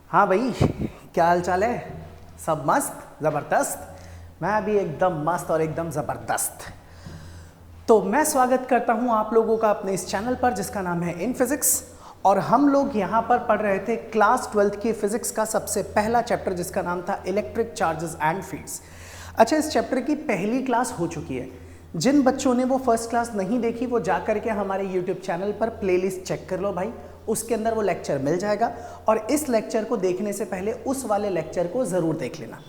हाँ भाई, क्या हाल चाल है? सब मस्त ज़बरदस्त। मैं भी एकदम मस्त और एकदम ज़बरदस्त। तो मैं स्वागत करता हूँ आप लोगों का अपने इस चैनल पर जिसका नाम है इन फिजिक्स। और हम लोग यहाँ पर पढ़ रहे थे क्लास 12th की फिजिक्स का सबसे पहला चैप्टर जिसका नाम था इलेक्ट्रिक चार्जेस एंड फील्ड्स। अच्छा, इस चैप्टर की पहली क्लास हो चुकी है। जिन बच्चों ने वो फर्स्ट क्लास नहीं देखी वो जा करके हमारे यूट्यूब चैनल पर प्लेलिस्ट चेक कर लो भाई, उसके अंदर वो लेक्चर मिल जाएगा। और इस लेक्चर को देखने से पहले उस वाले लेक्चर को ज़रूर देख लेना।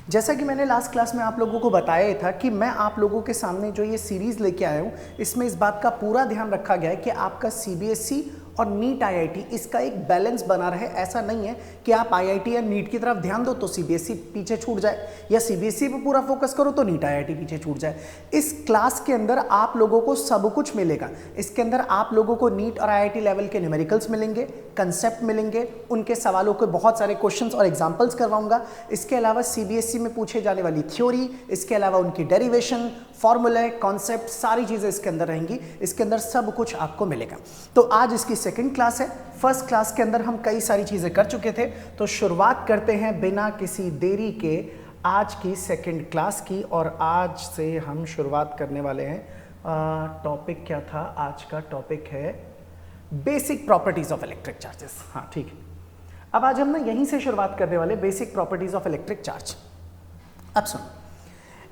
जैसा कि मैंने लास्ट क्लास में आप लोगों को बताया था कि मैं आप लोगों के सामने जो ये सीरीज़ लेके आया हूँ, इसमें इस बात का पूरा ध्यान रखा गया है कि आपका सीबीएसई और नीट आईआईटी इसका एक बैलेंस बना रहे। ऐसा नहीं है कि आप आईआईटी या नीट की तरफ ध्यान दो तो सीबीएसई पीछे छूट जाए, या सीबीएसई पे पूरा फोकस करो तो नीट आईआईटी पीछे छूट जाए। इस क्लास के अंदर आप लोगों को सब कुछ मिलेगा। इसके अंदर आप लोगों को नीट और आईआईटी लेवल के न्यूमेरिकल्स मिलेंगे, कंसेप्ट मिलेंगे, उनके सवालों के बहुत सारे क्वेश्चंस और एग्जांपल्स करवाऊंगा। इसके अलावा सीबीएसई में पूछे जाने वाली थ्योरी, इसके अलावा उनकी डेरिवेशन, फॉर्मूले, कॉन्सेप्ट, सारी चीज़ें इसके अंदर रहेंगी। इसके अंदर सब कुछ आपको मिलेगा। तो आज इसकी सेकंड क्लास है। फर्स्ट क्लास के अंदर हम कई सारी चीज़ें कर चुके थे, तो शुरुआत करते हैं बिना किसी देरी के आज की सेकंड क्लास की। और आज से हम शुरुआत करने वाले हैं। टॉपिक क्या था? आज का टॉपिक है basic properties of electric charges. हाँ ठीक है, अब आज हम ना यहीं से शुरुआत करने वाले basic properties of electric charge. अब सुनो,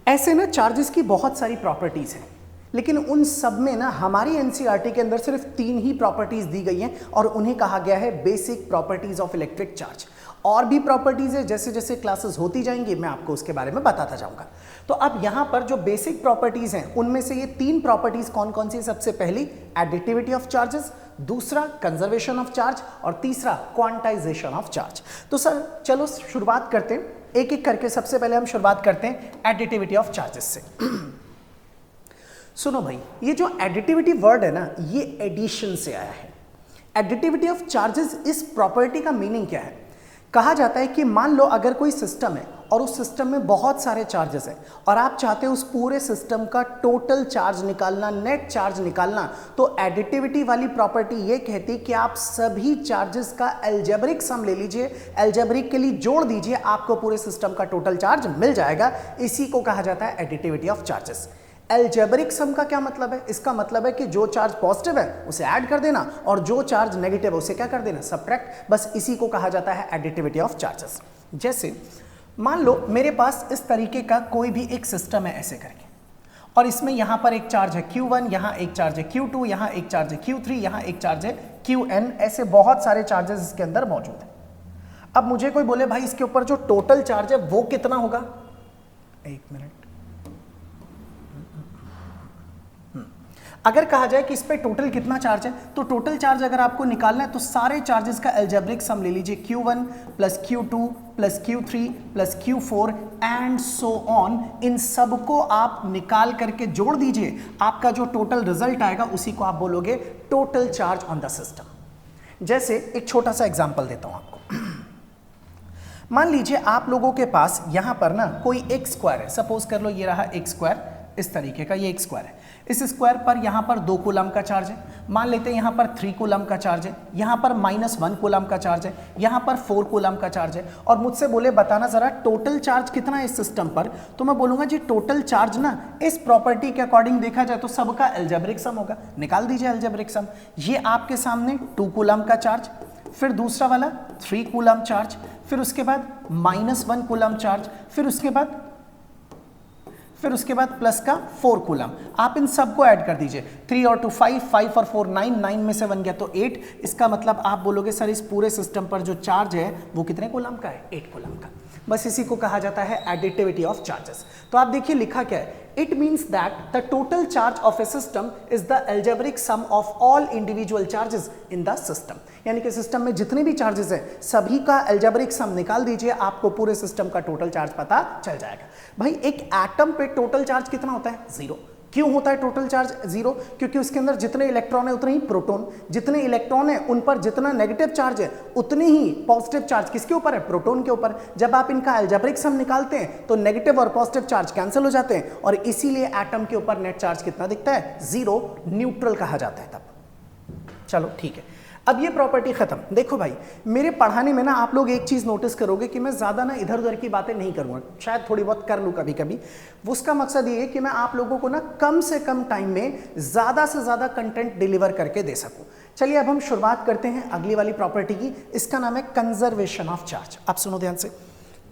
ऐसे ना चार्जेस की बहुत सारी प्रॉपर्टीज हैं, लेकिन उन सब में ना हमारी एनसीईआरटी के अंदर सिर्फ 3 ही प्रॉपर्टीज दी गई हैं और उन्हें कहा गया है basic properties of electric charge. और भी प्रॉपर्टीज है, जैसे जैसे क्लासेस होती जाएंगी मैं आपको उसके बारे में बताता जाऊंगा। तो अब यहां पर जो बेसिक प्रॉपर्टीज हैं उनमें से ये 3 प्रॉपर्टीज कौन कौन सी? सबसे पहली एडिटिविटी ऑफ चार्जेस, दूसरा कंजर्वेशन ऑफ चार्ज और तीसरा क्वांटाइजेशन ऑफ चार्ज। तो सर चलो शुरुआत करते हैं एक एक करके। सबसे पहले हम शुरुआत करते हैं एडिटिविटी ऑफ चार्जेस से। सुनो भाई, ये जो एडिटिविटी वर्ड है ना, ये एडिशन से आया है। एडिटिविटी ऑफ चार्जेस, इस प्रॉपर्टी का मीनिंग क्या है? कहा जाता है कि मान लो अगर कोई सिस्टम है और उस सिस्टम में बहुत सारे चार्जेस हैं और आप चाहते हो उस पूरे सिस्टम का टोटल चार्ज निकालना, नेट चार्ज निकालना, तो एडिटिविटी वाली प्रॉपर्टी ये कहती है कि आप सभी चार्जेस का अलजेब्रिक सम ले लीजिए, अलजेब्रिक के लिए जोड़ दीजिए, आपको पूरे सिस्टम का टोटल चार्ज मिल जाएगा। इसी को कहा जाता है एडिटिविटी ऑफ चार्जेस। अलजेब्रिक सम का क्या मतलब है? इसका मतलब है कि जो चार्ज पॉजिटिव है उसे ऐड कर देना और जो चार्ज नेगेटिव है उसे क्या कर देना? सबट्रैक्ट। बस इसी को कहा जाता है एडिटिविटी ऑफ चार्जेस। जैसे मान लो मेरे पास इस तरीके का कोई भी एक सिस्टम है ऐसे करके, और इसमें यहां पर एक चार्ज है Q1, यहां एक चार्ज है Q2, यहां एक चार्ज है Q3, यहां एक चार्ज है Qn, ऐसे बहुत सारे चार्जेस इसके अंदर मौजूद है। अब मुझे कोई बोले भाई इसके ऊपर जो टोटल चार्ज है वो कितना होगा? एक मिनट। अगर कहा जाए कि इस पे टोटल कितना चार्ज है, तो टोटल चार्ज अगर आपको निकालना है तो सारे चार्जेस का अलजेब्रिक सम ले लीजिए, Q1 plus Q2 plus Q3 plus Q4 and so on. इन सबको आप निकाल करके जोड़ दीजिए, आपका जो टोटल रिजल्ट आएगा उसी को आप बोलोगे total charge on the system. जैसे एक छोटा सा एग्जांपल देता हूं आपको। मान लीजिए आप लोगों के पास यहां पर ना कोई एक स्क्वायर है, सपोज कर लो ये रहा एक स्क्वायर, इस तरीके का ये एक स्क्वायर है। इस स्क्वायर पर यहां पर 2 कूलम का चार्ज है, मान लेते हैं यहां पर 3 कूलम का चार्ज है, यहां पर -1 कूलम का चार्ज है, यहां पर 4 कूलम का चार्ज है, और मुझसे बोले बताना जरा टोटल चार्ज कितना है इस सिस्टम पर, तो मैं बोलूंगा जी टोटल चार्ज ना इस प्रॉपर्टी के अकॉर्डिंग देखा जाए तो सबका अलजेब्रिक सम होगा। निकाल दीजिए अलजेब्रिक सम। ये आपके सामने 2 कूलम का चार्ज, फिर दूसरा वाला 3 कूलम चार्ज, फिर उसके बाद -1 कूलम चार्ज, फिर उसके बाद प्लस का 4 कूलम। आप इन सबको ऐड कर दीजिए, 3 और 2 5, 5 और 4 9, 9 में से 1 गया तो 8। इसका मतलब आप बोलोगे सर इस पूरे सिस्टम पर जो चार्ज है वो कितने कूलम का है? 8 कूलम का। बस इसी को कहा जाता है एडिटिविटी ऑफ चार्जेस। तो आप देखिए लिखा क्या है, it means that the total charge of a system is the algebraic sum of all individual charges in the system. यानी कि सिस्टम में जितने भी चार्जेस हैं सभी का अलजेब्रिक सम निकाल दीजिए, आपको पूरे सिस्टम का टोटल चार्ज पता चल जाएगा। भाई एक एटम पे टोटल चार्ज कितना होता है? 0। क्यों होता है टोटल चार्ज 0? क्योंकि उसके अंदर जितने इलेक्ट्रॉन है उतने ही प्रोटॉन, जितने इलेक्ट्रॉन है उन पर जितना नेगेटिव चार्ज है उतने ही पॉजिटिव चार्ज किसके ऊपर है? प्रोटॉन के ऊपर। जब आप इनका अलजेब्रिक सम निकालते हैं तो नेगेटिव और पॉजिटिव चार्ज कैंसिल हो जाते हैं और इसीलिए एटम के ऊपर नेट चार्ज कितना दिखता है? 0, न्यूट्रल कहा जाता है तब। चलो ठीक है। अब ये प्रॉपर्टी खत्म। देखो भाई, मेरे पढ़ाने में ना आप लोग एक चीज नोटिस करोगे कि मैं ज्यादा ना इधर उधर की बातें नहीं करूंगा, शायद थोड़ी बहुत कर लूं कभी कभी। उसका मकसद ये है कि मैं आप लोगों को ना कम से कम टाइम में ज्यादा से ज्यादा कंटेंट डिलीवर करके दे सकूं। चलिए अब हम शुरुआत करते हैं अगली वाली प्रॉपर्टी की। इसका नाम है कंजर्वेशन ऑफ चार्ज। आप सुनो ध्यान से,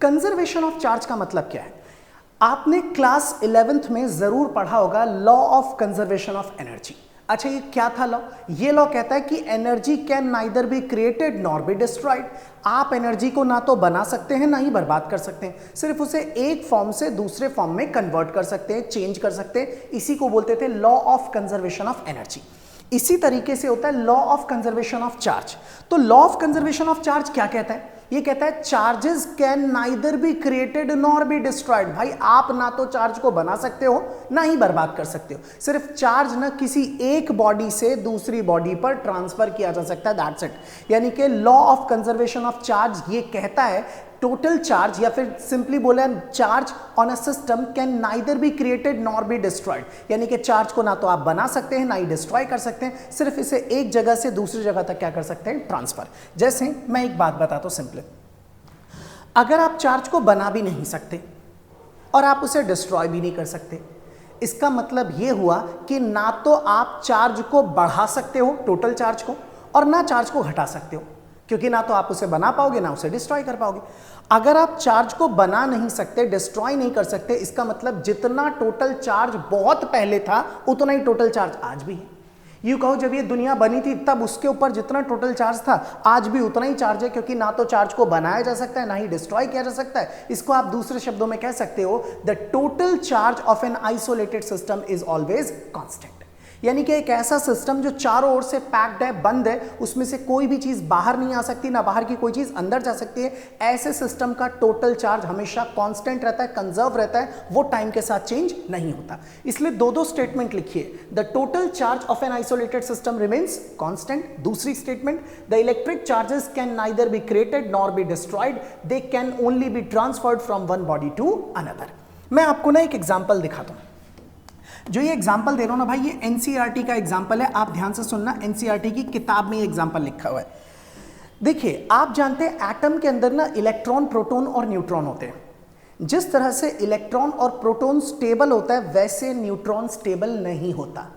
कंजर्वेशन ऑफ चार्ज का मतलब क्या है? आपने क्लास 11th में जरूर पढ़ा होगा law of conservation of energy. अच्छा, ये क्या था लॉ? ये लॉ कहता है कि energy can neither be created nor be destroyed. आप एनर्जी को ना तो बना सकते हैं ना ही बर्बाद कर सकते हैं, सिर्फ उसे एक फॉर्म से दूसरे फॉर्म में कन्वर्ट कर सकते हैं, चेंज कर सकते हैं। इसी को बोलते थे law of conservation of energy. इसी तरीके से होता है law of conservation of charge. तो law of conservation of charge क्या कहता है? ये कहता है charges can neither be created nor be destroyed. भाई आप ना तो चार्ज को बना सकते हो ना ही बर्बाद कर सकते हो, सिर्फ चार्ज ना किसी एक बॉडी से दूसरी बॉडी पर ट्रांसफर किया जा सकता है, दैट्स इट। यानी कि law of conservation of charge ये कहता है टोटल चार्ज, या फिर सिंपली बोले charge on a system can neither be created nor be destroyed. यानी कि चार्ज को ना तो आप बना सकते हैं ना ही डिस्ट्रॉय कर सकते हैं, सिर्फ इसे एक जगह से दूसरी जगह तक क्या कर सकते हैं? ट्रांसफर। जैसे मैं एक बात बताता हूं सिंपली, अगर आप चार्ज को बना भी नहीं सकते और आप उसे डिस्ट्रॉय भी नहीं कर सकते, इसका मतलब यह हुआ कि ना तो आप चार्ज को बढ़ा सकते हो टोटल चार्ज को, और ना चार्ज को घटा सकते हो, क्योंकि ना तो आप उसे बना पाओगे ना उसे डिस्ट्रॉय कर पाओगे। अगर आप चार्ज को बना नहीं सकते, डिस्ट्रॉय नहीं कर सकते, इसका मतलब जितना टोटल चार्ज बहुत पहले था उतना ही टोटल चार्ज आज भी है। यूं कहो जब ये दुनिया बनी थी तब उसके ऊपर जितना टोटल चार्ज था आज भी उतना ही चार्ज है, क्योंकि ना तो चार्ज को बनाया जा सकता है ना ही डिस्ट्रॉय किया जा सकता है। इसको आप दूसरे शब्दों में कह सकते हो the total charge of an isolated system is always constant. यानी कि एक ऐसा सिस्टम जो चारों ओर से पैक्ड है, बंद है, उसमें से कोई भी चीज बाहर नहीं आ सकती, ना बाहर की कोई चीज अंदर जा सकती है, ऐसे सिस्टम का टोटल चार्ज हमेशा कांस्टेंट रहता है, कंजर्व रहता है, वो टाइम के साथ चेंज नहीं होता। इसलिए दो स्टेटमेंट लिखिए, the total charge of an isolated system remains constant. दूसरी statement, the electric charges can neither be created nor be destroyed, they can only be transferred from one body to another. मैं आपको ना एक example दिखाता हूं। जो ये example दे रहा हूं ना भाई, ये एनसीईआरटी का एग्जाम्पल है, आप ध्यान से सुनना। एनसीईआरटी की किताब में ये एग्जाम्पल लिखा हुआ है। देखिए, आप जानते हैं एटम के अंदर ना इलेक्ट्रॉन, प्रोटॉन और न्यूट्रॉन होते हैं। जिस तरह से इलेक्ट्रॉन और प्रोटॉन स्टेबल होता है वैसे न्यूट्रॉन स्टेबल नहीं होता।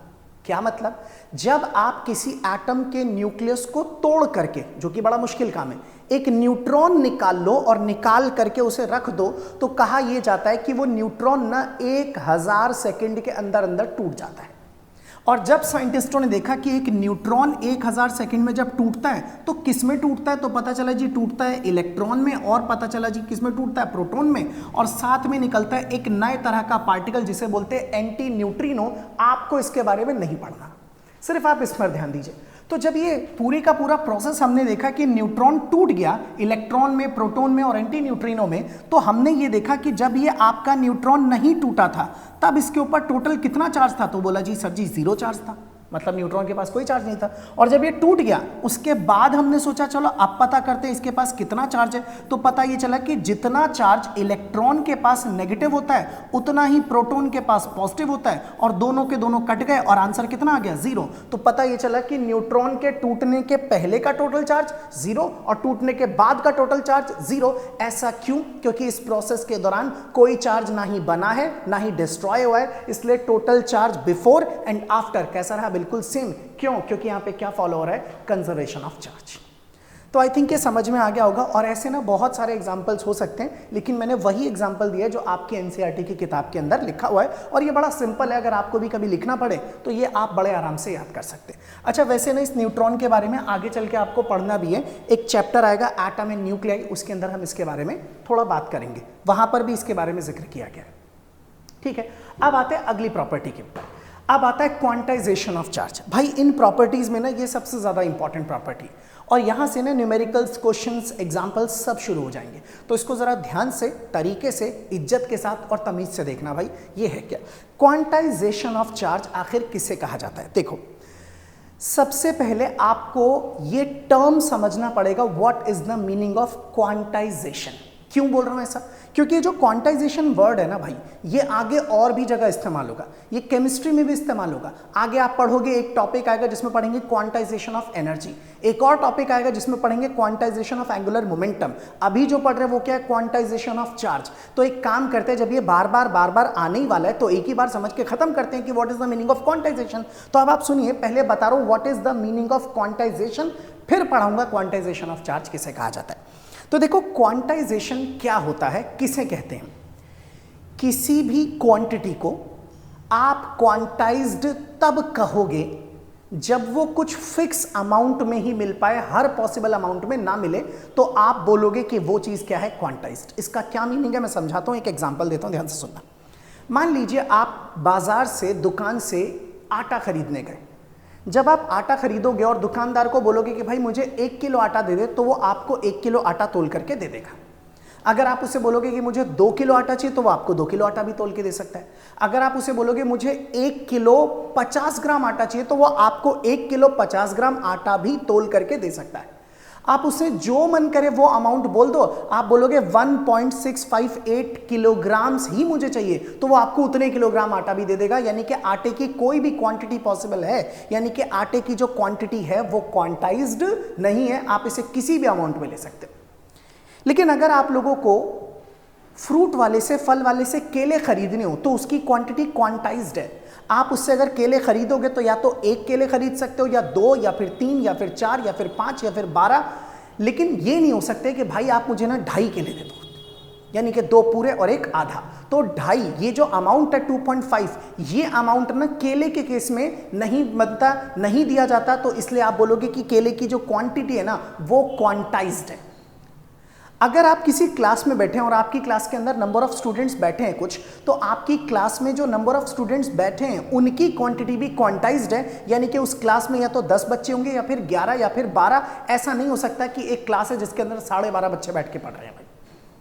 क्या मतलब? जब आप किसी एटम के न्यूक्लियस को तोड़ करके, जो कि बड़ा मुश्किल काम है, एक न्यूट्रॉन निकाल लो और निकाल करके उसे रख दो, तो कहा यह जाता है कि वो न्यूट्रॉन ना 1000 सेकंड के अंदर अंदर टूट जाता है। और जब साइंटिस्टों ने देखा कि एक न्यूट्रॉन 1000 सेकंड में जब टूटता है तो किस में टूटता है, तो पता चला जी टूटता है इलेक्ट्रॉन में, और पता चला जी किस में टूटता है? प्रोटॉन में। और साथ में निकलता है एक नए तरह का पार्टिकल जिसे बोलते हैं एंटी न्यूट्रिनो। आपको इसके बारे में नहीं पढ़ना, सिर्फ आप इस पर ध्यान दीजिए। तो जब ये पूरी का पूरा प्रोसेस हमने देखा कि न्यूट्रॉन टूट गया इलेक्ट्रॉन में, प्रोटॉन में और एंटी न्यूट्रिनो में, तो हमने ये देखा कि जब ये आपका न्यूट्रॉन नहीं टूटा था तब इसके ऊपर टोटल कितना चार्ज था? तो बोला जी सर जी 0 चार्ज था, मतलब न्यूट्रॉन के पास कोई चार्ज नहीं था। और जब ये टूट गया उसके बाद हमने सोचा चलो अब पता करते हैं इसके पास कितना चार्ज है, तो पता ये चला कि जितना चार्ज इलेक्ट्रॉन के पास नेगेटिव होता है उतना ही प्रोटॉन के पास पॉजिटिव होता है, और दोनों के दोनों कट गए और आंसर कितना आ गया? 0। तो पता ये चला कि न्यूट्रॉन के टूटने के पहले का टोटल चार्ज 0 और टूटने के बाद का टोटल चार्ज 0। ऐसा क्यों? क्योंकि इस प्रोसेस के दौरान कोई चार्ज ना ही बना है ना ही डिस्ट्रॉय हुआ है, इसलिए total charge before and after कैसा रहा? बिल्कुल सेम। क्यों? क्योंकि यहां पे क्या फॉलो हो रहा है? Conservation of charge. तो आई थिंक ये समझ में आ गया होगा। और ऐसे ना बहुत सारे एग्जांपल्स हो सकते हैं, लेकिन मैंने वही एग्जांपल दिया जो आपकी एनसीईआरटी की किताब के अंदर लिखा हुआ है, और ये बड़ा सिंपल है। अगर आपको भी कभी लिखना पड़े तो ये आप बड़े आराम से याद कर सकते हैं। अच्छा, वैसे ना इस न्यूट्रॉन के बारे में आगे चल के आपको पढ़ना भी है। एक चैप्टर आएगा एटम एंड न्यूक्लियाई, उसके अंदर हम इसके बारे में थोड़ा बात करेंगे, वहां पर भी इसके बारे में जिक्र किया गया है। ठीक है, अब आते हैं अगली प्रॉपर्टी के ऊपर। अब आता है क्वांटाइजेशन ऑफ चार्ज। भाई इन प्रॉपर्टीज में ना ये सबसे ज्यादा इंपॉर्टेंट प्रॉपर्टी, और यहां से ना न्यूमेरिकल्स, क्वेश्चंस, एग्जांपल्स सब शुरू हो जाएंगे। तो इसको जरा ध्यान से, तरीके से, इज्जत के साथ और तमीज से देखना। भाई ये है क्या? क्वांटाइजेशन ऑफ चार्ज आखिर किसे कहा जाता है? देखो, सबसे पहले आपको ये टर्म समझना पड़ेगा, what is the meaning of quantization. क्यों बोल रहा हूं ऐसा? क्योंकि जो क्वांटाइजेशन वर्ड है ना भाई, ये आगे और भी जगह इस्तेमाल होगा, ये केमिस्ट्री में भी इस्तेमाल होगा। आगे आप पढ़ोगे, एक टॉपिक आएगा जिसमें पढ़ेंगे क्वांटाइजेशन ऑफ एनर्जी, एक और टॉपिक आएगा जिसमें पढ़ेंगे क्वांटाइजेशन ऑफ एंगुलर मोमेंटम। अभी जो पढ़ रहे हैं वो क्या है? Quantization of charge. तो एक काम करते हैं, जब ये बार बार आने ही वाला है तो एक ही बार समझ के खत्म करते हैं कि what is the meaning of quantization. तो अब आप सुनिए, पहले बता रहा हूं what is the meaning of quantization, फिर पढ़ाऊंगा क्वांटाइजेशन ऑफ चार्ज किसे कहा जाता है। तो देखो, क्वांटाइजेशन क्या होता है, किसे कहते हैं? किसी भी क्वांटिटी को आप क्वांटाइज्ड तब कहोगे जब वो कुछ फिक्स अमाउंट में ही मिल पाए, हर पॉसिबल अमाउंट में ना मिले तो आप बोलोगे कि वो चीज क्या है? क्वांटाइज्ड। इसका क्या मीनिंग है मैं समझाता हूं, एक एग्जांपल देता हूं, ध्यान से सुनना। मान लीजिए आप बाजार से, दुकान से आटा खरीदने गए। जब आप आटा खरीदोगे और दुकानदार को बोलोगे कि भाई मुझे 1 किलो आटा दे दे, तो वो आपको 1 किलो आटा तोल करके दे देगा। अगर आप उसे बोलोगे कि मुझे 2 किलो आटा चाहिए, तो वो आपको 2 किलो आटा भी तोल के दे सकता है। अगर आप उसे बोलोगे मुझे 1 किलो 50 ग्राम आटा चाहिए, तो वो आपको 1 किलो 50 ग्राम आटा भी तोल करके दे सकता है। आप उसे जो मन करे वो अमाउंट बोल दो, आप बोलोगे 1.658 किलोग्राम्स ही मुझे चाहिए, तो वो आपको उतने किलोग्राम आटा भी दे देगा। यानी कि आटे की कोई भी क्वांटिटी पॉसिबल है, यानी कि आटे की जो क्वांटिटी है वो क्वांटाइज्ड नहीं है, आप इसे किसी भी अमाउंट में ले सकते हो। लेकिन अगर आप लोगों को फ्रूट वाले से, फल वाले से केले खरीदने हो, तो उसकी क्वांटिटी क्वांटाइज्ड है। आप उससे अगर केले खरीदोगे तो या तो 1 केले खरीद सकते हो, या 2, या फिर 3, या फिर 4, या फिर 5, या फिर 12, लेकिन ये नहीं हो सकते कि भाई आप मुझे ना 2.5 केले दे दो, यानी कि 2 पूरे और 1 आधा। तो 2.5, ये जो अमाउंट है 2.5, ये अमाउंट ना केले के केस में नहीं बनता, नहीं दिया जाता, तो इसलिए आप बोलोगे कि केले की जो क्वांटिटी है ना वो क्वांटाइज्ड है। अगर आप किसी क्लास में बैठे हैं और आपकी क्लास के अंदर नंबर ऑफ स्टूडेंट्स बैठे हैं कुछ, तो आपकी क्लास में जो नंबर ऑफ स्टूडेंट्स बैठे हैं उनकी क्वांटिटी भी क्वांटाइज्ड है, यानी कि उस क्लास में या तो 10 बच्चे होंगे, या फिर 11, या फिर 12। ऐसा नहीं हो सकता कि एक क्लास है जिसके अंदर 12.5 बच्चे बैठ के पढ़ रहे हैं, भाई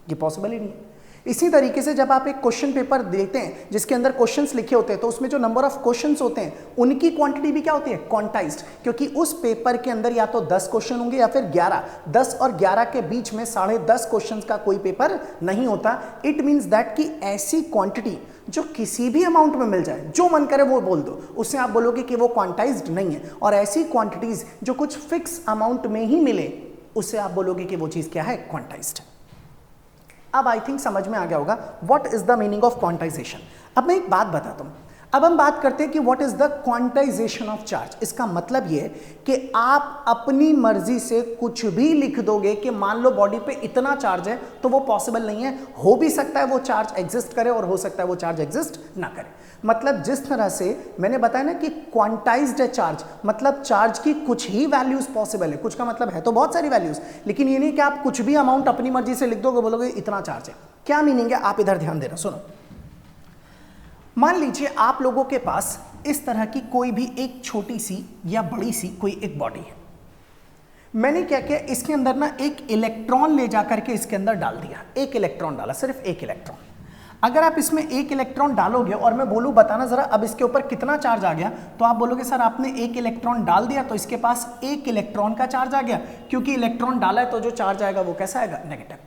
ये पॉसिबल ही नहीं है। इसी तरीके से जब आप एक क्वेश्चन पेपर देते हैं जिसके अंदर क्वेश्चंस लिखे होते हैं, तो उसमें जो नंबर ऑफ क्वेश्चंस होते हैं उनकी क्वांटिटी भी क्या होती है? क्वांटाइज्ड, क्योंकि उस पेपर के अंदर या तो 10 क्वेश्चन होंगे या फिर 11। 10 और 11 के बीच में 10.5 क्वेश्चंस का कोई पेपर नहीं होता। इट मीन्स दैट कि ऐसी क्वांटिटी जो किसी भी अमाउंट में मिल जाए, जो मन करे वो बोल दो, उससे आप बोलोगे कि वो क्वांटाइज्ड नहीं है। और ऐसी क्वांटिटीज जो कुछ फिक्स अमाउंट में ही मिले, उससे आप बोलोगे कि वो चीज क्या है? क्वांटाइज्ड। अब आई थिंक समझ में आ गया होगा what is the meaning of quantization. अब मैं एक बात बताता हूं, अब हम बात करते हैं कि what is the quantization of charge. इसका मतलब ये कि आप अपनी मर्जी से कुछ भी लिख दोगे कि मान लो बॉडी पे इतना चार्ज है, तो वो पॉसिबल नहीं है। हो भी सकता है वो चार्ज एग्जिस्ट करे और हो सकता है वो चार्ज एग्जिस्ट ना करे। मतलब जिस तरह से मैंने बताया ना कि क्वांटाइज्ड है चार्ज, मतलब चार्ज की कुछ ही वैल्यूज पॉसिबल है। कुछ का मतलब है तो बहुत सारी वैल्यूज, लेकिन ये नहीं कि आप कुछ भी अमाउंट अपनी मर्जी से लिख दोगे, बोलोगे इतना चार्ज है। क्या मीनिंग है, आप इधर ध्यान देना, सुनो। मान लीजिए आप लोगों के पास इस तरह की कोई भी एक छोटी सी या बड़ी सी कोई एक बॉडी है। मैंने क्या किया, इसके अंदर ना एक इलेक्ट्रॉन ले जाकर के इसके अंदर डाल दिया। एक इलेक्ट्रॉन डाला, सिर्फ एक इलेक्ट्रॉन। अगर आप इसमें एक इलेक्ट्रॉन डालोगे और मैं बोलूं बताना जरा अब इसके ऊपर कितना चार्ज आ गया, तो आप बोलोगे सर आपने एक इलेक्ट्रॉन डाल दिया तो इसके पास एक इलेक्ट्रॉन का चार्ज आ गया, क्योंकि इलेक्ट्रॉन डाला है तो जो चार्ज आएगा वो कैसा आएगा? नेगेटिव।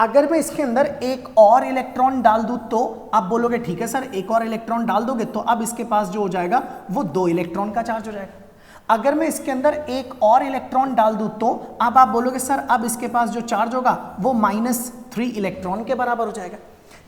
अगर मैं इसके अंदर एक और इलेक्ट्रॉन डाल दूं तो आप बोलोगे ठीक है सर, एक और इलेक्ट्रॉन डाल दोगे तो अब इसके पास जो हो जाएगा वो 2 इलेक्ट्रॉन का चार्ज हो जाएगा। अगर मैं इसके अंदर एक और इलेक्ट्रॉन डाल दूं तो अब आप बोलोगे सर अब इसके पास जो चार्ज होगा वो -3 इलेक्ट्रॉन के बराबर हो जाएगा।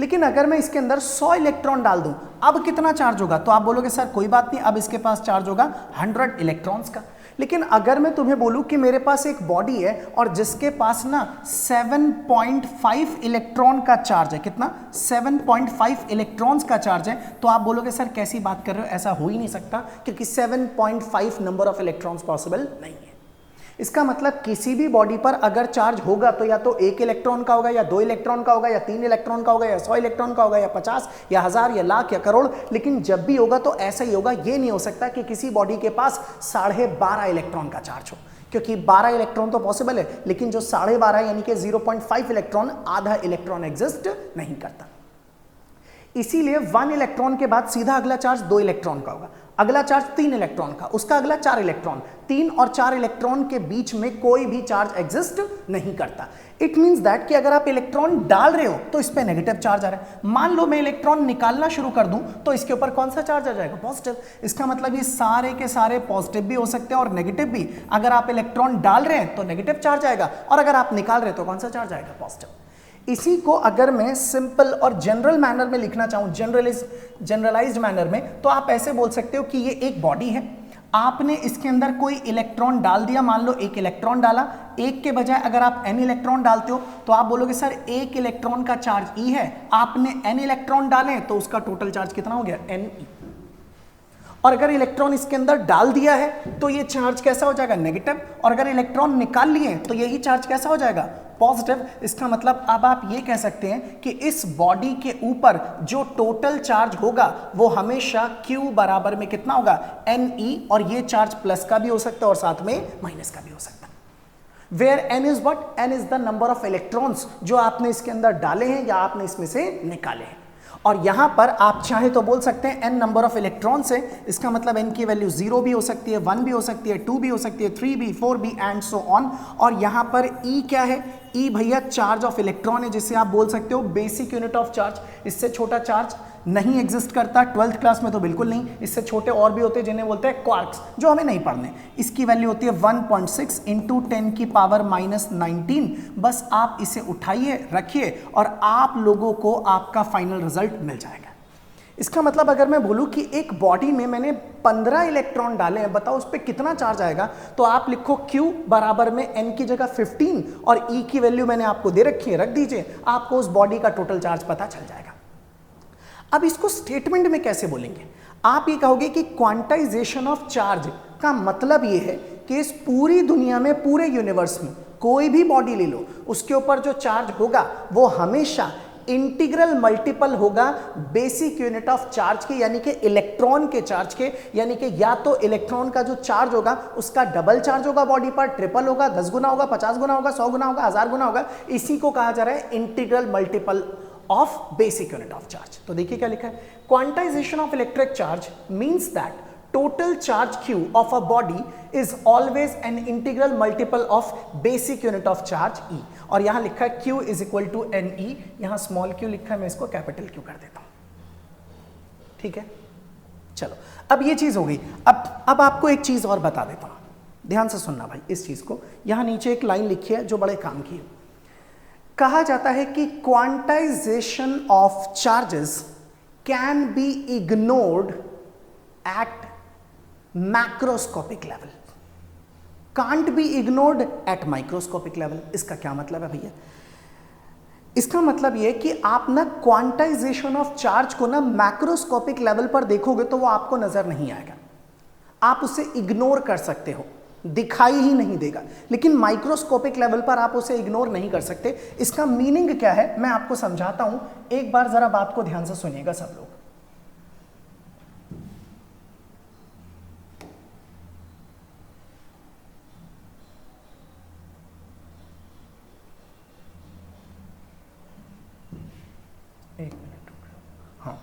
लेकिन अगर मैं इसके अंदर 100 इलेक्ट्रॉन डाल दूं, अब कितना चार्ज होगा? तो आप बोलोगे सर कोई बात नहीं, अब इसके पास चार्ज होगा 100 इलेक्ट्रॉन्स का। लेकिन अगर मैं तुम्हें बोलूं कि मेरे पास एक बॉडी है और जिसके पास ना 7.5 इलेक्ट्रॉन का चार्ज है, कितना? 7.5 इलेक्ट्रॉन्स का चार्ज है, तो आप बोलोगे सर कैसी बात कर रहे हो, ऐसा हो ही नहीं सकता, क्योंकि 7.5 नंबर ऑफ इलेक्ट्रॉन्स पॉसिबल नहीं है। इसका मतलब किसी भी बॉडी पर अगर चार्ज होगा तो या तो 1 इलेक्ट्रॉन का होगा, या 2 इलेक्ट्रॉन का होगा, या 3 इलेक्ट्रॉन का होगा, या 100 इलेक्ट्रॉन का होगा, या 50, या 1000, या लाख, या करोड़। लेकिन जब भी होगा तो ऐसा ही होगा। ये नहीं हो सकता कि किसी बॉडी के पास 12.5 इलेक्ट्रॉन का चार्ज हो, क्योंकि 12 इलेक्ट्रॉन तो पॉसिबल है, लेकिन जो 12.5 यानी कि 0.5 इलेक्ट्रॉन, आधा इलेक्ट्रॉन एग्जिस्ट नहीं करता। इसीलिए 1 इलेक्ट्रॉन के बाद सीधा अगला चार्ज 2 इलेक्ट्रॉन का होगा। अगला चार्ज 3 इलेक्ट्रॉन का, उसका अगला 4 इलेक्ट्रॉन, 3 और 4 इलेक्ट्रॉन के बीच में कोई भी चार्ज एग्जिस्ट नहीं करता। इट मींस दैट कि अगर आप इलेक्ट्रॉन डाल रहे हो तो इस पे नेगेटिव चार्ज आ रहा है। मान लो मैं इलेक्ट्रॉन निकालना शुरू कर दूं तो इसके ऊपर कौन सा चार्ज आ जाएगा? पॉजिटिव। इसका मतलब ये सारे के सारे पॉजिटिव भी हो सकते हैं और नेगेटिव भी। अगर आप इलेक्ट्रॉन डाल रहे हैं तो नेगेटिव चार्ज आएगा और अगर आप निकाल रहे हैं तो कौन सा चार्ज आएगा? पॉजिटिव। इसी को अगर मैं सिंपल और जनरल मैनर में लिखना चाहूं, जनरलाइज्ड मैनर में, तो आप ऐसे बोल सकते हो कि ये एक बॉडी है, आपने इसके अंदर कोई इलेक्ट्रॉन डाल दिया, मान लो एक इलेक्ट्रॉन डाला, एक के बजाय अगर आप n इलेक्ट्रॉन डालते हो तो आप बोलोगे सर एक इलेक्ट्रॉन का चार्ज E है, आपने n इलेक्ट्रॉन डाले तो उसका टोटल चार्ज कितना हो गया? Ne। और अगर इलेक्ट्रॉन इसके अंदर डाल दिया है तो ये चार्ज कैसा हो जाएगा? नेगेटिव। और अगर इलेक्ट्रॉन निकाल लिए तो यही चार्ज कैसा हो जाएगा? पॉजिटिव। इसका मतलब अब आप ये कह सकते हैं कि इस बॉडी के ऊपर जो टोटल चार्ज होगा वो हमेशा Q बराबर में कितना होगा? Ne। और ये चार्ज प्लस का भी हो सकता है और साथ में माइनस का भी हो सकता है। Where n is what? n is the number of electrons जो आपने इसके अंदर डाले हैं या आपने इसमें से निकाले हैं। और यहां पर आप चाहे तो बोल सकते हैं n नंबर ऑफ इलेक्ट्रॉन्स है, इसका मतलब n की वैल्यू 0 भी हो सकती है, 1 भी हो सकती है, 2 भी हो सकती है, 3 भी, 4 भी एंड सो ऑन। और यहां पर E क्या है? E भैया चार्ज ऑफ इलेक्ट्रॉन है, जिसे आप बोल सकते हो बेसिक यूनिट ऑफ चार्ज। इससे छोटा चार्ज नहीं एग्जिस्ट करता, 12th क्लास में तो बिल्कुल नहीं। इससे छोटे और भी होते हैं जिन्हें बोलते हैं क्वार्क्स, जो हमें नहीं पढ़ने। इसकी वैल्यू होती है 1.6 इंटू 10 की पावर -19। बस आप इसे उठाइए, रखिए और आप लोगों को आपका फाइनल रिजल्ट मिल जाएगा। इसका मतलब अगर मैं बोलूं कि एक बॉडी में मैंने 15 इलेक्ट्रॉन डाले हैं, बताओ उस पर कितना चार्ज आएगा? तो आप लिखो Q बराबर में n की जगह 15 और E की वैल्यू मैंने आपको दे रखी है, रख दीजिए, आपको उस बॉडी का टोटल चार्ज पता चल जाएगा। अब इसको स्टेटमेंट में कैसे बोलेंगे? आप ये कहोगे कि क्वांटाइजेशन ऑफ चार्ज का मतलब ये है कि इस पूरी दुनिया में, पूरे यूनिवर्स में कोई भी बॉडी ले लो, उसके ऊपर जो चार्ज होगा वो हमेशा इंटीग्रल मल्टीपल होगा बेसिक यूनिट ऑफ चार्ज के, यानी कि इलेक्ट्रॉन के चार्ज के। यानी कि या तो इलेक्ट्रॉन का जो चार्ज होगा उसका डबल चार्ज होगा बॉडी पर, ट्रिपल होगा, 10 गुना होगा, 50 गुना होगा, 100 गुना होगा, 1000 गुना होगा। इसी को कहा जा रहा है integral multiple of basic unit of charge. तो देखिए क्या लिखा है, quantization of electric charge means that total charge Q of a body is always an integral multiple of basic unit of charge E। और यहां लिखा है Q is equal to Ne, यहां स्मॉल q लिखा है, मैं इसको कैपिटल Q कर देता हूं। ठीक है, चलो अब ये चीज हो गई। अब आपको एक चीज और बता देता हूं, ध्यान से सुनना भाई इस चीज को। यहां नीचे एक लाइन लिखी है जो बड़े काम की है। कहा जाता है कि quantization of charges can be ignored at macroscopic level, can't be ignored at microscopic level. इसका क्या मतलब है भैया? इसका मतलब यह कि आप ना क्वांटाइजेशन ऑफ चार्ज को ना मैक्रोस्कोपिक लेवल पर देखोगे तो वो आपको नजर नहीं आएगा, आप उसे इग्नोर कर सकते हो, दिखाई ही नहीं देगा। लेकिन माइक्रोस्कोपिक लेवल पर आप उसे इग्नोर नहीं कर सकते। इसका मीनिंग क्या है मैं आपको समझाता हूं, एक बार जरा बात को ध्यान से सुनिएगा सब लोग। एक मिनट, हाँ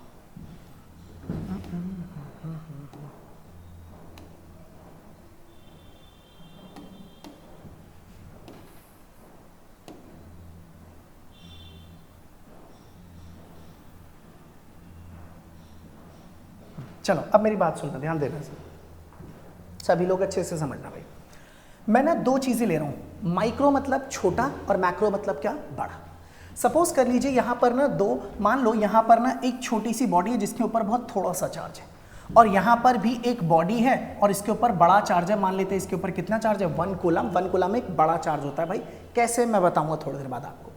चलो अब मेरी बात सुनना, ध्यान देना सभी लोग अच्छे से समझना भाई। मैं ना दो चीजें ले रहा हूं, माइक्रो मतलब छोटा और मैक्रो मतलब क्या? बड़ा। सपोज कर लीजिए यहां पर ना दो, मान लो यहां पर ना एक छोटी सी बॉडी है जिसके ऊपर बहुत थोड़ा सा चार्ज है, और यहां पर भी एक बॉडी है और इसके ऊपर बड़ा चार्ज है। मान लेते हैं इसके ऊपर कितना चार्ज है? 1 कूलम। 1 कूलम एक बड़ा चार्ज होता है भाई। कैसे मैं बताऊंगा थोड़ी देर बाद आपको।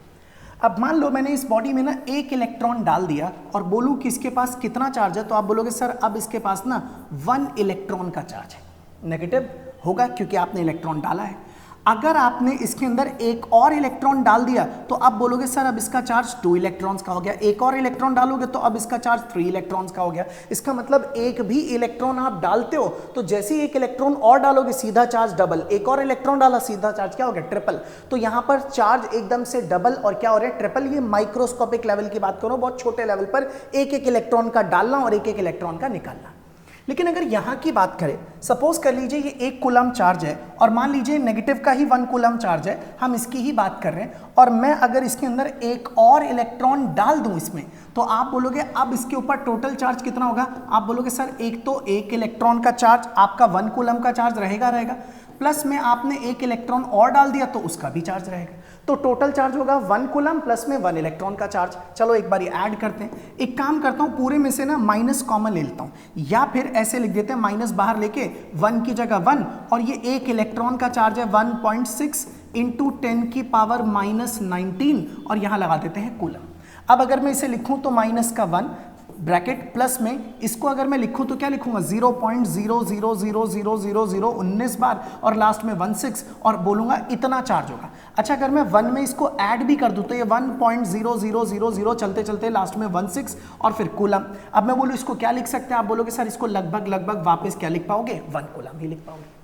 अब मान लो मैंने इस बॉडी में ना एक इलेक्ट्रॉन डाल दिया और बोलूं कि इसके पास कितना चार्ज है, तो आप बोलोगे सर अब इसके पास ना 1 इलेक्ट्रॉन का चार्ज है। नेगेटिव होगा क्योंकि आपने इलेक्ट्रॉन डाला है। अगर आपने इसके अंदर एक और इलेक्ट्रॉन डाल दिया तो आप बोलोगे सर अब इसका चार्ज 2 इलेक्ट्रॉन्स का हो गया। एक और इलेक्ट्रॉन डालोगे तो अब इसका चार्ज 3 इलेक्ट्रॉन्स का हो गया। इसका मतलब एक भी इलेक्ट्रॉन आप डालते हो तो जैसे ही एक इलेक्ट्रॉन और डालोगे सीधा चार्ज डबल, एक और इलेक्ट्रॉन डाला सीधा चार्ज क्या हो गया? ट्रिपल। तो यहां पर चार्ज एकदम से डबल और क्या हो रहा है? ट्रिपल। ये माइक्रोस्कोपिक लेवल की बात करो, बहुत छोटे लेवल पर एक एक इलेक्ट्रॉन का डालना और एक एक इलेक्ट्रॉन का निकालना। लेकिन अगर यहाँ की बात करें, सपोज कर लीजिए ये 1 कूलम चार्ज है और मान लीजिए नेगेटिव का ही 1 कूलम चार्ज है, हम इसकी ही बात कर रहे हैं, और मैं अगर इसके अंदर एक और इलेक्ट्रॉन डाल दूं इसमें, तो आप बोलोगे अब इसके ऊपर टोटल चार्ज कितना होगा? आप बोलोगे सर एक तो 1 इलेक्ट्रॉन का चार्ज, आपका 1 कूलम का चार्ज रहेगा, प्लस में आपने 1 इलेक्ट्रॉन और डाल दिया तो उसका भी चार्ज रहेगा, तो टोटल चार्ज होगा 1 कूलम प्लस में 1 इलेक्ट्रॉन का चार्ज। चलो एक बार ऐड करते हैं, एक काम करता हूं पूरे में से ना माइनस कॉमन ले लेता हूं, या फिर ऐसे लिख देते हैं माइनस बाहर लेके 1 की जगह 1, और ये 1 इलेक्ट्रॉन का चार्ज है 1.6 इंटू 10 की पावर -19, और यहां लगा देते हैं कूलम। अब अगर मैं इसे लिखूं तो माइनस का 1 ब्रैकेट प्लस में, इसको अगर मैं लिखूं तो क्या लिखूंगा 0.00000019 बार और लास्ट में 16, और बोलूंगा इतना चार्ज होगा। अच्छा अगर मैं 1 में इसको ऐड भी कर दूं तो ये 1.0000 चलते चलते लास्ट में 16 और फिर कूलम। अब मैं बोलूं इसको क्या लिख सकते हैं? आप बोलोगे सर इसको लगभग वापस क्या लिख पाओगे? 1 कूलम ही लिख पाओगे।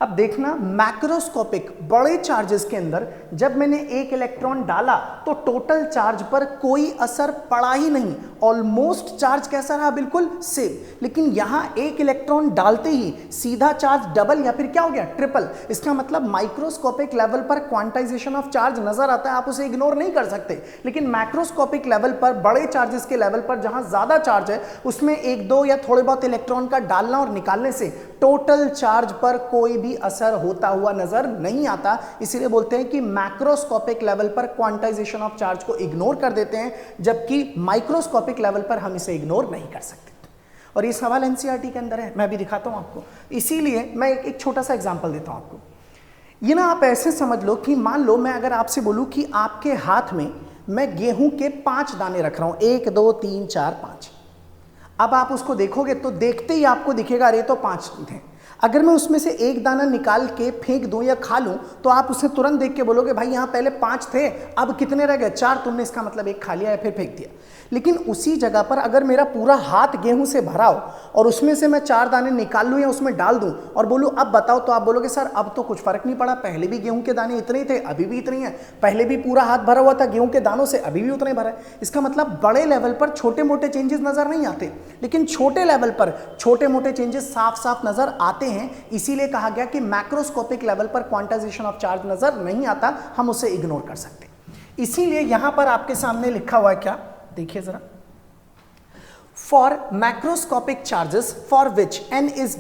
अब देखना मैक्रोस्कोपिक बड़े चार्जेस के अंदर जब मैंने 1 इलेक्ट्रॉन डाला तो टोटल चार्ज पर कोई असर पड़ा ही नहीं, ऑलमोस्ट चार्ज कैसा रहा? बिल्कुल सेम। लेकिन यहां 1 इलेक्ट्रॉन डालते ही सीधा चार्ज डबल या फिर क्या हो गया? ट्रिपल। इसका मतलब माइक्रोस्कोपिक लेवल पर क्वांटाइजेशन ऑफ चार्ज नजर आता है, आप उसे इग्नोर नहीं कर सकते। लेकिन मैक्रोस्कोपिक लेवल पर, बड़े चार्जेस के लेवल पर जहां ज्यादा चार्ज है, उसमें 1-2 या थोड़े बहुत इलेक्ट्रॉन का डालना और निकालने से टोटल चार्ज पर कोई भी असर होता हुआ नजर नहीं आता। इसीलिए बोलते हैं कि मैक्रोस्कोपिक लेवल पर क्वांटाइजेशन ऑफ चार्ज को इग्नोर कर देते हैं, जबकि माइक्रोस्कोपिक लेवल पर हम इसे इग्नोर नहीं कर सकते। और ये सवाल एनसीईआरटी के अंदर है, मैं भी दिखाता हूं आपको। इसीलिए मैं एक छोटा सा एग्जांपल देता हूं आपको। ये ना आप ऐसे समझ लो कि मान लो मैं अगर आपसे बोलूं कि आपके हाथ में मैं गेहूं के 5 दाने रख रहा हूं, 1 2 3 4 5। अब आप उसको देखोगे तो देखते ही आपको दिखेगा अरे तो 5 थे। अगर मैं उसमें से एक दाना निकाल के फेंक दूं या खा लूं तो आप उसे तुरंत देख के बोलोगे भाई यहां पहले 5 थे, अब कितने रह गए? 4। तुमने इसका मतलब एक खा लिया या फिर फेंक दिया। लेकिन उसी जगह पर अगर मेरा पूरा हाथ गेहूं से भरा हो और उसमें से मैं 4 दाने निकाल लूं या उसमें डाल दूं और बोलूं अब बताओ, तो आप बोलोगे सर अब तो कुछ फर्क नहीं पड़ा, पहले भी गेहूं के दाने इतने ही थे, अभी भी इतने ही है, पहले भी पूरा हाथ भरा हुआ था गेहूं के दानों से, अभी भी उतना ही भरा है। इसका मतलब बड़े लेवल पर छोटे मोटे चेंजेस नजर नहीं आते, लेकिन छोटे लेवल पर छोटे मोटे चेंजेस साफ साफ नजर आते हैं। इसीलिए कहा गया कि मैक्रोस्कोपिक लेवल पर क्वांटाइजेशन ऑफ चार्ज नजर नहीं आता, हम उसे इग्नोर कर सकते। इसीलिए यहां पर आपके सामने लिखा हुआ है क्या, देखिए जरा, For macroscopic charges for which n is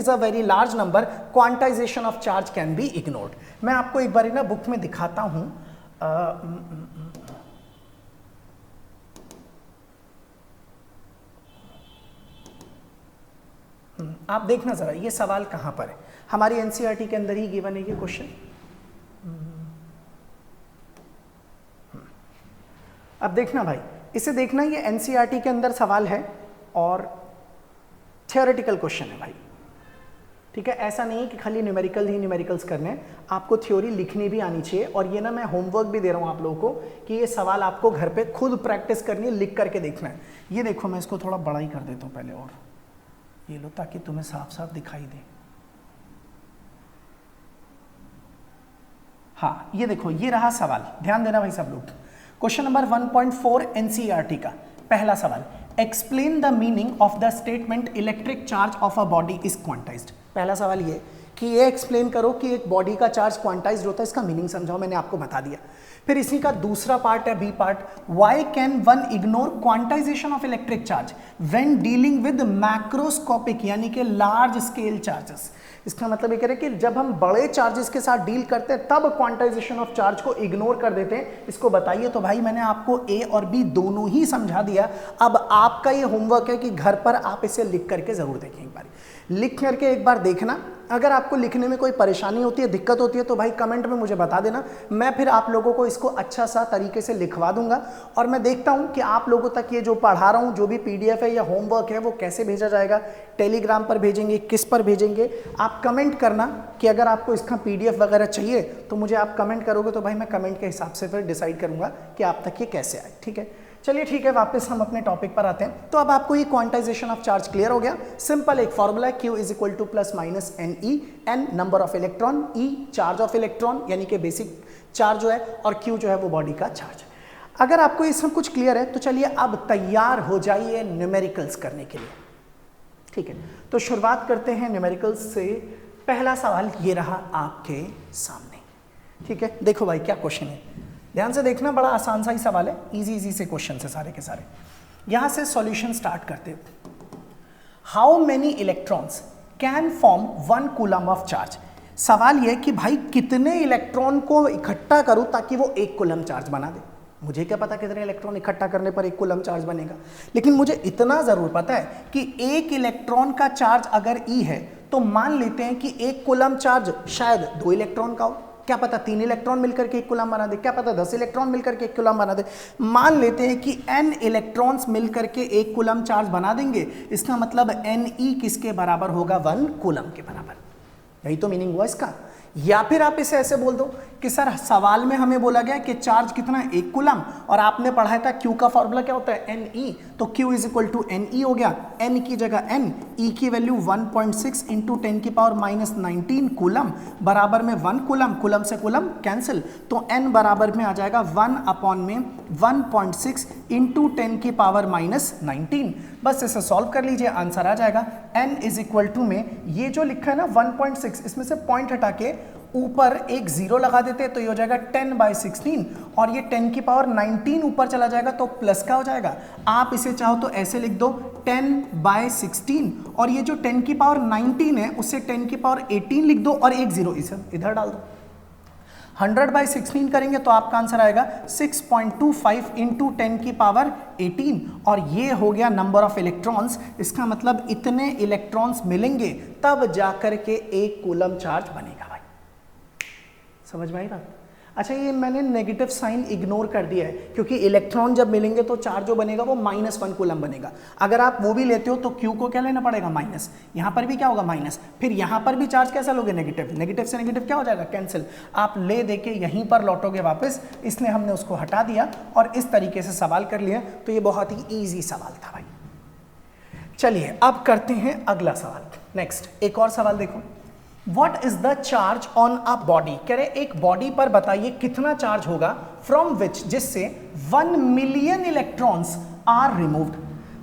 a very large number, quantization of charge can be ignored. मैं आपको एक बार ना बुक में दिखाता हूं। आप देखना जरा ये सवाल कहां पर है, हमारी एनसीईआरटी के अंदर ही गिवन है ये क्वेश्चन। अब देखना भाई, इसे देखना, ये एनसीईआरटी के अंदर सवाल है और थियोरेटिकल क्वेश्चन है भाई, ठीक है। ऐसा नहीं है कि खाली न्यूमेरिकल ही न्यूमेरिकल्स करने हैं, आपको थ्योरी लिखनी भी आनी चाहिए। और ये ना मैं होमवर्क भी दे रहा हूं आप लोगों को कि ये सवाल आपको घर पे खुद प्रैक्टिस करनी है, लिख करके देखना है। ये देखो मैं इसको थोड़ा बड़ा ही कर देता हूं पहले, और ये लो ताकि तुम्हें साफ साफ दिखाई दे। हाँ ये देखो, ये रहा सवाल, ध्यान देना भाई सब लोग। क्वेश्चन नंबर 1.4 एनसीईआरटी का पहला सवाल, explain the meaning of the statement electric charge of a body is quantized. पहला सवाल ये कि ये एक्सप्लेन करो कि एक बॉडी का चार्ज क्वांटाइज्ड होता है, इसका मीनिंग समझाओ, मैंने आपको बता दिया। फिर इसी का दूसरा पार्ट है B part, why can one ignore quantization of electric charge when dealing with macroscopic यानी कि लार्ज स्केल चार्जेस। इसका मतलब ये कह रहे हैं कि जब हम बड़े चार्जेस के साथ डील करते हैं तब क्वांटाइजेशन ऑफ चार्ज को इग्नोर कर देते हैं, इसको बताइए। तो भाई मैंने आपको ए और बी दोनों ही समझा दिया। अब आपका ये होमवर्क है कि घर पर आप इसे लिख करके जरूर देखें, एक बार लिख करके एक बार देखना। अगर आपको लिखने में कोई परेशानी होती है, दिक्कत होती है, तो भाई कमेंट में मुझे बता देना, मैं फिर आप लोगों को इसको अच्छा सा तरीके से लिखवा दूंगा। और मैं देखता हूं कि आप लोगों तक ये जो पढ़ा रहा हूं, जो भी पीडीएफ है या होमवर्क है, वो कैसे भेजा जाएगा, टेलीग्राम पर भेजेंगे, किस पर भेजेंगे। आप कमेंट करना कि अगर आपको इसका पीडीएफ वगैरह चाहिए तो मुझे आप कमेंट करोगे, तो भाई मैं कमेंट के हिसाब से फिर डिसाइड करूंगा कि आप तक ये कैसे आए, ठीक है। चलिए ठीक है, वापस हम अपने टॉपिक पर आते हैं। तो अब आपको ये क्वांटाइजेशन ऑफ चार्ज क्लियर हो गया। सिंपल एक फॉर्मूला है, Q is equal to plus minus N E, N number of electron, E charge of electron यानी कि बेसिक चार्ज जो है, और Q जो है वो बॉडी का चार्ज है। अगर आपको ये सब कुछ क्लियर है तो चलिए अब तैयार हो जाइए न्यूमेरिकल्स करने के लिए। ठीक है, तो शुरुआत करते हैं न्यूमेरिकल्स से। पहला सवाल ये रहा आपके सामने, ठीक है। देखो भाई क्या क्वेश्चन है, ध्यान से देखना, बड़ा आसान सा ही सवाल है, इजी से क्वेश्चन है सारे के सारे। यहां से सॉल्यूशन स्टार्ट करते हैं। How many electrons can form 1 coulomb of charge. सवाल यह कि भाई कितने इलेक्ट्रॉन को इकट्ठा करूं ताकि वो 1 कूलम चार्ज बना दे। मुझे क्या पता कितने इलेक्ट्रॉन इकट्ठा करने पर 1 कूलम चार्ज बनेगा, लेकिन मुझे इतना जरूर पता है कि 1 इलेक्ट्रॉन का चार्ज अगर E है तो मान लेते हैं कि 1 कूलम चार्ज शायद 2 इलेक्ट्रॉन का हो, क्या पता 3 इलेक्ट्रॉन मिलकर के 1 कूलम बना दे, क्या पता 10 इलेक्ट्रॉन मिलकर के 1 कूलम बना दे। मान लेते हैं कि n इलेक्ट्रॉन्स मिलकर के 1 कूलम चार्ज बना देंगे, इसका मतलब Ne किसके बराबर होगा, 1 कूलम के बराबर। यही तो मीनिंग हुआ इसका। या फिर आप इसे ऐसे बोल दो कि सर सवाल में हमें बोला गया कि चार्ज कितना है, 1 कूलम, और आपने पढ़ा था Q का फॉर्मूला क्या होता है, Ne, तो Q is equal to Ne हो गया, N की जगह N, E की वैल्यू 1.6 इंटू 10 की पावर माइनस 19 कूलम बराबर में 1 कूलम, कूलम से कूलम कैंसिल, तो N बराबर में आ जाएगा 1 अपॉन में 1.6 इंटू 10 की पावर माइनस 19। बस इसे सॉल्व कर लीजिए, आंसर आ जाएगा। N इज इक्वल टू में ये जो लिखा है ना 1.6, इसमें से पॉइंट हटा के ऊपर एक 0 लगा देते हैं तो ये हो जाएगा 10/16, और ये 10 की पावर 19 ऊपर चला जाएगा तो प्लस का हो जाएगा। आप इसे चाहो तो ऐसे लिख दो 10/16, और ये जो 10 की पावर 19 है उससे 10 की पावर 18 लिख दो और एक 0 इसे इधर डाल दो। 100/16 करेंगे तो आपका आंसर आएगा 6.25 इंटू 10 की पावर 18, और ये हो गया नंबर ऑफ इलेक्ट्रॉन्स। इसका मतलब इतने इलेक्ट्रॉन्स मिलेंगे तब जाकर के 1 कूलम चार्ज बनेगा। भाई समझ में आई बात? अच्छा, ये मैंने नेगेटिव साइन इग्नोर कर दिया है क्योंकि इलेक्ट्रॉन जब मिलेंगे तो चार्ज जो बनेगा वो -1 कूलम बनेगा। अगर आप वो भी लेते हो तो Q को क्या लेना पड़ेगा, माइनस, यहाँ पर भी क्या होगा माइनस, फिर यहाँ पर भी चार्ज कैसा लोगे, नेगेटिव, नेगेटिव से नेगेटिव क्या हो जाएगा, कैंसिल। आप ले दे के यहीं पर लौटोगे वापस, इसलिए हमने उसको हटा दिया और इस तरीके से सवाल कर लिया। तो ये बहुत ही ईजी सवाल था भाई। चलिए अब करते हैं अगला सवाल। नेक्स्ट एक और सवाल देखो। What is the charge on a body? कह रहे एक बॉडी पर बताइए कितना चार्ज होगा फ्रॉम विच, जिससे 1 मिलियन इलेक्ट्रॉन्स आर रिमूव्ड।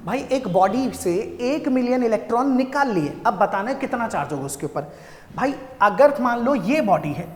भाई एक बॉडी से 1 मिलियन इलेक्ट्रॉन निकाल लिए, अब बताना है कितना चार्ज होगा उसके ऊपर। भाई अगर मान लो ये बॉडी है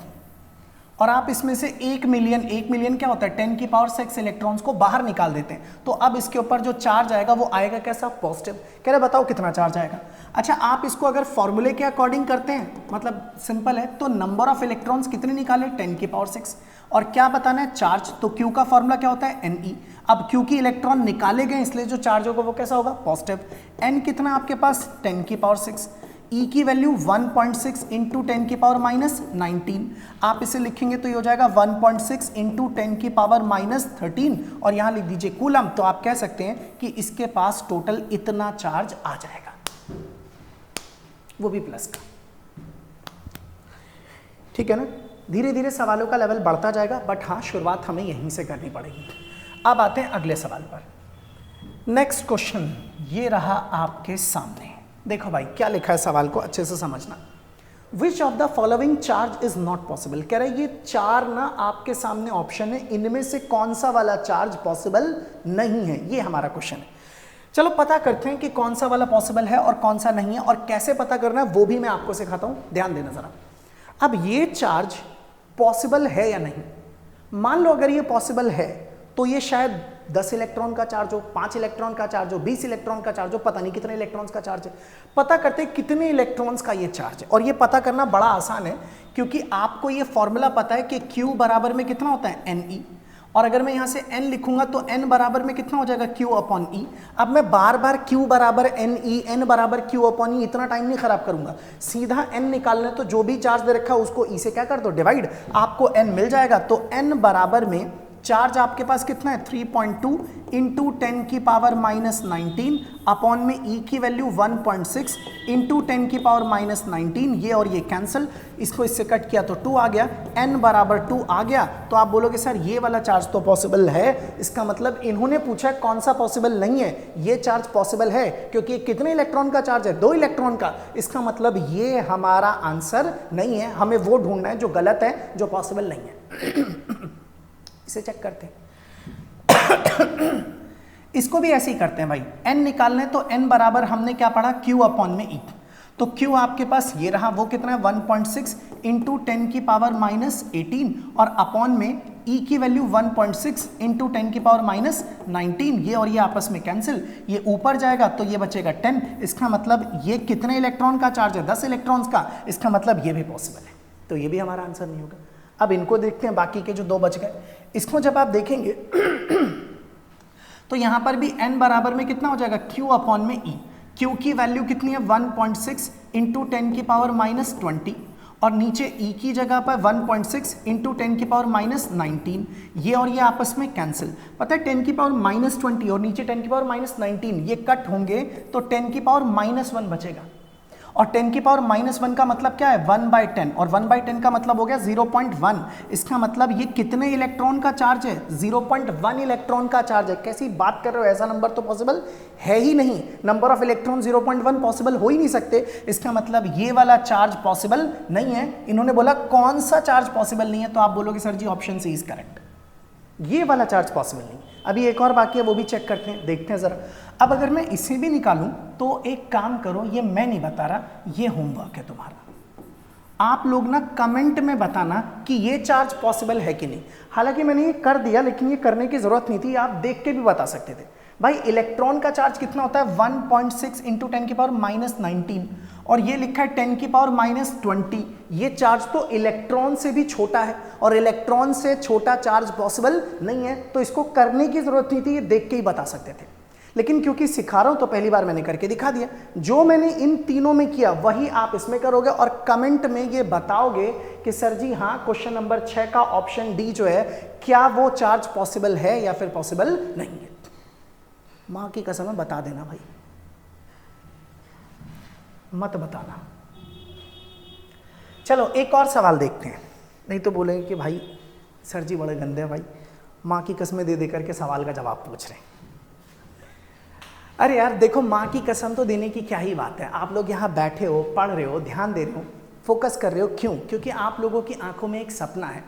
और आप इसमें से 1 मिलियन क्या होता है, 10 की पावर 6 इलेक्ट्रॉन्स को बाहर निकाल देते हैं, तो अब इसके ऊपर जो चार्ज आएगा वो आएगा कैसा, पॉजिटिव। कह रहे बताओ कितना चार्ज आएगा। अच्छा, आप इसको अगर फॉर्मूले के अकॉर्डिंग करते हैं, मतलब सिंपल है, तो नंबर ऑफ इलेक्ट्रॉन्स कितने निकाले, 10 की पावर 6, और क्या बताना है, चार्ज। तो Q का फॉर्मूला क्या होता है, Ne। अब Q की इलेक्ट्रॉन निकाले गए इसलिए जो चार्ज होगा वो कैसा होगा, पॉजिटिव। N कितना आपके पास, 10 की पावर 6, E की वैल्यू 1.6 इंटू 10 की पावर माइनस 19, आप इसे लिखेंगे तो ये हो जाएगा 1.6 इंटू 10 की पावर माइनस 13, और यहाँ लिख दीजिए कूलम। तो आप कह सकते हैं कि इसके पास टोटल इतना चार्ज आ जाएगा, वो भी प्लस का। ठीक है ना, धीरे धीरे सवालों का लेवल बढ़ता जाएगा, बट हाँ शुरुआत हमें यहीं से करनी पड़ेगी। अब आते हैं अगले सवाल पर। नेक्स्ट क्वेश्चन ये रहा आपके सामने। देखो भाई क्या लिखा है, सवाल को अच्छे से समझना। Which of the following charge is not possible. कह रहे ये 4 ना आपके सामने ऑप्शन है, इनमें से कौन सा वाला चार्ज पॉसिबल नहीं है, ये हमारा क्वेश्चन है। चलो पता करते हैं कि कौन सा वाला पॉसिबल है और कौन सा नहीं है, और कैसे पता करना है वो भी मैं आपको सिखाता हूं, ध्यान देना जरा। अब ये चार्ज पॉसिबल है या नहीं, मान लो अगर ये पॉसिबल है तो ये शायद 10 इलेक्ट्रॉन का चार्ज हो, 5 इलेक्ट्रॉन का चार्ज हो, 20 इलेक्ट्रॉन का चार्ज हो, पता नहीं कितने इलेक्ट्रॉन्स का चार्ज है। पता करते हैं कितने इलेक्ट्रॉन्स का ये चार्ज है, और ये पता करना बड़ा आसान है क्योंकि आपको ये फॉर्मूला पता है कि Q बराबर में कितना होता है, Ne, और अगर मैं यहाँ से n लिखूंगा तो n बराबर में कितना हो जाएगा, Q अपॉन E। अब मैं बार बार Q बराबर Ne, n बराबर Q अपॉन E इतना टाइम नहीं खराब करूंगा, सीधा n निकालना है तो जो भी चार्ज दे रखा है उसको E से क्या कर दो, डिवाइड, आपको n मिल जाएगा। तो n बराबर में चार्ज आपके पास कितना है, 3.2 इंटू 10 की पावर माइनस 19 अपॉन में E की वैल्यू 1.6 इंटू 10 की पावर माइनस 19, ये और ये कैंसिल, इसको इससे कट किया तो 2 आ गया, n बराबर 2 आ गया। तो आप बोलोगे सर ये वाला चार्ज तो पॉसिबल है, इसका मतलब इन्होंने पूछा कौन सा पॉसिबल नहीं है, ये चार्ज पॉसिबल है क्योंकि कितने इलेक्ट्रॉन का चार्ज है, 2 इलेक्ट्रॉन का। इसका मतलब ये हमारा आंसर नहीं है, हमें वो ढूंढना है जो गलत है, जो पॉसिबल नहीं है। इसे चेक करते हैं। इसको भी ऐसे ही करते हैं भाई, n निकालना है तो n बराबर हमने क्या पढ़ा, q अपॉन में e। तो q आपके पास ये रहा, वो कितना है 1.6 इंटू 10 की पावर माइनस 18 और अपॉन में e की वैल्यू 1.6 इंटू 10 की पावर माइनस 19। ये और ये आपस में कैंसिल, ये ऊपर जाएगा तो ये बचेगा 10। इसका मतलब ये कितने इलेक्ट्रॉन का चार्ज है, 10 इलेक्ट्रॉन्स का। इसका मतलब ये भी पॉसिबल है, तो ये भी हमारा आंसर नहीं होगा। अब इनको देखते हैं, बाकी के जो दो बच गए, इसको जब आप देखेंगे तो यहां पर भी n बराबर में कितना हो जाएगा, q अपॉन में e। q की वैल्यू कितनी है 1.6 इंटू 10 की पावर माइनस 20 और नीचे e की जगह पर 1.6 इंटू 10 की पावर माइनस 19। ये और ये आपस में कैंसिल, पता है 10 की पावर माइनस 20 और नीचे 10 की पावर माइनस 19 ये कट होंगे तो 10 की पावर माइनस 1 बचेगा। और 10 की पावर माइनस 1 का मतलब क्या है 1/10 और 1/10 का मतलब हो गया 0.1। इसका मतलब ये कितने इलेक्ट्रॉन का चार्ज है, 0.1 इलेक्ट्रॉन का चार्ज है। कैसी बात कर रहे हो, ऐसा नंबर तो पॉसिबल है ही नहीं। नंबर ऑफ इलेक्ट्रॉन 0.1 पॉसिबल हो ही नहीं सकते। इसका मतलब ये वाला चार्ज पॉसिबल नहीं है। इन्होंने बोला कौन सा चार्ज पॉसिबल नहीं है, तो आप बोलोगे sir ji option C is correct, ये वाला चार्ज पॉसिबल नहीं। अभी एक और बाकी है, वो भी चेक करते हैं, देखते हैं जरा। अब अगर मैं इसे भी निकालूं तो एक काम करो, ये मैं नहीं बता रहा, ये होमवर्क है तुम्हारा। आप लोग ना कमेंट में बताना कि ये चार्ज पॉसिबल है कि नहीं। हालांकि मैंने ये कर दिया, लेकिन ये करने की जरूरत नहीं थी, आप देख के भी बता सकते थे। भाई इलेक्ट्रॉन का चार्ज कितना होता है 1.6 इंटू 10 की पावर माइनस 19 और ये लिखा है 10 की पावर माइनस 20। ये चार्ज तो इलेक्ट्रॉन से भी छोटा है और इलेक्ट्रॉन से छोटा चार्ज पॉसिबल नहीं है, तो इसको करने की जरूरत नहीं थी, ये देख के ही बता सकते थे। लेकिन क्योंकि सिखा रहा हूं तो पहली बार मैंने करके दिखा दिया। जो मैंने इन तीनों में किया वही आप इसमें करोगे और कमेंट में ये बताओगे कि सर जी हाँ क्वेश्चन नंबर 6 का ऑप्शन डी जो है क्या वो चार्ज पॉसिबल है या फिर पॉसिबल नहीं है। मां की कसम है बता देना भाई, मत बताना। चलो एक और सवाल देखते हैं, नहीं तो बोलेंगे कि भाई सर जी बड़े गंदे हैं भाई, मां की कसमें दे दे करके सवाल का जवाब पूछ रहे हैं। अरे यार देखो, माँ की कसम तो देने की क्या ही बात है। आप लोग यहाँ बैठे हो, पढ़ रहे हो, ध्यान दे रहे हो, फोकस कर रहे हो, क्यों? क्योंकि आप लोगों की आंखों में एक सपना है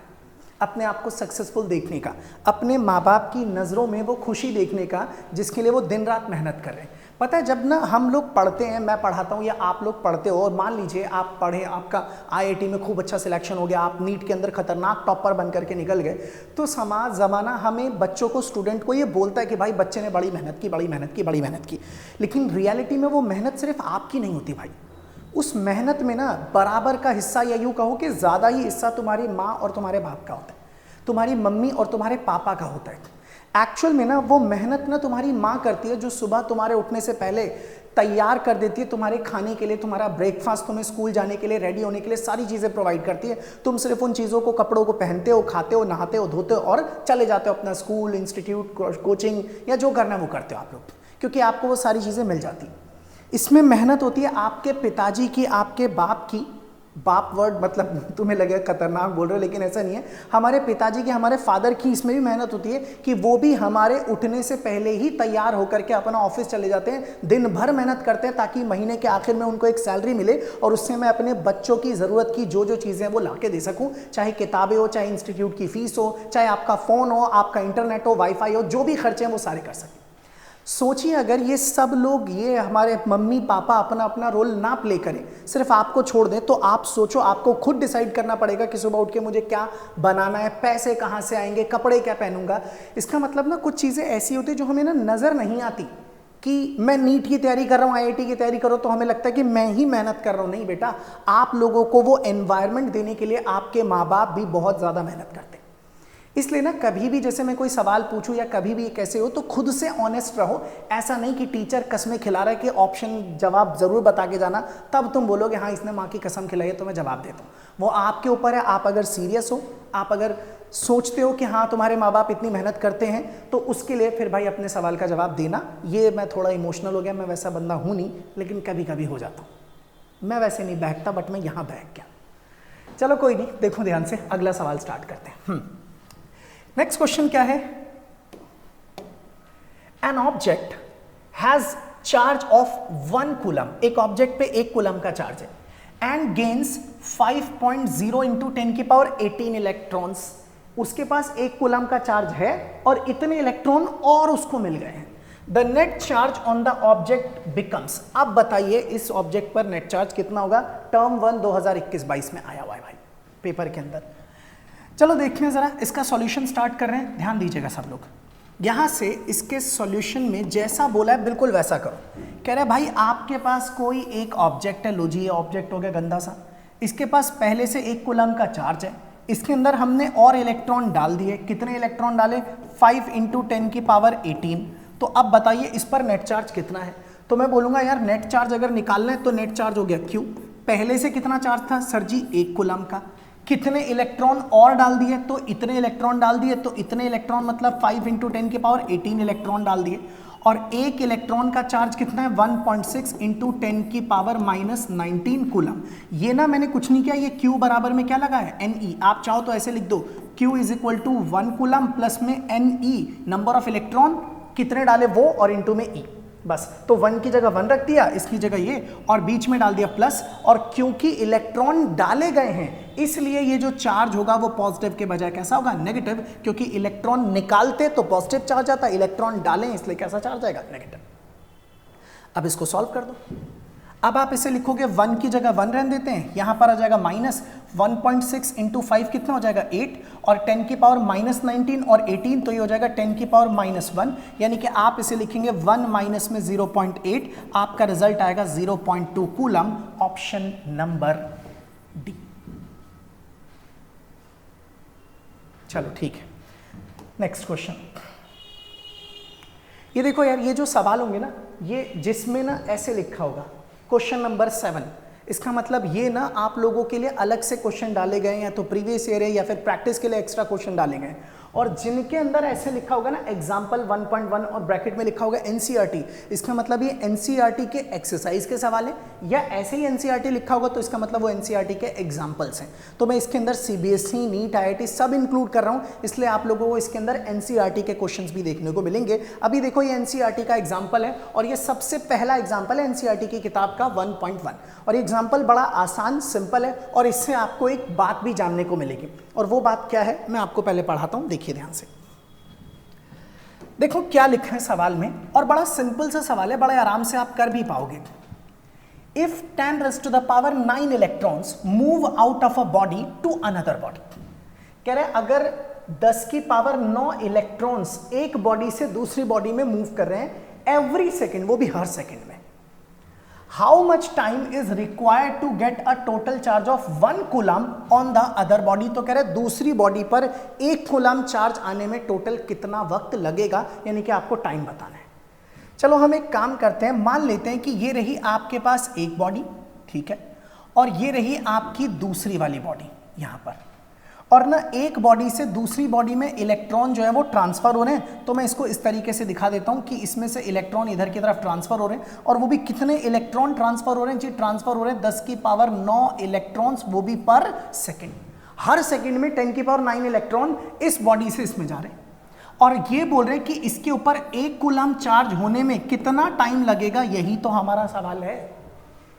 अपने आप को सक्सेसफुल देखने का, अपने माँ बाप की नज़रों में वो खुशी देखने का जिसके लिए वो दिन रात मेहनत कर रहे हैं। पता है जब ना हम लोग पढ़ते हैं, मैं पढ़ाता हूँ या आप लोग पढ़ते हो और मान लीजिए आप पढ़े, आपका IIT में खूब अच्छा सिलेक्शन हो गया, आप नीट के अंदर खतरनाक टॉपर बन करके निकल गए, तो समाज ज़माना हमें बच्चों को, स्टूडेंट को ये बोलता है कि भाई बच्चे ने बड़ी मेहनत की, बड़ी मेहनत की, बड़ी मेहनत की। लेकिन रियलिटी में वो मेहनत सिर्फ आपकी नहीं होती भाई, उस मेहनत में ना बराबर का हिस्सा या यूँ कहो कि ज़्यादा ही हिस्सा तुम्हारी माँ और तुम्हारे बाप का होता है, तुम्हारी मम्मी और तुम्हारे पापा का होता है। एक्चुअल में ना वो मेहनत ना तुम्हारी माँ करती है, जो सुबह तुम्हारे उठने से पहले तैयार कर देती है तुम्हारे खाने के लिए, तुम्हारा ब्रेकफास्ट, तुम्हें स्कूल जाने के लिए, रेडी होने के लिए सारी चीज़ें प्रोवाइड करती है। तुम सिर्फ उन चीज़ों को, कपड़ों को पहनते हो, खाते हो, नहाते हो, धोते हो और चले जाते हो अपना स्कूल, इंस्टीट्यूट, कोचिंग या जो करना है वो करते हो आप लोग, क्योंकि आपको वो सारी चीज़ें मिल जाती। इसमें मेहनत होती है आपके पिताजी की, आपके बाप की। बाप वर्ड मतलब तुम्हें लगे खतरनाक बोल रहे हो, लेकिन ऐसा नहीं है। हमारे पिताजी की, हमारे फादर की इसमें भी मेहनत होती है कि वो भी हमारे उठने से पहले ही तैयार होकर के अपना ऑफिस चले जाते हैं, दिन भर मेहनत करते हैं ताकि महीने के आखिर में उनको एक सैलरी मिले और उससे मैं अपने बच्चों की ज़रूरत की जो जो चीज़ें हैं वो ला के दे सकूँ, चाहे किताबें हो, चाहे इंस्टीट्यूट की फ़ीस हो, चाहे आपका फ़ोन हो, आपका इंटरनेट हो, वाईफाई हो, जो भी खर्चे हैं वो सारे कर सकें। सोचिए अगर ये सब लोग, ये हमारे मम्मी पापा अपना अपना रोल ना प्ले करें, सिर्फ आपको छोड़ दें, तो आप सोचो आपको खुद डिसाइड करना पड़ेगा कि सुबह उठ के मुझे क्या बनाना है, पैसे कहाँ से आएंगे, कपड़े क्या पहनूंगा। इसका मतलब ना कुछ चीज़ें ऐसी होती है जो हमें ना नज़र नहीं आती कि मैं नीट की तैयारी कर रहा हूँ, IIT की तैयारी कर रहा हूँ, तो हमें लगता है कि मैं ही मेहनत कर रहा हूँ। नहीं बेटा, आप लोगों को वो एनवायरनमेंट देने के लिए आपके माँ बाप भी बहुत ज़्यादा मेहनत करते हैं। इसलिए ना कभी भी जैसे मैं कोई सवाल पूछूं या कभी भी कैसे हो, तो खुद से ऑनेस्ट रहो। ऐसा नहीं कि टीचर कसमें खिला रहा है कि ऑप्शन जवाब जरूर बता के जाना, तब तुम बोलोगे हाँ इसने माँ की कसम खिलाई है तो मैं जवाब देता हूँ। वो आपके ऊपर है। आप अगर सीरियस हो, आप अगर सोचते हो कि हाँ तुम्हारे माँ बाप इतनी मेहनत करते हैं, तो उसके लिए फिर भाई अपने सवाल का जवाब देना। ये मैं थोड़ा इमोशनल हो गया, मैं वैसा बंदा हूँ नहीं, लेकिन कभी कभी हो जाता हूँ। मैं वैसे नहीं बैठता, बट मैं यहाँ बैठ गया। चलो कोई नहीं, देखो ध्यान से, अगला सवाल स्टार्ट करते हैं। नेक्स्ट क्वेश्चन क्या है? An object has charge of 1 coulomb, एक ऑब्जेक्ट पे 1 कूलम का चार्ज है, एंड गेन्स 5.0 इंटू 10 की पावर 18 इलेक्ट्रॉन्स। उसके पास 1 कूलम का चार्ज है और इतने इलेक्ट्रॉन और उसको मिल गए हैं। The net charge on the object becomes, अब बताइए इस ऑब्जेक्ट पर नेट चार्ज कितना होगा। टर्म 1 2021-22 में आया हुआ है भाई पेपर के अंदर। चलो देखते हैं जरा इसका सॉल्यूशन स्टार्ट कर रहे हैं, ध्यान दीजिएगा सब लोग। यहां से इसके सॉल्यूशन में जैसा बोला है बिल्कुल वैसा करो। कह रहे भाई आपके पास कोई एक ऑब्जेक्ट है, लो जी ये ऑब्जेक्ट हो गया गंदा सा, इसके पास पहले से 1 कूलम का चार्ज है, इसके अंदर हमने और इलेक्ट्रॉन डाल दिए। कितने इलेक्ट्रॉन डाले? 5 × 10⁻18। तो अब बताइए इस पर नेट चार्ज कितना है। तो मैं बोलूंगा यार नेट चार्ज अगर निकालना है तो नेट चार्ज हो गया Q। पहले से कितना चार्ज था सर जी? 1 कूलम का। कितने इलेक्ट्रॉन और डाल दिए? तो इतने इलेक्ट्रॉन डाल दिए। तो इतने इलेक्ट्रॉन मतलब 5 × 10⁻18 इलेक्ट्रॉन डाल दिए। और एक इलेक्ट्रॉन का चार्ज कितना है? 1.6 × 10⁻−19 कूलम। ये ना मैंने कुछ नहीं किया, ये Q बराबर में क्या लगा है? Ne। आप चाहो तो ऐसे लिख दो Q = 1 कूलम प्लस में Ne नंबर ऑफ इलेक्ट्रॉन कितने डाले वो और इनटू में E, बस। तो 1 की जगह 1 रख दिया, इसकी जगह ये, और बीच में डाल दिया प्लस। और क्योंकि इलेक्ट्रॉन डाले गए हैं इसलिए ये जो चार्ज होगा वो पॉजिटिव के बजाय कैसा होगा? नेगेटिव, क्योंकि इलेक्ट्रॉन निकालते तो पॉजिटिव चार्ज आता, इलेक्ट्रॉन डालें इसलिए कैसा चार्ज आएगा? नेगेटिव। अब इसको सॉल्व कर दो। अब आप इसे लिखोगे 1 की जगह 1 रहने देते हैं, यहां पर आ जाएगा -1.6 × 5 कितना हो जाएगा? 8, और 10⁻−19 और 18 तो ये हो जाएगा 10⁻−1, यानी कि आप इसे लिखेंगे 1 माइनस में 0.8, आपका रिजल्ट आएगा 0.2 कूलम। Option number D. चलो ठीक है, नेक्स्ट क्वेश्चन। ये देखो यार, ये जो सवाल होंगे ना, ये जिसमें ना ऐसे लिखा होगा क्वेश्चन नंबर 7, इसका मतलब ये ना आप लोगों के लिए अलग से क्वेश्चन डाले गए हैं, या तो प्रीवियस ईयर है या फिर प्रैक्टिस के लिए एक्स्ट्रा क्वेश्चन डाले गए। और जिनके अंदर ऐसे लिखा होगा ना एग्जाम्पल 1.1 और ब्रैकेट में लिखा होगा NCERT, इसका मतलब ये NCERT के एक्सरसाइज के सवाल है, या ऐसे ही NCERT लिखा होगा तो इसका मतलब वो NCERT के एग्जाम्पल्स हैं। तो मैं इसके अंदर CBSE, NEET, IIT सब इंक्लूड कर रहा हूँ, इसलिए आप लोगों को इसके अंदर NCERT के क्वेश्चंस भी देखने को मिलेंगे। अभी देखो ये NCERT का एग्जाम्पल है, और ये सबसे पहला एग्जाम्पल है NCERT की किताब का 1.1, और ये एग्जाम्पल बड़ा आसान सिंपल है, और इससे आपको एक बात भी जानने को मिलेगी। और वो बात क्या है मैं आपको पहले पढ़ाता हूं, देखिए ध्यान से। देखो क्या लिखा है सवाल में, और बड़ा सिंपल सा सवाल है, बड़े आराम से आप कर भी पाओगे। If 10⁻9 electrons move out of a body to another body, कह रहे अगर 10⁻9 इलेक्ट्रॉन्स एक बॉडी से दूसरी बॉडी में मूव कर रहे हैं एवरी सेकेंड, वो भी हर सेकेंड में, how much time is required to get a total charge of 1 coulomb on the other body. तो कह रहे दूसरी बॉडी पर 1 कूलम चार्ज आने में टोटल कितना वक्त लगेगा, यानी कि आपको टाइम बताना है। चलो हम एक काम करते हैं, मान लेते हैं कि ये रही आपके पास एक बॉडी, ठीक है, और ये रही आपकी दूसरी वाली बॉडी यहां पर, और ना एक बॉडी से दूसरी बॉडी में इलेक्ट्रॉन जो है वो ट्रांसफर हो रहे हैं। तो मैं इसको इस तरीके से दिखा देता हूं कि इसमें से इलेक्ट्रॉन इधर की तरफ ट्रांसफर हो रहे हैं, और वो भी कितने इलेक्ट्रॉन ट्रांसफर हो रहे हैं जी? ट्रांसफर हो रहे हैं 10⁻9 इलेक्ट्रॉन्स, वो भी पर सेकेंड। हर सेकेंड में 10⁻9 इलेक्ट्रॉन इस बॉडी से इसमें जा रहे हैं, और ये बोल रहे हैं कि इसके ऊपर 1 कूलम चार्ज होने में कितना टाइम लगेगा। यही तो हमारा सवाल है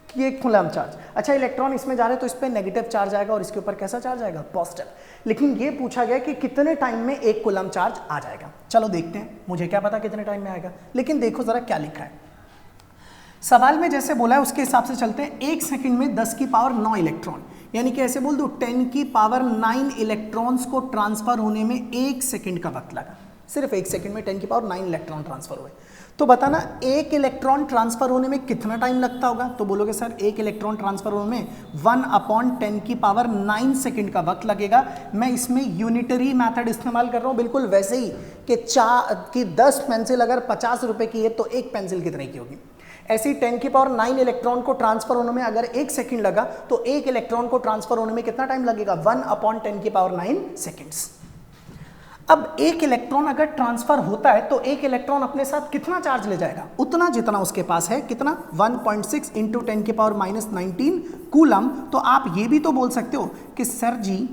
कि 1 कूलम चार्ज। अच्छा, इलेक्ट्रॉन इसमें जा रहे हैं तो इस पर नेगेटिव चार्ज आएगा, और इसके ऊपर कैसा चार्ज आएगा? पॉजिटिव। लेकिन ये पूछा गया कि कितने टाइम में 1 कूलम चार्ज आ जाएगा। चलो देखते हैं, मुझे क्या पता कितने टाइम में आएगा, लेकिन देखो जरा क्या लिखा है सवाल में। जैसे बोला है उसके हिसाब से चलते हैं। 1 सेकंड में 10⁻9 इलेक्ट्रॉन, यानी कि ऐसे बोल दो 10⁻9 इलेक्ट्रॉन्स को ट्रांसफर होने में 1 सेकंड का वक्त लगा। सिर्फ 1 सेकंड में 10⁻9 इलेक्ट्रॉन ट्रांसफर हुए। तो बताना 1 इलेक्ट्रॉन ट्रांसफर होने में कितना टाइम लगता होगा। तो बोलोगे सर 1 इलेक्ट्रॉन ट्रांसफर होने में 1/10⁹ सेकंड का वक्त लगेगा। मैं इसमें यूनिटरी मेथड इस्तेमाल कर रहा हूँ, बिल्कुल वैसे ही कि 10 पेंसिल अगर 50 रुपए की है तो 1 पेंसिल कितने की होगी। ऐसे ही 10⁻9 इलेक्ट्रॉन को ट्रांसफर होने में अगर 1 सेकंड लगा तो 1 इलेक्ट्रॉन को ट्रांसफर होने में कितना टाइम लगेगा? 1/10⁹ सेकंड्स। अब 1 इलेक्ट्रॉन अगर ट्रांसफर होता है तो 1 इलेक्ट्रॉन अपने साथ कितना चार्ज ले जाएगा? उतना जितना उसके पास है। कितना? 1.6 × 10⁻19 कूलम। तो आप ये भी तो बोल सकते हो कि सर जी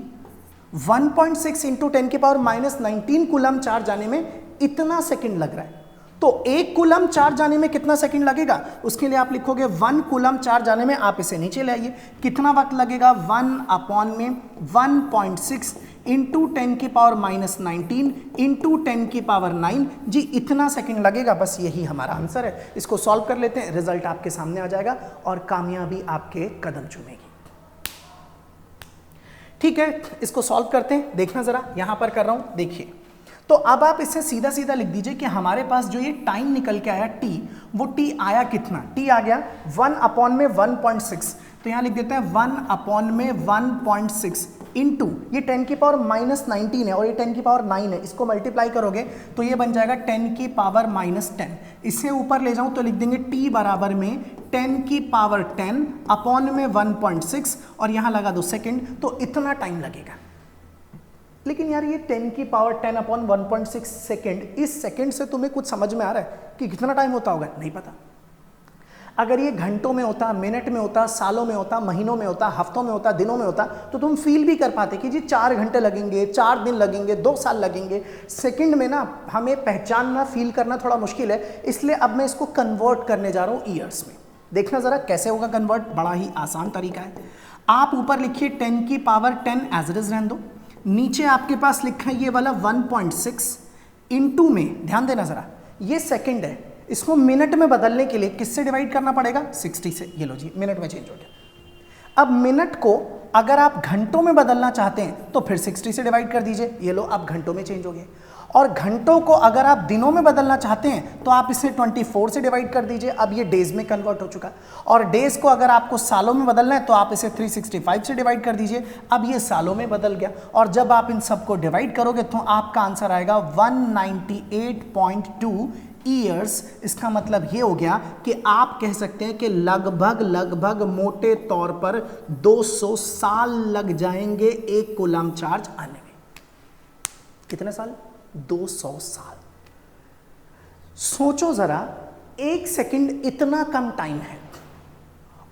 1.6 × 10⁻19 कूलम चार्ज आने में इतना सेकंड लग रहा है, तो 1 कूलम चार्ज आने में कितना सेकंड लगेगा? उसके लिए आप लिखोगे 1 कूलम चार्ज आने में, आप इसे नीचे ले आइए, कितना वक्त लगेगा? 1/1.6 इंटू 10⁻⁻19 इंटू 10⁻9। जी इतना सेकंड लगेगा, बस यही हमारा आंसर है। इसको सॉल्व कर लेते हैं, रिजल्ट आपके सामने आ जाएगा और कामयाबी आपके कदम चूमेगी। ठीक है, इसको सॉल्व करते हैं, देखना जरा, यहां पर कर रहा हूं, देखिए। तो अब आप इसे सीधा सीधा लिख दीजिए कि हमारे पास जो ये टाइम निकल के आया t, वो t आया कितना, t आ गया 1/1.6। तो यहां लिख देते हैं 1/1.6 इंटू ये 10⁻⁻19 है और ये 10⁻9 है, इसको मल्टीप्लाई करोगे तो ये बन जाएगा 10⁻10। इससे ऊपर ले जाऊं तो लिख देंगे t बराबर में 10⁻10 अपॉन में 1.6 और यहां लगा दो सेकंड, तो इतना टाइम लगेगा। लेकिन यार ये 10⁻10 अपॉन 1.6 सेकेंड, इस सेकेंड से तुम्हें कुछ समझ में आ रहा है कि कितना टाइम होता होगा? नहीं पता। अगर ये घंटों में होता, मिनट में होता, सालों में होता, महीनों में होता, हफ्तों में होता, दिनों में होता, तो तुम फील भी कर पाते कि जी 4 घंटे लगेंगे, 4 दिन लगेंगे, 2 साल लगेंगे। सेकंड में ना हमें पहचानना, फील करना थोड़ा मुश्किल है, इसलिए अब मैं इसको कन्वर्ट करने जा रहा हूँ ईयर्स में। देखना जरा कैसे होगा कन्वर्ट, बड़ा ही आसान तरीका है। आप ऊपर लिखिए 10⁻10 एज इट इज रहने दो, नीचे आपके पास लिखा है ये वाला 1.6 इंटू में, ध्यान देना जरा, ये सेकंड है, इसको मिनट में बदलने के लिए किससे डिवाइड करना पड़ेगा? 60 से। ये लो जी, मिनट में चेंज हो गया। अब मिनट को अगर आप घंटों में बदलना चाहते हैं तो फिर 60 से डिवाइड कर दीजिए, ये लो अब घंटों में चेंज हो गए। और घंटों को अगर आप दिनों में बदलना चाहते हैं तो आप इसे 24 से डिवाइड कर दीजिए, अब ये डेज में कन्वर्ट हो चुका। और डेज को अगर आपको सालों में बदलना है तो आप इसे 365 से डिवाइड कर दीजिए, अब ये सालों में बदल गया। और जब आप इन सबको डिवाइड करोगे तो आपका आंसर आएगा 198.2 ईयर्स। इसका मतलब ये हो गया कि आप कह सकते हैं कि लगभग मोटे तौर पर 200 साल लग जाएंगे एक कूलम चार्ज आने में। कितने साल? 200 साल। सोचो जरा, 1 सेकंड इतना कम टाइम है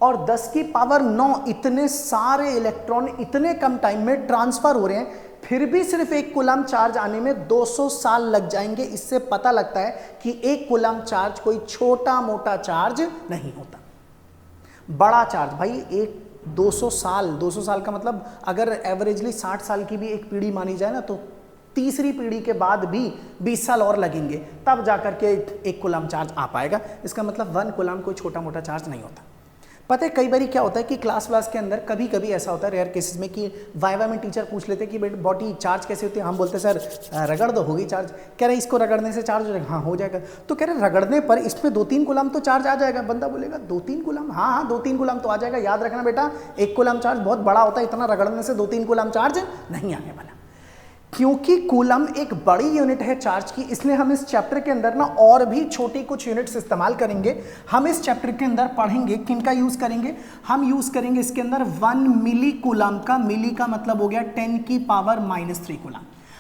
और 10⁻9 इतने सारे इलेक्ट्रॉन इतने कम टाइम में ट्रांसफर हो रहे हैं, फिर भी सिर्फ एक कूलम चार्ज आने में 200 साल लग जाएंगे। इससे पता लगता है कि एक कूलम चार्ज कोई छोटा मोटा चार्ज नहीं होता, बड़ा चार्ज। भाई एक 200 साल का मतलब अगर एवरेजली 60 साल की भी एक पीढ़ी मानी जाए ना, तो तीसरी पीढ़ी के बाद भी 20 साल और लगेंगे, तब जाकर के एक कूलम चार्ज आ पाएगा। इसका मतलब 1 कूलम कोई छोटा मोटा चार्ज नहीं होता। पता है कई बार क्या होता है कि क्लास के अंदर कभी कभी ऐसा होता है, रेयर केसेस में, कि वाइवा में टीचर पूछ लेते कि बेटा बॉडी चार्ज कैसे होती है। हम बोलते सर रगड़ दो, होगी चार्ज। कह रहे इसको रगड़ने से चार्ज हो जाएगा? हाँ हो जाएगा। तो कह रहे रगड़ने पर इसमें 2-3 कूलम तो चार्ज आ जाएगा। बंदा बोलेगा 2-3 कूलम? हाँ 2-3 कूलम तो आ जाएगा। याद रखना बेटा, एक कूलम चार्ज बहुत बड़ा होता है, इतना रगड़ने से 2-3 कूलम चार्ज नहीं आने वाला। क्योंकि कूलम एक बड़ी यूनिट है चार्ज की, इसलिए हम इस चैप्टर के अंदर ना और भी छोटी कुछ यूनिट्स इस्तेमाल करेंगे। हम इस चैप्टर के अंदर पढ़ेंगे, किनका यूज करेंगे? हम यूज करेंगे इसके अंदर 1 मिली कूलम का। मिली का मतलब हो गया 10⁻³ कूलम।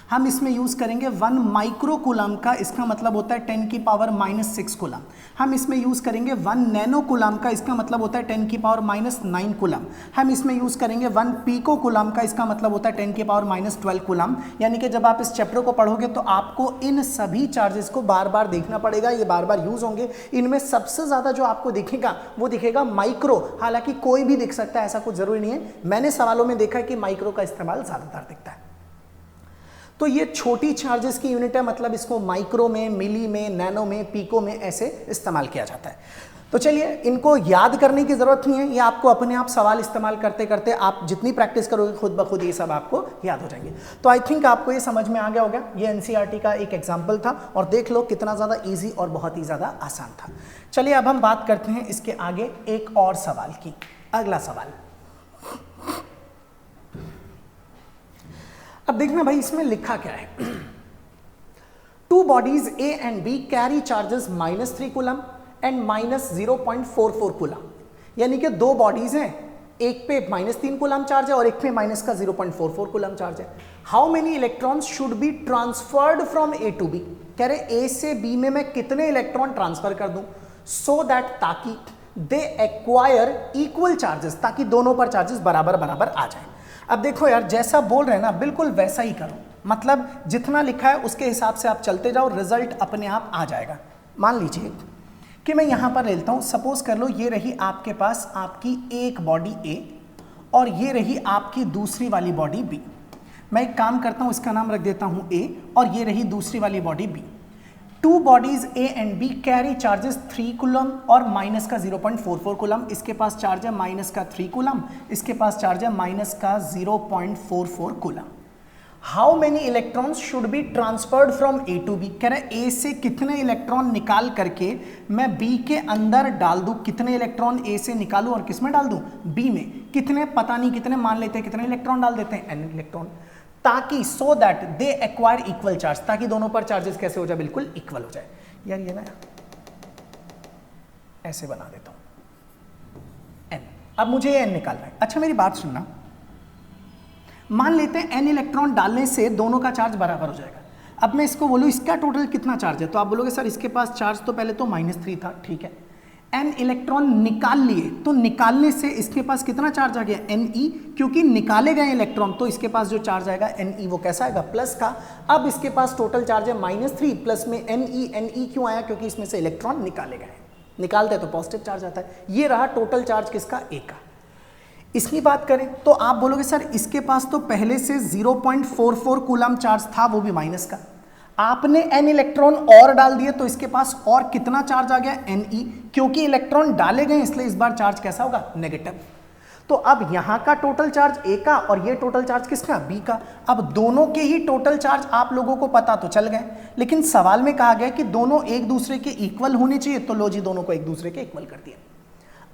हम इसमें यूज करेंगे 1 माइक्रो कूलम का, इसका मतलब होता है 10⁻⁻6 कूलम। हम इसमें यूज करेंगे 1 नैनो कूलम का, इसका मतलब होता है 10⁻⁻9 कूलम। हम इसमें यूज करेंगे 1 पीको कूलम का, इसका मतलब होता है 10⁻12 कूलम। यानी कि जब आप इस चैप्टर को पढ़ोगे तो आपको इन सभी चार्जेस को बार बार देखना पड़ेगा, ये बार बार यूज होंगे। इनमें सबसे ज्यादा जो आपको दिखेगा वो दिखेगा माइक्रो। हालांकि कोई भी दिख सकता है, ऐसा कुछ जरूरी नहीं है। मैंने सवालों में देखा कि माइक्रो का इस्तेमाल ज्यादातर दिखता है। तो ये छोटी चार्जेस की यूनिट है, मतलब इसको माइक्रो में, मिली में, नैनो में, पीको में ऐसे इस्तेमाल किया जाता है। तो चलिए, इनको याद करने की जरूरत नहीं है, ये आपको अपने आप सवाल इस्तेमाल करते करते आप जितनी प्रैक्टिस करोगे खुद ब खुद ये सब आपको याद हो जाएंगे। तो आई थिंक आपको ये समझ में आ गया होगा। ये एनसीईआरटी का एक एग्जाम्पल था और देख लो कितना ज़्यादा ईजी और बहुत ही ज़्यादा आसान था। चलिए अब हम बात करते हैं इसके आगे एक और सवाल की। अगला सवाल, अब देखना भाई इसमें लिखा क्या है। 2 bodies A and B carry charges -3 coulomb and -0.44 coulomb. यानी कि 2 बॉडीज हैं, एक पे -3 कूलम चार्ज है और एक पे -0.44 कूलम चार्ज है। How many electrons should be transferred from A to B? कह रहे A से B में मैं कितने इलेक्ट्रॉन ट्रांसफर कर दूं, सो दैट ताकि दे एक्वायर इक्वल चार्जेस, ताकि दोनों पर चार्जेस बराबर बराबर आ जाए। अब देखो यार, जैसा बोल रहे हैं ना बिल्कुल वैसा ही करो, मतलब जितना लिखा है उसके हिसाब से आप चलते जाओ, रिजल्ट अपने आप आ जाएगा। मान लीजिए कि मैं यहां पर ले लेता हूं, सपोज कर लो ये रही आपके पास आपकी एक बॉडी A और ये रही आपकी दूसरी वाली बॉडी B। मैं एक काम करता हूं, इसका नाम रख देता हूं A और ये रही दूसरी वाली body B। Two bodies A and B carry charges 3 coulomb और माइनस का 0.44 कूलम। इसके पास चार्ज है माइनस का 3 कूलम, इसके पास चार्ज है माइनस का 0.44 coulomb. How many electrons should be transferred from A to B। कह रहे A से कितने इलेक्ट्रॉन निकाल करके मैं B के अंदर डाल दूं, कितने इलेक्ट्रॉन A से निकालूं और किस में डाल दूं, B में। कितने पता नहीं, कितने मान लेते हैं, कितने इलेक्ट्रॉन डाल देते हैं, n इलेक्ट्रॉन, ताकि so that they acquire equal charge, ताकि दोनों पर चार्जेस कैसे हो जाए, बिल्कुल इक्वल हो जाए। यार ये ना ऐसे बना देता हूं n। अब मुझे ये n निकालना है। अच्छा मेरी बात सुनना, मान लेते हैं n इलेक्ट्रॉन डालने से दोनों का चार्ज बराबर हो जाएगा। अब मैं इसको बोलूं इसका टोटल कितना चार्ज है, तो आप बोलोगे सर इसके पास चार्ज तो पहले तो -3 था, ठीक है, n इलेक्ट्रॉन निकाल लिए तो निकालने से इसके पास कितना चार्ज आ गया, Ne, क्योंकि निकाले गए इलेक्ट्रॉन तो इसके पास जो चार्ज आएगा Ne वो कैसा आएगा, प्लस का। अब इसके पास टोटल चार्ज है -3 प्लस में Ne क्यों आया, क्योंकि इसमें से इलेक्ट्रॉन निकाले गए, निकालते तो पॉजिटिव चार्ज आता है। ये रहा टोटल चार्ज किसका, A का। इसकी बात करें तो आप बोलोगे सर इसके पास तो पहले से 0.44 कूलम चार्ज था, वो भी माइनस का। आपने n इलेक्ट्रॉन और डाल दिए तो इसके पास और कितना चार्ज आ गया, Ne, क्योंकि इलेक्ट्रॉन डाले गए इसलिए इस बार चार्ज कैसा होगा, नेगेटिव। तो अब यहां का टोटल चार्ज A का और ये टोटल चार्ज किसका, B का। अब दोनों के ही टोटल चार्ज आप लोगों को पता तो चल गए, लेकिन सवाल में कहा गया कि दोनों एक दूसरे के इक्वल होने चाहिए, तो लो जी दोनों को एक दूसरे के इक्वल कर दिया।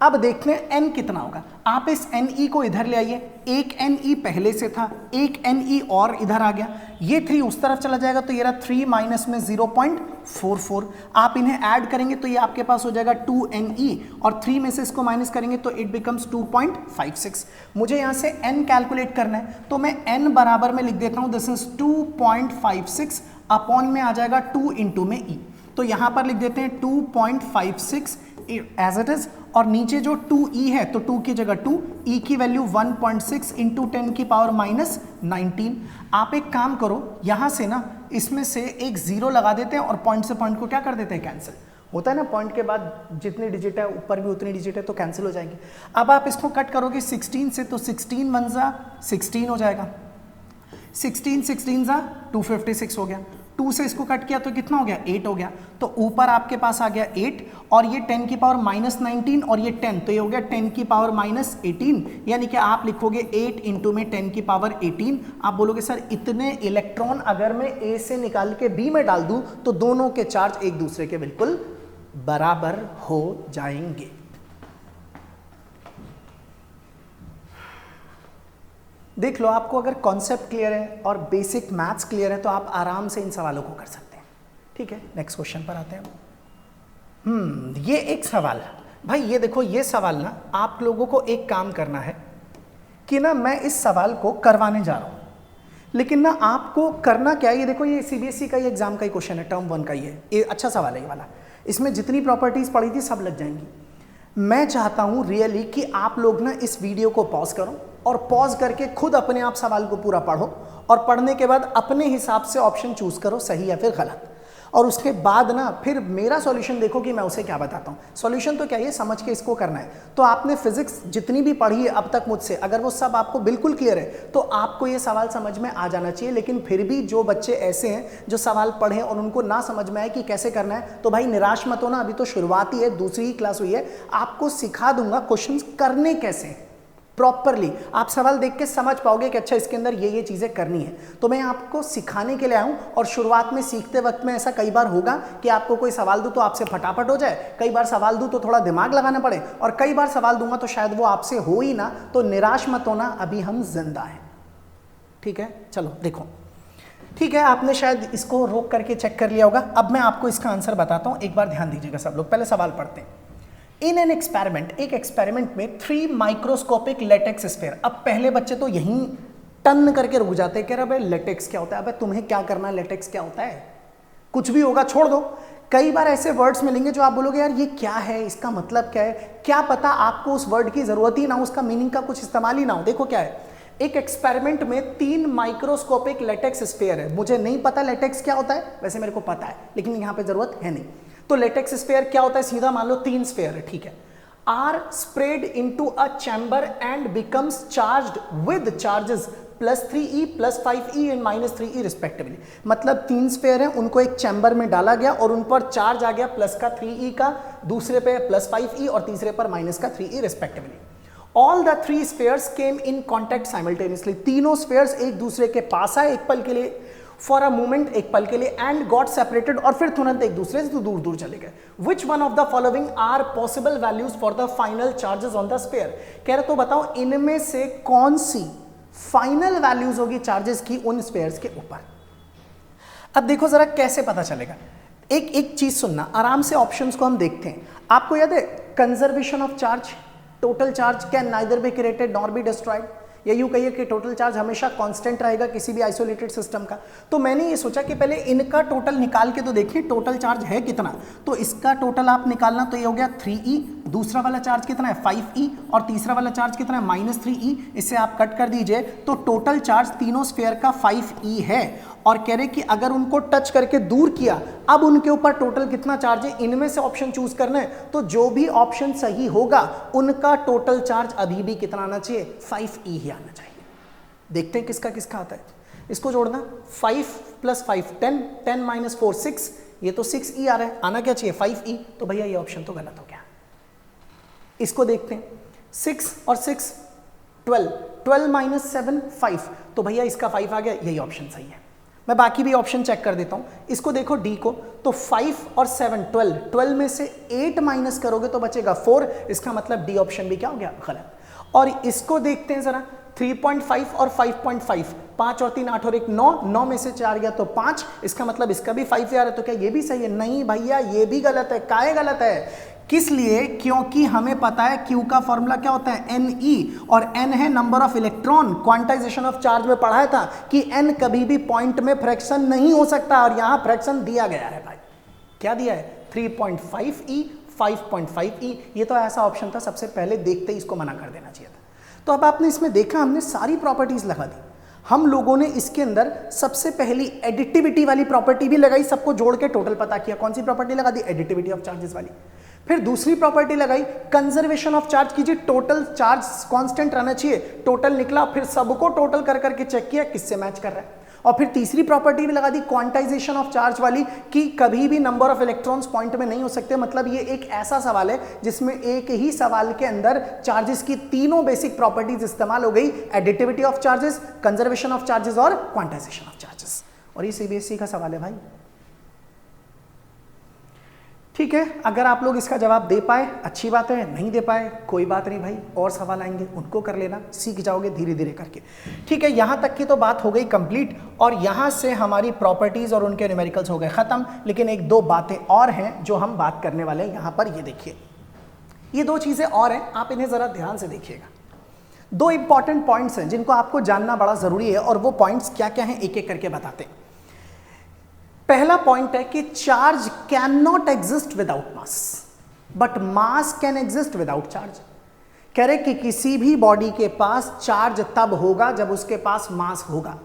अब देखते हैं n कितना होगा। आप इस Ne को इधर ले आइए, एक Ne पहले से था, एक Ne और इधर आ गया, ये 3 उस तरफ चला जाएगा तो ये रहा 3 माइनस में 0.44। आप इन्हें ऐड करेंगे तो ये आपके पास हो जाएगा 2Ne और 3 में से इसको माइनस करेंगे तो इट बिकम्स 2.56। मुझे यहाँ से n कैलकुलेट करना है तो मैं n बराबर में लिख देता हूँ, दिस इज 2.56 अपॉन में आ जाएगा 2 इंटू में E। तो यहाँ पर लिख देते हैं 2.56 एज इट इज, और नीचे जो 2E है तो 2 की जगह 2, E की वैल्यू 1.6 इंटू 10 की पावर -19। आप एक काम करो, यहाँ से ना इसमें से एक 0 लगा देते हैं और पॉइंट से पॉइंट को क्या कर देते हैं, कैंसिल। होता है ना, पॉइंट के बाद जितनी डिजिट है ऊपर भी उतनी डिजिट है तो कैंसिल हो जाएंगे। अब आप इसको कट करोगे 16 से तो 16 1 जा 16 हो जाएगा, 16 16 जा 256 हो गया। 2 से इसको कट किया तो कितना हो गया, 8 हो गया। तो ऊपर आपके पास आ गया 8 और ये 10 की पावर -19 और ये 10, तो ये हो गया 10 की पावर -18, यानी कि आप लिखोगे 8 इंटू में 10 की पावर 18। आप बोलोगे सर इतने इलेक्ट्रॉन अगर मैं A से निकाल के B में डाल दूं तो दोनों के चार्ज एक दूसरे के बिल्कुल बराबर हो जाएंगे। देख लो, आपको अगर कॉन्सेप्ट क्लियर है और बेसिक मैथ्स क्लियर है तो आप आराम से इन सवालों को कर सकते हैं। ठीक है, नेक्स्ट क्वेश्चन पर आते हैं। ये एक सवाल भाई, ये देखो, ये सवाल ना आप लोगों को एक काम करना है कि ना मैं इस सवाल को करवाने जा रहा हूं, लेकिन ना आपको करना क्या है, ये देखो, ये CBSE का ही एग्जाम का ही क्वेश्चन है, टर्म 1 का ही है। ये अच्छा सवाल है ये वाला, इसमें जितनी प्रॉपर्टीज पढ़ी थी सब लग जाएंगी। मैं चाहता हूं रियली कि आप लोग ना इस वीडियो को पॉज करो और पॉज करके खुद अपने आप सवाल को पूरा पढ़ो और पढ़ने के बाद अपने हिसाब से ऑप्शन चूज करो, सही या फिर गलत, और उसके बाद ना फिर मेरा सॉल्यूशन देखो कि मैं उसे क्या बताता हूँ। सॉल्यूशन तो क्या, ये समझ के इसको करना है। तो आपने फिजिक्स जितनी भी पढ़ी है अब तक मुझसे, अगर वो सब आपको बिल्कुल क्लियर है तो आपको ये सवाल समझ में आ जाना चाहिए। लेकिन फिर भी जो बच्चे ऐसे हैं जो सवाल पढ़े और उनको ना समझ में आए कि कैसे करना है, तो भाई निराश मत होना, अभी तो शुरुआत ही है, दूसरी ही क्लास हुई है। आपको सिखा दूंगा क्वेश्चन करने कैसे प्रॉपरली, आप सवाल देख के समझ पाओगे कि अच्छा इसके अंदर ये चीजें करनी है। तो मैं आपको सिखाने के लिए आया हूं, और शुरुआत में सीखते वक्त में ऐसा कई बार होगा कि आपको कोई सवाल दूं तो आपसे फटाफट हो जाए, कई बार सवाल दूं तो थोड़ा दिमाग लगाना पड़े, और कई बार सवाल दूंगा तो शायद वो आपसे हो ही ना। तो निराश मत होना, अभी हम जिंदा हैं। ठीक है, चलो देखो, ठीक है, आपने शायद इसको रोक करके चेक कर लिया होगा। अब मैं आपको इसका आंसर बताता हूं, एक बार ध्यान दीजिएगा सब लोग। पहले सवाल पढ़ते हैं। इन एन एक्सपेरिमेंट, एक एक्सपेरिमेंट में 3 माइक्रोस्कोपिक लेटेक्स स्फीयर। अब पहले बच्चे तो यहीं टन करके रुक जाते हैं, कह रहे भाई लेटेक्स क्या होता है, अबे तुम्हें क्या करना है, लेटेक्स क्या होता है, कुछ भी होगा छोड़ दो। कई बार ऐसे वर्ड्स मिलेंगे जो आप बोलोगे यार ये क्या है, इसका मतलब क्या है, क्या पता आपको उस वर्ड की जरूरत ही ना हो, उसका मीनिंग का कुछ इस्तेमाल ही ना हो। देखो क्या है, एक एक्सपेरिमेंट में 3 माइक्रोस्कोपिक लेटेक्स स्फीयर है। मुझे नहीं पता लेटेक्स क्या होता है, वैसे मेरे को पता है, लेकिन यहाँ पे जरूरत है नहीं। तो लेटेक्स स्फीयर क्या होता है, सीधा मान लो 3 स्फीयर है, ठीक है। are spread into a chamber and becomes charged with charges +3e, +5e and -3e respectively. मतलब 3 स्फेयर हैं, उनको एक चैम्बर में डाला गया और उन पर चार्ज आ गया प्लस का 3e का, दूसरे पे +5e और तीसरे पर -3e respectively. All the 3 spheres came in contact simultaneously. तीनों स्फेयर्स एक दूसरे के पास आए एक पल के लिए, फॉर अ मोमेंट, एक पल के लिए, एंड गॉट सेपरेटेड, और फिर तुरंत एक दूसरे से तो दूर दूर चले गए। Which one of the following are possible values for the final charges on the sphere. कह रहे तो बताओ इनमें से कौन सी फाइनल वैल्यूज होगी चार्जेस की उन स्फेयर्स के ऊपर। अब देखो जरा कैसे पता चलेगा। एक एक चीज सुनना, आराम से ऑप्शंस को हम देखते हैं। आपको याद है conservation of charge, total charge can neither be created nor be destroyed, या यूं कहिए कि टोटल चार्ज हमेशा कांस्टेंट रहेगा किसी भी आइसोलेटेड सिस्टम का। तो मैंने ये सोचा कि पहले इनका टोटल निकाल के तो देखिए टोटल चार्ज है कितना। तो इसका टोटल आप निकालना, तो ये हो गया 3e, दूसरा वाला चार्ज कितना है 5e, और तीसरा वाला चार्ज कितना है -3e। इसे आप कट कर दीजिए तो टोटल चार्ज तीनों स्फेयर का 5e है। और कह रहे कि अगर उनको टच करके दूर किया, अब उनके ऊपर टोटल कितना चार्ज है, इनमें से ऑप्शन चूज करना है। तो जो भी ऑप्शन सही होगा उनका टोटल चार्ज अभी भी कितना आना चाहिए, 5e ही आना चाहिए। देखते हैं किसका किसका आता है। इसको जोड़ना, 5 + 5 10, 10 - 4 6, ये तो 6e आ रहा है, आना क्या चाहिए 5e। तो भैया ये ऑप्शन तो गलत हो गया। इसको देखते हैं, 6 और 6 12, 12 - 7 5, तो भैया इसका 5 आ गया, यही ऑप्शन सही है। मैं बाकी भी ऑप्शन चेक कर देता हूं। इसको देखो डी को, तो 5 और 7 12, 12 में से 8 माइनस करोगे तो बचेगा 4, इसका मतलब डी ऑप्शन भी क्या हो गया, गलत। और इसको देखते हैं जरा, 3.5 और 5.5, 5 और 3 8 और 1 9, 9 में से 4 गया तो 5, इसका मतलब इसका भी 5 आ रहा है। तो क्या ये भी सही है? नहीं भैया ये भी गलत है। काहे गलत है? किस लिए? क्योंकि हमें पता है Q का फॉर्मूला क्या होता है, Ne, और N है number of electron. Quantization of charge में पढ़ा था कि N कभी भी पॉइंट में फ्रैक्शन नहीं हो सकता, और यहां फ्रैक्शन दिया गया है भाई। क्या दिया है? 3.5e, 5.5e। ये तो ऐसा ऑप्शन था, सबसे पहले देखते ही इसको मना कर देना चाहिए था। तो अब आपने इसमें देखा, हमने सारी प्रॉपर्टीज लगा दी। हम लोगों ने इसके अंदर सबसे पहली एडिटिविटी वाली प्रॉपर्टी भी लगाई, सबको जोड़ के टोटल पता किया। कौन सी प्रॉपर्टी लगा दी? एडिटिविटी ऑफ चार्जेस वाली। फिर दूसरी प्रॉपर्टी लगाई कंजर्वेशन ऑफ चार्ज कीजिए, टोटल चार्ज कांस्टेंट रहना चाहिए। टोटल निकला, फिर सबको टोटल कर करके चेक किया किससे मैच कर रहा है। और फिर तीसरी प्रॉपर्टी भी लगा दी क्वांटाइजेशन ऑफ चार्ज वाली, कि कभी भी नंबर ऑफ इलेक्ट्रॉन्स पॉइंट में नहीं हो सकते। मतलब ये एक ऐसा सवाल है जिसमें एक ही सवाल के अंदर चार्जेस की तीनों बेसिक प्रॉपर्टीज इस्तेमाल हो गई, additivity of charges, conservation of charges और क्वांटाइजेशन ऑफ चार्जेस। और ये सीबीएसई का सवाल है भाई। ठीक है, अगर आप लोग इसका जवाब दे पाए अच्छी बात है, नहीं दे पाए कोई बात नहीं भाई, और सवाल आएंगे उनको कर लेना, सीख जाओगे धीरे धीरे करके। ठीक है, यहां तक की तो बात हो गई कंप्लीट, और यहां से हमारी प्रॉपर्टीज और उनके न्यूमेरिकल्स हो गए खत्म। लेकिन एक दो बातें और हैं जो हम बात करने वाले हैं यहां पर। ये देखिए, ये दो चीजें और हैं, आप इन्हें जरा ध्यान से देखिएगा। दो इंपॉर्टेंट पॉइंट्स हैं जिनको आपको जानना बड़ा जरूरी है, और वो पॉइंट्स क्या क्या हैं एक एक करके बताते हैं। पहला पॉइंट है कि charge can not exist without mass, but mass can exist without charge. कह रहे कि किसी भी बॉडी के पास चार्ज तब होगा जब उसके पास मास होगा,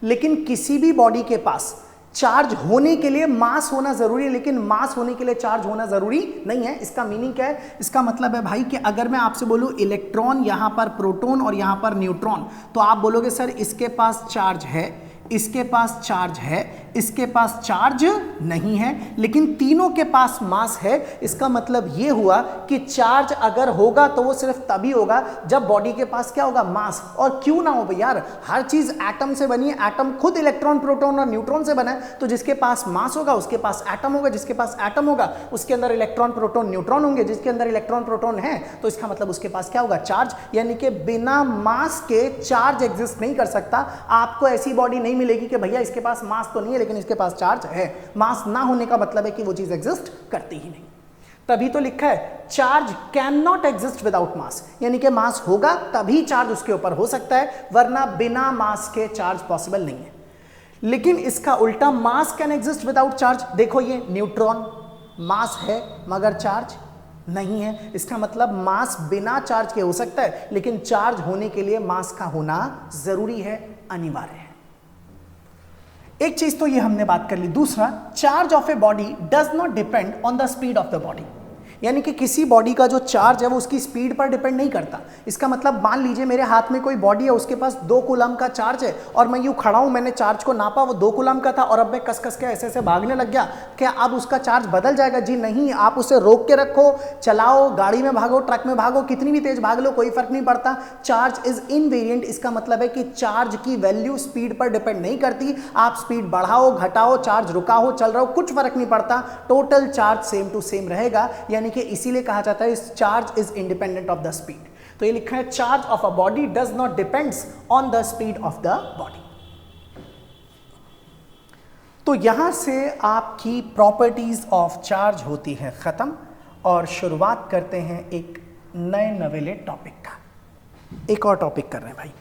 लेकिन किसी भी बॉडी के पास चार्ज होने के लिए मास होना जरूरी है, लेकिन मास होने के लिए चार्ज होना जरूरी नहीं है। इसका मीनिंग क्या है? इसका मतलब है भाई कि अगर मैं आपसे बोलूं इलेक्ट्रॉन, यहां पर प्रोटॉन और यहां पर न्यूट्रॉन, तो आप बोलोगे सर इसके पास चार्ज है, इसके पास चार्ज है, इसके पास चार्ज नहीं है, लेकिन तीनों के पास मास है। इसका मतलब यह हुआ कि चार्ज अगर होगा तो वो सिर्फ तभी होगा जब बॉडी के पास क्या होगा, मास। और क्यों ना हो भाई यार, हर चीज एटम से बनी है, एटम खुद इलेक्ट्रॉन प्रोटॉन और न्यूट्रॉन से बना है। तो जिसके पास मास होगा उसके पास एटम होगा, जिसके पास एटम होगा उसके अंदर इलेक्ट्रॉन प्रोटॉन न्यूट्रॉन होंगे, जिसके अंदर इलेक्ट्रॉन प्रोटॉन है तो इसका मतलब उसके पास क्या होगा, चार्ज। यानी कि बिना मास के चार्ज एग्जिस्ट नहीं कर सकता। आपको ऐसी बॉडी नहीं मिलेगी कि भैया इसके पास मास तो नहीं है लेकिन इसके पास चार्ज है। मास ना होने का मतलब है कि वो चीज एग्जिस्ट करती ही नहीं। तभी तो लिखा है charge can not exist without mass, यानी कि मास होगा तभी चार्ज उसके ऊपर हो सकता है, वरना बिना मास के चार्ज पॉसिबल नहीं है। लेकिन इसका उल्टा, मास कैन एग्जिस्ट विदाउट चार्ज। देखो ये न्यूट्रॉन, मास है मगर चार्ज नहीं है। इसका मतलब मास बिना चार्ज के हो सकता है, लेकिन चार्ज होने के लिए मास का होना जरूरी है, अनिवार्य है। एक चीज तो ये हमने बात कर ली। दूसरा, charge of a body does not depend on the speed of the body. यानी कि किसी बॉडी का जो चार्ज है वो उसकी स्पीड पर डिपेंड नहीं करता। इसका मतलब मान लीजिए मेरे हाथ में कोई बॉडी है, उसके पास 2 कूलम का चार्ज है और मैं यूँ खड़ा हूँ, मैंने चार्ज को नापा, वो 2 कूलम का था और अब मैं कस कस के ऐसे ऐसे भागने लग गया, क्या अब उसका चार्ज बदल जाएगा? जी नहीं, आप उसे रोक के रखो, चलाओ, गाड़ी में भागो, ट्रक में भागो, कितनी भी तेज भाग लो, कोई फर्क नहीं पड़ता, चार्ज इज इनवेरिएंट। इसका मतलब है कि चार्ज की वैल्यू स्पीड पर डिपेंड नहीं करती। आप स्पीड बढ़ाओ, घटाओ, चार्ज रुका हो, चल रहा हो, कुछ फर्क नहीं पड़ता, total charge same to same रहेगा। यानी कि इसीलिए कहा जाता है charge is independent of the speed. तो ये लिखा है charge of a body does not depends on the speed of the body. तो यहां से आपकी प्रॉपर्टीज ऑफ चार्ज होती है खत्म और शुरुआत करते हैं एक नए नवेले टॉपिक का। एक और टॉपिक कर रहे हैं भाई,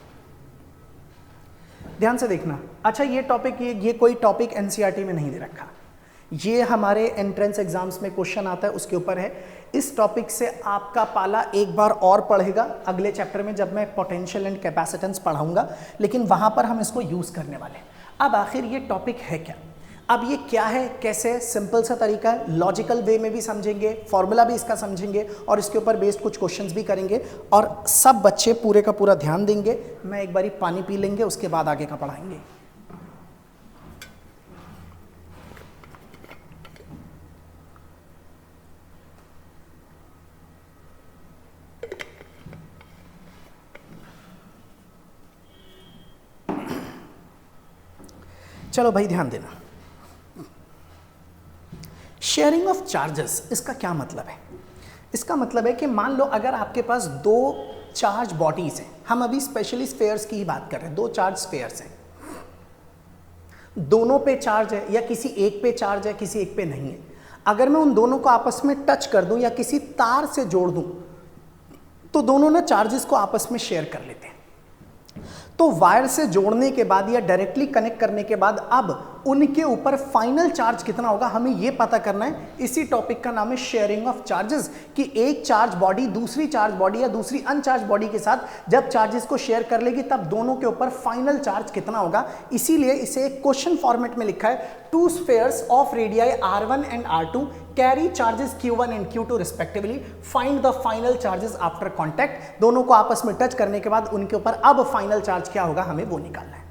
ध्यान से देखना। अच्छा, ये टॉपिक ये कोई टॉपिक एनसीईआरटी में नहीं दे रखा, ये हमारे एंट्रेंस एग्जाम्स में क्वेश्चन आता है उसके ऊपर है। इस टॉपिक से आपका पाला एक बार और पढ़ेगा अगले चैप्टर में जब मैं पोटेंशियल एंड कैपेसिटेंस पढ़ाऊंगा, लेकिन वहां पर हम इसको यूज करने वाले हैं। अब आखिर ये टॉपिक है क्या, अब ये क्या है, कैसे, सिंपल सा तरीका है, लॉजिकल वे में भी समझेंगे, फॉर्मूला भी इसका समझेंगे और इसके ऊपर बेस्ड कुछ क्वेश्चंस भी करेंगे और सब बच्चे पूरे का पूरा ध्यान देंगे। मैं एक बारी पानी पी लेंगे, उसके बाद आगे का पढ़ाएंगे। चलो भाई ध्यान देना। शेयरिंग ऑफ चार्जेस, इसका क्या मतलब है? इसका मतलब है कि मान लो अगर आपके पास 2 चार्ज बॉडीज हैं, हम अभी स्पेशली स्फेयर्स की ही बात कर रहे हैं, 2 चार्ज स्फेयर्स हैं, दोनों पे चार्ज है या किसी एक पे चार्ज है, किसी एक पे नहीं है। अगर मैं उन दोनों को आपस में टच कर दूं या किसी तार से जोड़ दूं तो दोनों ना चार्जेस को आपस में शेयर कर लेते हैं। तो वायर से जोड़ने के बाद या डायरेक्टली कनेक्ट करने के बाद अब उनके ऊपर फाइनल चार्ज कितना होगा हमें यह पता करना है। इसी टॉपिक का नाम है शेयरिंग ऑफ चार्जेस, कि एक चार्ज बॉडी दूसरी चार्ज बॉडी या दूसरी अनचार्ज बॉडी के साथ जब चार्जेस को शेयर कर लेगी तब दोनों के ऊपर फाइनल चार्ज कितना होगा। इसीलिए इसे एक क्वेश्चन फॉर्मेट में लिखा है, 2 spheres of radii R1 and R2 carry charges Q1 and Q2 respectively, find the final charges after contact. दोनों को आपस में टच करने के बाद उनके ऊपर अब फाइनल चार्ज क्या होगा हमें वो निकालना है।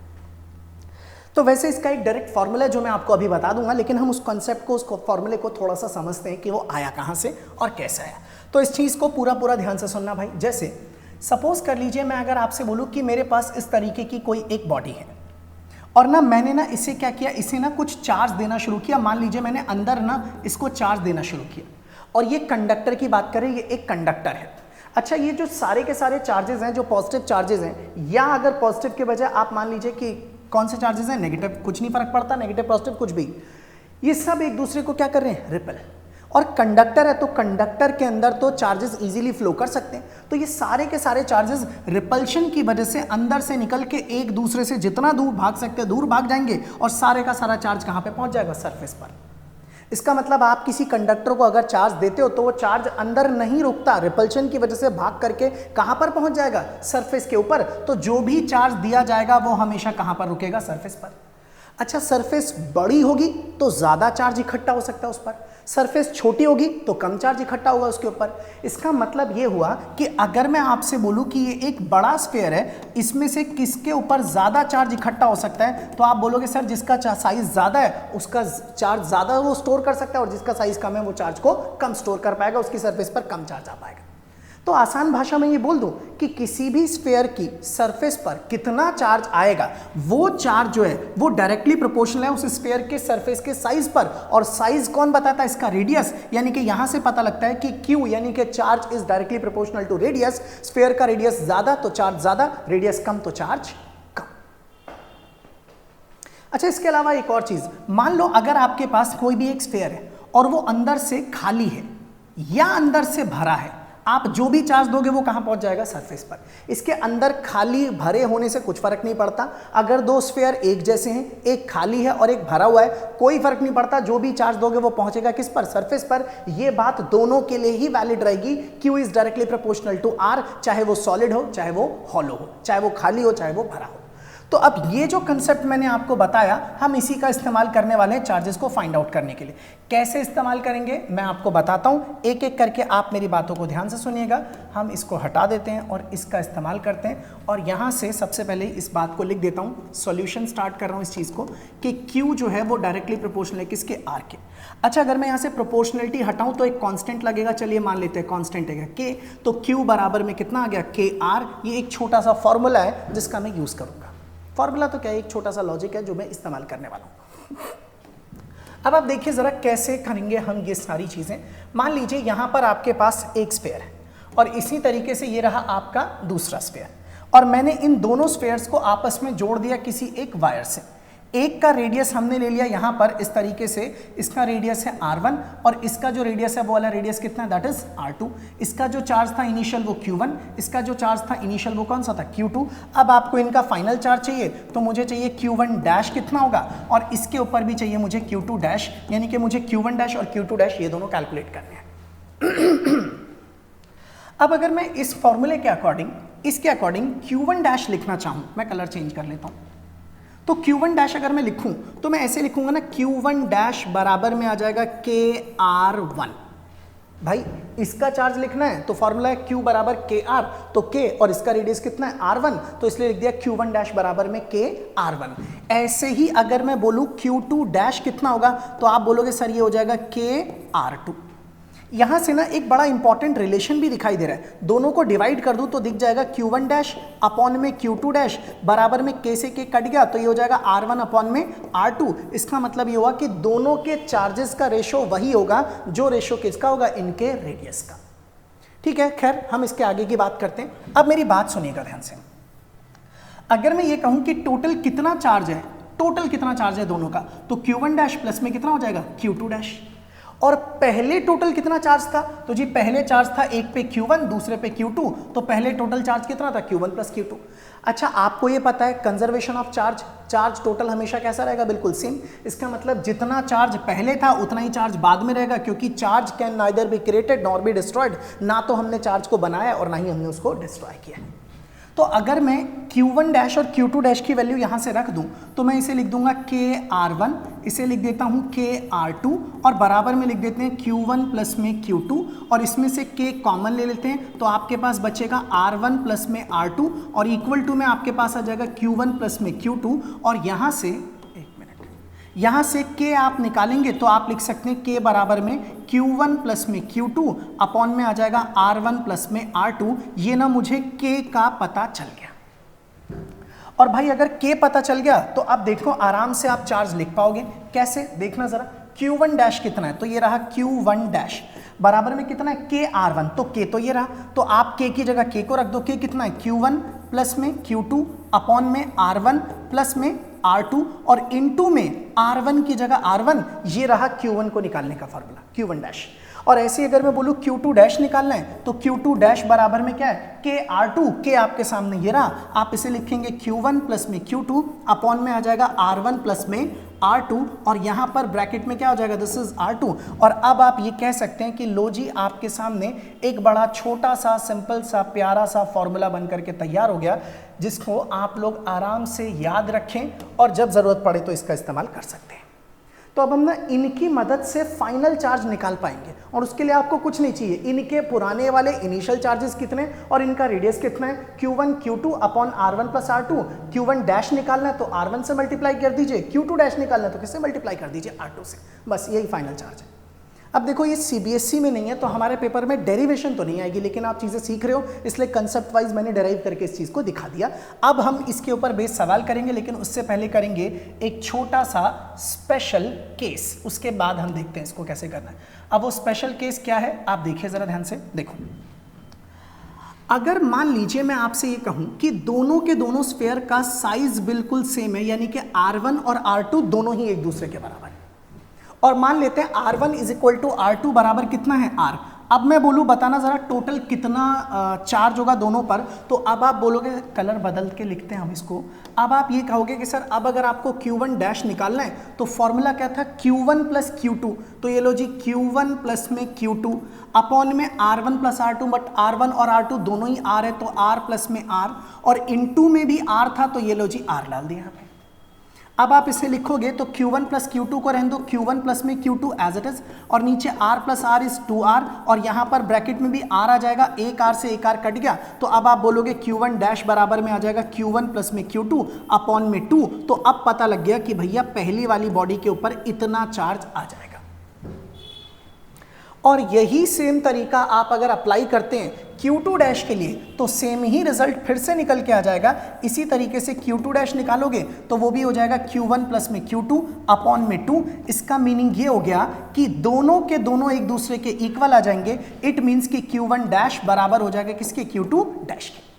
तो वैसे इसका एक डायरेक्ट फॉर्मूला है जो मैं आपको अभी बता दूंगा, लेकिन हम उस कॉन्सेप्ट को, उस फॉर्मूले को थोड़ा सा समझते हैं कि वो आया कहां से और कैसे आया। तो इस चीज को पूरा ध्यान से सुनना भाई। जैसे सपोज कर लीजिए मैं अगर आपसे बोलूं कि मेरे पास इस तरीके की कोई एक बॉडी है और ना मैंने ना इसे क्या किया, इसे ना कुछ चार्ज देना शुरू किया। मान लीजिए मैंने अंदर ना इसको चार्ज देना शुरू किया और ये कंडक्टर की बात करें, ये एक कंडक्टर है। अच्छा, ये जो सारे के सारे चार्जेस हैं जो पॉजिटिव चार्जेस हैं, या अगर पॉजिटिव के बजाय आप मान लीजिए कि कौन से चार्जेस हैं, नेगेटिव, कुछ नहीं फर्क पड़ता, नेगेटिव पॉजिटिव कुछ भी, ये सब एक दूसरे को क्या कर रहे हैं, रिपेल। और कंडक्टर है तो कंडक्टर के अंदर तो चार्जेस इजीली फ्लो कर सकते हैं। तो ये सारे के सारे चार्जेस रिपल्शन की वजह से अंदर से निकल के एक दूसरे से जितना दूर भाग सकते हैं दूर भाग जाएंगे और सारे का सारा चार्ज कहां पे पहुंच जाएगा, सरफेस पर। इसका मतलब आप किसी कंडक्टर को अगर चार्ज देते हो तो वो चार्ज अंदर नहीं रुकता, रिपल्शन की वजह से भाग करके कहां पर पहुंच जाएगा, सरफेस के ऊपर। तो जो भी चार्ज दिया जाएगा वो हमेशा कहां पर रुकेगा, सरफेस पर। अच्छा, सरफेस बड़ी होगी तो ज्यादा चार्ज इकट्ठा हो सकता है उस पर, सरफेस छोटी होगी तो कम चार्ज इकट्ठा होगा उसके ऊपर। इसका मतलब ये हुआ कि अगर मैं आपसे बोलूं कि ये एक बड़ा स्फीयर है, इसमें से किसके ऊपर ज्यादा चार्ज इकट्ठा हो सकता है, तो आप बोलोगे सर जिसका साइज ज्यादा है उसका चार्ज ज्यादा वो स्टोर कर सकता है और जिसका साइज कम है वो चार्ज को कम स्टोर कर पाएगा, उसकी सरफेस पर कम चार्ज आ पाएगा। तो आसान भाषा में ये बोल दूं कि किसी भी स्फीयर की सरफेस पर कितना चार्ज आएगा वो चार्ज जो है वो डायरेक्टली प्रोपोर्शनल है उस स्फीयर के सरफेस के साइज पर। और साइज कौन बताता है, इसका रेडियस। यानी कि यहां से पता लगता है कि Q यानी कि charge is directly proportional to radius. Sphere का रेडियस ज्यादा तो चार्ज ज्यादा, रेडियस कम तो चार्ज कम। अच्छा, इसके अलावा एक और चीज, मान लो अगर आपके पास कोई भी एक स्फीयर है और वो अंदर से खाली है या अंदर से भरा है, आप जो भी चार्ज दोगे वो कहां पहुंच जाएगा, सरफेस पर। इसके अंदर खाली भरे होने से कुछ फर्क नहीं पड़ता। अगर 2 स्फीयर एक जैसे हैं, एक खाली है और एक भरा हुआ है, कोई फर्क नहीं पड़ता, जो भी चार्ज दोगे वो पहुंचेगा किस पर, सरफेस पर। यह बात दोनों के लिए ही वैलिड रहेगी। Q is directly proportional to R, चाहे वो सॉलिड हो चाहे वो हॉलो हो, चाहे वो खाली हो चाहे वो भरा हो। तो अब ये जो कंसेप्ट मैंने आपको बताया, हम इसी का इस्तेमाल करने वाले हैं चार्जेस को फाइंड आउट करने के लिए। कैसे इस्तेमाल करेंगे मैं आपको बताता हूँ, एक एक करके आप मेरी बातों को ध्यान से सुनिएगा। हम इसको हटा देते हैं और इसका इस्तेमाल करते हैं, और यहाँ से सबसे पहले इस बात को लिख देता हूँ, सॉल्यूशन स्टार्ट कर रहा हूँ इस चीज़ को कि Q जो है वो डायरेक्टली प्रोपोर्शनल है किसके, R के। अच्छा, अगर मैं यहाँ से प्रोपोर्शनलिटी हटाऊँ तो एक कांस्टेंट लगेगा, चलिए मान लेते हैं कांस्टेंट है K, तो Q बराबर में कितना आ गया, KR। ये एक छोटा सा फॉर्मूला है जिसका मैं यूज़ करूँगा। फॉर्मूला तो क्या है, एक छोटा सा लॉजिक है जो मैं इस्तेमाल करने वाला हूँ। अब आप देखिए ज़रा कैसे करेंगे हम ये सारी चीज़ें। मान लीजिए यहाँ पर आपके पास एक स्फीयर है और इसी तरीके से ये रहा आपका दूसरा स्फीयर, और मैंने इन दोनों स्फीयर्स को आपस में जोड़ दिया किसी एक वायर से। एक का रेडियस हमने ले लिया यहाँ पर इस तरीके से, इसका रेडियस है R1 और इसका जो रेडियस है वो वाला रेडियस कितना है, दैट इज R2। इसका जो चार्ज था इनिशियल वो Q1, इसका जो चार्ज था इनिशियल वो कौन सा था, Q2। अब आपको इनका फाइनल चार्ज चाहिए तो मुझे चाहिए Q1 डैश कितना होगा, और इसके ऊपर भी चाहिए मुझे Q2 डैश, यानी कि मुझे Q1 डैश और Q2 डैश ये दोनों कैलकुलेट करने हैं। अब अगर मैं इस फॉर्मूले के अकॉर्डिंग, इसके अकॉर्डिंग Q1 डैश लिखना चाहूँ, मैं कलर चेंज कर लेता हूँ, तो Q1 डैश अगर मैं लिखूं तो मैं ऐसे लिखूंगा ना, Q1 डैश बराबर में आ जाएगा KR1। भाई इसका चार्ज लिखना है तो फॉर्मूला है Q बराबर KR, तो K और इसका रेडियस कितना है R1, तो इसलिए लिख दिया Q1 डैश बराबर में KR1। ऐसे ही अगर मैं बोलूं Q2 डैश कितना होगा, तो आप बोलोगे सर ये हो जाएगा KR2। यहाँ से ना एक बड़ा इंपॉर्टेंट रिलेशन भी दिखाई दे रहा है, दोनों को डिवाइड कर दूं तो दिख जाएगा Q1 डैश अपॉन में Q2 डैश बराबर में K से K कट गया तो ये हो जाएगा R1 अपॉन में R2। इसका मतलब ये हुआ कि दोनों के चार्जेस का रेशो वही होगा जो रेशो किसका होगा, इनके रेडियस का। ठीक है, खैर हम इसके आगे की बात करते हैं। अब मेरी बात सुनिएगा ध्यान से, अगर मैं ये कहूं कि टोटल कितना चार्ज है, टोटल कितना चार्ज है दोनों का, तो Q1 डैश प्लस में कितना हो जाएगा, Q2 डैश। और पहले टोटल कितना चार्ज था, तो जी पहले चार्ज था एक पे Q1 दूसरे पे Q2, तो पहले टोटल चार्ज कितना था, Q1 प्लस Q2। अच्छा, आपको ये पता है conservation of charge, charge total हमेशा कैसा रहेगा, बिल्कुल सेम। इसका मतलब जितना चार्ज पहले था उतना ही चार्ज बाद में रहेगा, क्योंकि charge can neither be created nor be destroyed. ना तो हमने चार्ज को बनाया और ना ही हमने उसको डिस्ट्रॉय किया। तो अगर मैं Q1 डैश और Q2 डैश की वैल्यू यहाँ से रख दूँ तो मैं इसे लिख दूंगा KR1, इसे लिख देता हूँ KR2, और बराबर में लिख देते हैं Q1 प्लस में Q2, और इसमें से K कॉमन ले लेते हैं तो आपके पास बचेगा R1 प्लस में R2, और इक्वल टू में आपके पास आ जाएगा Q1 प्लस में Q2। और यहाँ से यहाँ से K आप निकालेंगे तो आप लिख सकते हैं K बराबर में Q1 प्लस में Q2 अपॉन में आ जाएगा R1 प्लस में R2। ये ना मुझे K का पता चल गया। और भाई अगर K पता चल गया तो अब देखो आराम से आप चार्ज लिख पाओगे। कैसे, देखना जरा, Q1 डैश कितना है, तो ये रहा Q1 डैश बराबर में कितना है, KR1, तो K तो ये रहा, तो आप K की जगह K को रख दो। K कितना है, Q1 प्लस में Q2 अपॉन में R1 प्लस में R2, और इनटू में R1 की जगह R1, ये रहा Q1 को निकालने का फॉर्मूला, Q1 डैश। और ऐसे अगर मैं बोलूँ Q2 डैश निकालना है तो Q2 डैश बराबर में क्या है, KR2। K आपके सामने ये रहा, आप इसे लिखेंगे Q1 प्लस में Q2 अपॉन में आ जाएगा R1 प्लस में R2, और यहाँ पर ब्रैकेट में क्या हो जाएगा, दिस इज R2। और अब आप ये कह सकते हैं कि लो जी आपके सामने एक बड़ा छोटा सा सिंपल सा प्यारा सा फॉर्मूला बन करके तैयार हो गया, जिसको आप लोग आराम से याद रखें और जब ज़रूरत पड़े तो इसका इस्तेमाल कर सकते हैं। तो अब हम ना इनकी मदद से फाइनल चार्ज निकाल पाएंगे, और उसके लिए आपको कुछ नहीं चाहिए, इनके पुराने वाले इनिशियल चार्जेस कितने और इनका रेडियस कितना है, Q1 Q2 upon R1 plus R2। Q1 dash निकालना है तो R1 से मल्टीप्लाई कर दीजिए, Q2 डैश निकालना है तो किससे मल्टीप्लाई कर दीजिए, R2 से। बस यही फाइनल चार्ज है। अब देखो ये CBSE में नहीं है तो हमारे पेपर में डेरिवेशन तो नहीं आएगी, लेकिन आप चीज़ें सीख रहे हो इसलिए कंसेप्ट वाइज मैंने डेराइव करके इस चीज़ को दिखा दिया। अब हम इसके ऊपर बेस सवाल करेंगे, लेकिन उससे पहले करेंगे एक छोटा सा स्पेशल केस, उसके बाद हम देखते हैं इसको कैसे करना है। अब वो स्पेशल केस क्या है आप देखिए ज़रा ध्यान से। देखो, अगर मान लीजिए मैं आपसे ये कहूँ कि दोनों के दोनों स्फीयर का साइज बिल्कुल सेम है, यानी कि R1 और R2 दोनों ही एक दूसरे के बराबर है, और मान लेते हैं R1 is equal to R2 बराबर कितना है R। अब मैं बोलूँ बताना ज़रा टोटल कितना चार्ज होगा दोनों पर, तो अब आप बोलोगे, कलर बदल के लिखते हैं हम इसको। अब आप ये कहोगे कि सर अब अगर आपको Q1 डैश निकालना है तो फॉर्मूला क्या था, Q1 प्लस Q2। तो ये लो जी, Q1 प्लस में Q2 अपॉन में R1 plus R2, but R1 और R2 दोनों ही R है तो R प्लस में R, और इनटू में भी R था तो ये लो जी R डाल दिया यहाँ पे। अब आप इसे लिखोगे तो Q1 प्लस Q2 को रहने दो, Q1 प्लस में Q2 एज इट इज, और नीचे R plus R is 2R, और यहाँ पर ब्रैकेट में भी R आ जाएगा, एक R से एक R कट गया, तो अब आप बोलोगे Q1 डैश बराबर में आ जाएगा Q1 प्लस में Q2 अपॉन में 2। तो अब पता लग गया कि भैया पहली वाली बॉडी के ऊपर इतना चार्ज आ जाएगा। और यही सेम तरीका आप अगर अप्लाई करते हैं Q2 डैश के लिए तो सेम ही रिजल्ट फिर से निकल के आ जाएगा। इसी तरीके से Q2 डैश निकालोगे तो वो भी हो जाएगा Q1 प्लस में Q2 अपॉन में 2। इसका मीनिंग ये हो गया कि दोनों के दोनों एक दूसरे के इक्वल आ जाएंगे। इट मीन्स कि Q1 डैश बराबर हो जाएगा किसके, Q2 डैश के।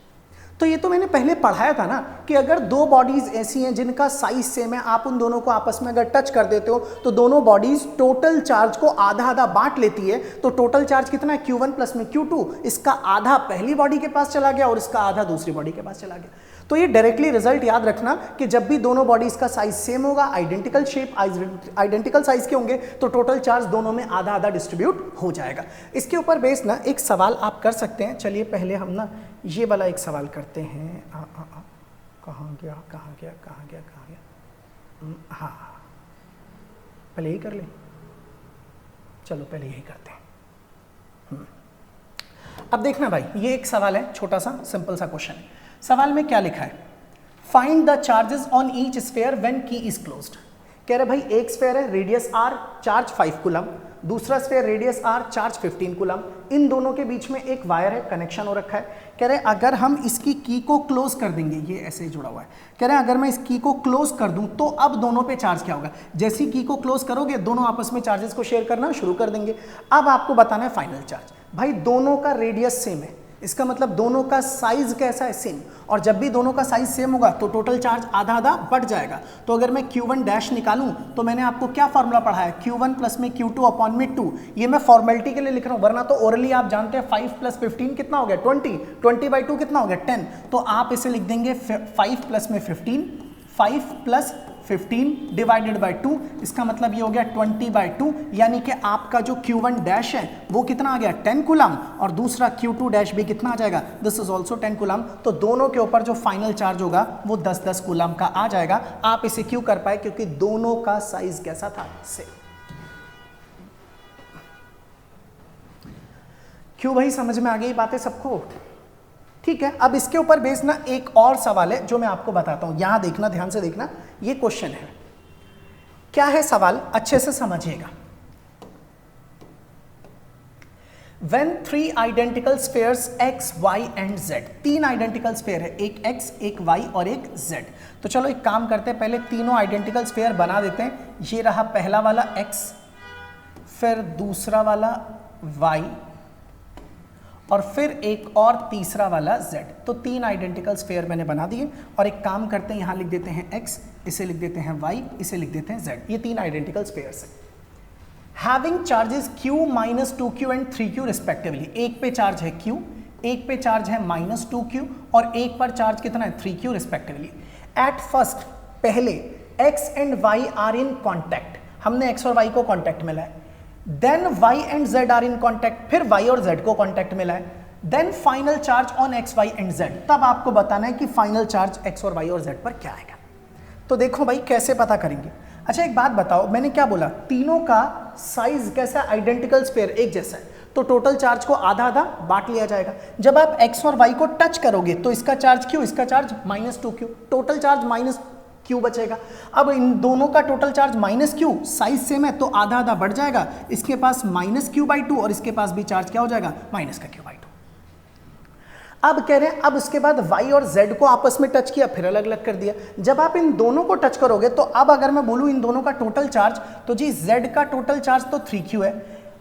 तो ये तो मैंने पहले पढ़ाया था ना कि अगर दो बॉडीज ऐसी हैं जिनका साइज सेम है, आप उन दोनों को आपस में अगर टच कर देते हो तो दोनों बॉडीज टोटल चार्ज को आधा आधा बांट लेती है। तो टोटल चार्ज कितना है, Q1 प्लस में Q2, इसका आधा पहली बॉडी के पास चला गया और इसका आधा दूसरी बॉडी के पास चला गया। तो ये डायरेक्टली रिजल्ट याद रखना कि जब भी दोनों बॉडीज का साइज सेम होगा, आइडेंटिकल शेप, आइडेंटिकल साइज के होंगे, तो टोटल चार्ज दोनों में आधा आधा डिस्ट्रीब्यूट हो जाएगा। इसके ऊपर बेस ना एक सवाल आप कर सकते हैं। चलिए पहले हम ना ये वाला एक सवाल करते हैं। कहाँ गया कहाँ गया कहाँ गया कहाँ गया, हाँ पहले यही कर ले, चलो पहले यही करते हैं। अब देखना भाई, ये एक सवाल है, छोटा सा सिंपल सा क्वेश्चन है। सवाल में क्या लिखा है, find the charges on each sphere when key is closed. कह रहे भाई एक स्फीयर है, रेडियस r, चार्ज 5 कूलम, दूसरा sphere radius r, charge 15 coulomb, इन दोनों के बीच में एक वायर है, कनेक्शन हो रखा है। कह रहे अगर हम इसकी की को क्लोज कर देंगे, ये ऐसे ही जुड़ा हुआ है, कह रहे अगर मैं इस की को क्लोज कर दूं तो अब दोनों पे चार्ज क्या होगा। जैसी की को क्लोज करोगे दोनों आपस में चार्जेस को शेयर करना शुरू कर देंगे। अब आपको बताना है फाइनल चार्ज। भाई दोनों का रेडियस सेम है, इसका मतलब दोनों का साइज कैसा है, सेम, और जब भी दोनों का साइज सेम होगा तो टोटल चार्ज आधा आधा बढ़ जाएगा। तो अगर मैं Q1 डैश निकालूं तो मैंने आपको क्या फॉर्मूला पढ़ा है, Q1 प्लस में Q2 अपॉन में 2। ये मैं फॉर्मेलिटी के लिए लिख रहा हूं, वरना तो ओरली आप जानते हैं 5 प्लस 15 कितना हो गया, 20, 20/2 कितना हो गया, 10। तो आप इसे लिख देंगे 5 प्लस में 15, 5 प्लस 15 डिवाइडेड बाई 2, इसका मतलब ये हो गया 20/2, यानी कि आपका जो Q1 डैश है वो कितना आ गया, 10 कूलम, और दूसरा Q2 डैश भी कितना आ जाएगा, दिस इज ऑल्सो 10 कूलम। तो दोनों के ऊपर जो फाइनल चार्ज होगा वो 10-10 कूलम का आ जाएगा। आप इसे क्यों कर पाए, क्योंकि दोनों का साइज कैसा था, सेम। क्यों भाई, समझ में आ गई बातें सबको, ठीक है। अब इसके ऊपर बेस ना एक और सवाल है जो मैं आपको बताता हूं, यहां देखना, ध्यान से देखना, ये क्वेश्चन है। क्या है सवाल, अच्छे से समझिएगा। When 3 identical spheres x, y and z, 3 identical sphere है, एक x, एक y और एक z। तो चलो एक काम करते हैं, पहले तीनों आइडेंटिकल स्फेयर बना देते हैं। ये रहा पहला वाला x, फिर दूसरा वाला y, और फिर एक और तीसरा वाला z। तो 3 आइडेंटिकल स्फेयर मैंने बना दिए, और एक काम करते हैं, यहां लिख देते हैं x, इसे लिख देते हैं y, इसे लिख देते हैं z। ये 3 आइडेंटिकल स्फेयर्स हैं। Having charges q, -2q and 3q respectively. एक पे चार्ज है q, एक पे चार्ज है -2q, और एक पर चार्ज कितना है, 3q रिस्पेक्टिवली। एट फर्स्ट, पहले x and y are in contact, हमने x और y को कॉन्टैक्ट मिला है। Then y and z are in contact, फिर y और z को कॉन्टैक्ट मिला है। Then final charge on x, y and z, तब आपको बताना है कि फाइनल चार्ज x और y और z पर क्या आएगा। तो देखो भाई कैसे पता करेंगे। अच्छा एक बात बताओ, मैंने क्या बोला, तीनों का साइज कैसा, आइडेंटिकल स्फेयर एक जैसा है, तो टोटल चार्ज को आधा आधा बांट लिया जाएगा। जब आप x और y को टच करोगे तो इसका चार्ज q, इसका charge -2q, total charge -q बचेगा। अब इन दोनों का total charge -q, size same है तो आधा आधा बढ़ जाएगा, इसके पास -q/2 और इसके पास भी चार्ज क्या हो जाएगा, -q/2। अब कह रहे हैं, अब उसके बाद y और z को आपस में टच किया, फिर अलग अलग कर दिया। जब आप इन दोनों को टच करोगे तो अब अगर मैं बोलूं इन दोनों का टोटल चार्ज, तो जी z का टोटल चार्ज तो 3q है,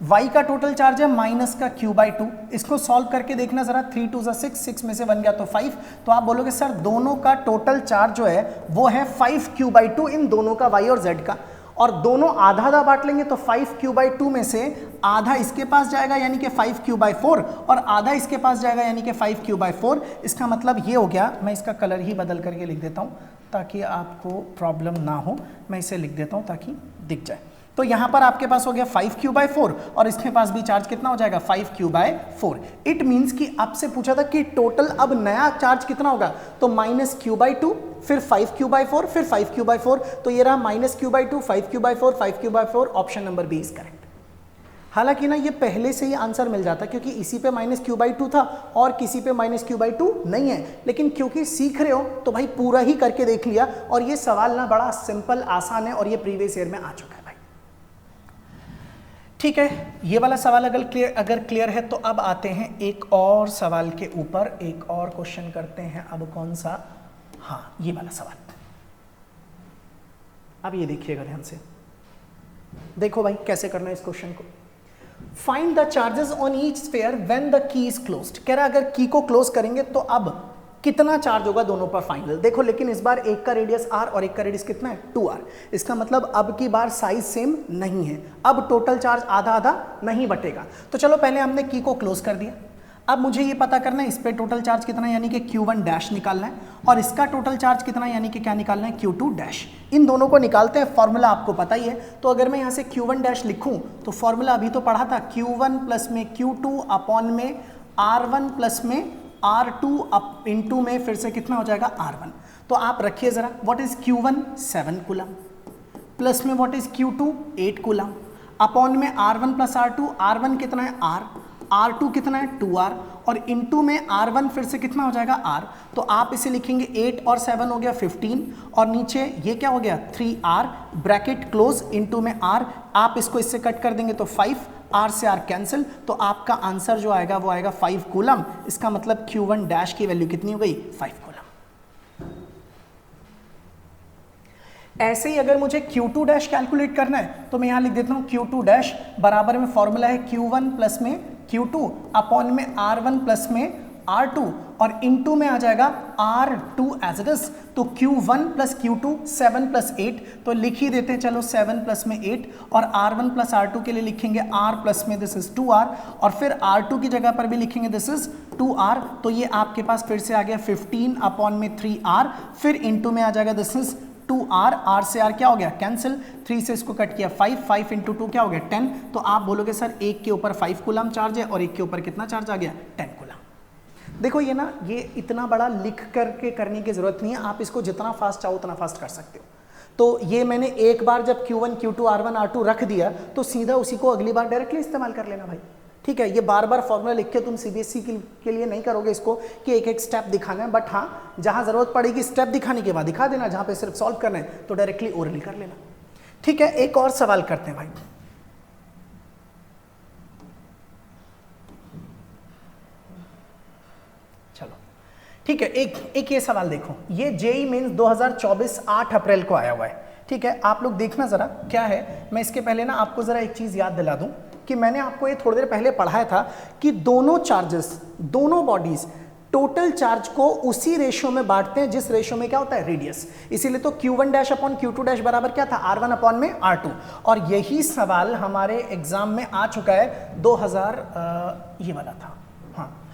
y का टोटल चार्ज है -q/2। इसको सॉल्व करके देखना जरा, 3 2 6, 6 में से 1 गया तो 5। तो आप बोलोगे सर दोनों का टोटल चार्ज जो है वो है 5q/2, इन दोनों का y और z का। और दोनों आधा आधा बांट लेंगे तो 5q/2 में से आधा इसके पास जाएगा यानी कि 5q/4 और आधा इसके पास जाएगा यानी कि 5q/4। इसका मतलब ये हो गया, मैं इसका कलर ही बदल करके लिख देता हूँ ताकि आपको प्रॉब्लम ना हो, मैं इसे लिख देता हूँ ताकि दिख जाए। तो यहाँ पर आपके पास हो गया 5q/4 और इसके पास भी चार्ज कितना हो जाएगा 5q/4। इट मीन्स कि आपसे पूछा था कि टोटल अब नया चार्ज कितना होगा, तो -q/2 फिर 5q/4 फिर 5q/4, तो ये रहा -q/2 5q/4 5q/4। Option number B is correct. हालांकि ना ये पहले से ही आंसर मिल जाता क्योंकि इसी पे -q/2 था और किसी पे -q/2 नहीं है, लेकिन क्योंकि सीख रहे हो तो भाई पूरा ही करके देख लिया और ये सवाल ना बड़ा सिंपल आसान है और ये प्रीवियस ईयर में आ चुका है भाई। ठीक है, ये वाला सवाल अगर क्लियर है तो अब आते हैं एक और सवाल के ऊपर, एक और क्वेश्चन करते हैं। अब कौन सा, हाँ ये वाला सवाल। अब ये देखिएगा ध्यान से, देखो भाई कैसे करना है इस क्वेश्चन को। Find the charges on each sphere when the key is closed. कह रहा अगर की को क्लोज करेंगे तो अब कितना चार्ज होगा दोनों पर फाइनल। देखो लेकिन इस बार एक का रेडियस r और एक का रेडियस कितना है 2r। इसका मतलब अब की बार साइज सेम नहीं है, अब टोटल चार्ज आधा आधा नहीं बटेगा। तो चलो पहले हमने की को क्लोज कर दिया, अब मुझे ये पता करना है इस पे टोटल चार्ज कितना है यानी कि q1 निकालना है और इसका टोटल चार्ज कितना है यानी कि क्या निकालना है q2। इन दोनों को निकालते हैं, फॉर्मूला आपको पता ही है। तो अगर मैं यहाँ से q1 लिखूं तो फॉर्मूला अभी तो पढ़ा था, q1 प्लस में q2 अपॉन में r1 प्लस में r2 अप इंटू में फिर से कितना हो जाएगा r1। तो आप रखिए जरा, what is q1 7 coulomb plus में what is q2 8 coulomb upon में r1 प्लस r2, r1 कितना है r, R2 कितना है 2R और इंटू में R1 फिर से कितना हो जाएगा R। तो आप इसे लिखेंगे 8 और 7 हो गया 15 और नीचे ये क्या हो गया 3R ब्रैकेट क्लोज इंटू में R। आप इसको इससे कट कर देंगे तो 5, R से R कैंसिल, तो आपका आंसर जो आएगा वो आएगा 5 कूलम। इसका मतलब q1 की वैल्यू कितनी हो गई 5 कूलम। ऐसे ही अगर मुझे q2 कैलकुलेट करना है तो मैं यहाँ लिख देता हूँ q2 बराबर में फॉर्मूला है q1 प्लस में q2 अपॉन में r1 प्लस में r2 और इंटू में आ जाएगा r2 एज इट इज। तो q1 प्लस q2 7 प्लस 8, तो लिख ही देते हैं चलो 7 प्लस में 8 और r1 प्लस r2 के लिए लिखेंगे r प्लस में दिस इज 2r और फिर r2 की जगह पर भी लिखेंगे दिस इज 2r। तो ये आपके पास फिर से आ गया 15 अपॉन में 3r फिर इंटू में आ जाएगा दिस इज 2r, r से r क्या हो गया कैंसिल, 3 से इसको कट किया 5, 5 इंटू 2 क्या हो गया 10। तो आप बोलोगे सर एक के ऊपर 5 कूलम चार्ज है और एक के ऊपर कितना चार्ज आ गया 10 कूलम। देखो ये ना, ये इतना बड़ा लिख करके करने की जरूरत नहीं है, आप इसको जितना फास्ट चाहो उतना फास्ट कर सकते हो। तो ये मैंने एक बार जब q1 q2 r1 r2 रख दिया तो सीधा उसी को अगली बार डायरेक्टली इस्तेमाल कर लेना भाई। ठीक है, ये बार बार फॉर्मूला लिख के तुम सीबीएसई के लिए नहीं करोगे इसको कि एक एक स्टेप दिखाना है, बट हाँ जहाँ ज़रूरत पड़ेगी स्टेप दिखाने के बाद दिखा देना, जहाँ पे सिर्फ सॉल्व करना है तो डायरेक्टली ओरली कर लेना। ठीक है, एक और सवाल करते हैं भाई। चलो ठीक है, एक ये सवाल देखो, ये जेईई मेंस 2024 8 अप्रैल को आया हुआ है। ठीक है, आप लोग देखना ज़रा क्या है। मैं इसके पहले ना आपको ज़रा एक चीज़ याद दिला दूँ कि मैंने आपको ये थोड़ी देर पहले पढ़ाया था कि दोनों चार्जेस, दोनों बॉडीज टोटल चार्ज को उसी रेशियो में बांटते हैं जिस रेशियो में क्या होता है रेडियस। इसीलिए तो q1 अपॉन q2 बराबर क्या था r1 अपॉन में r2। और यही सवाल हमारे एग्जाम में आ चुका है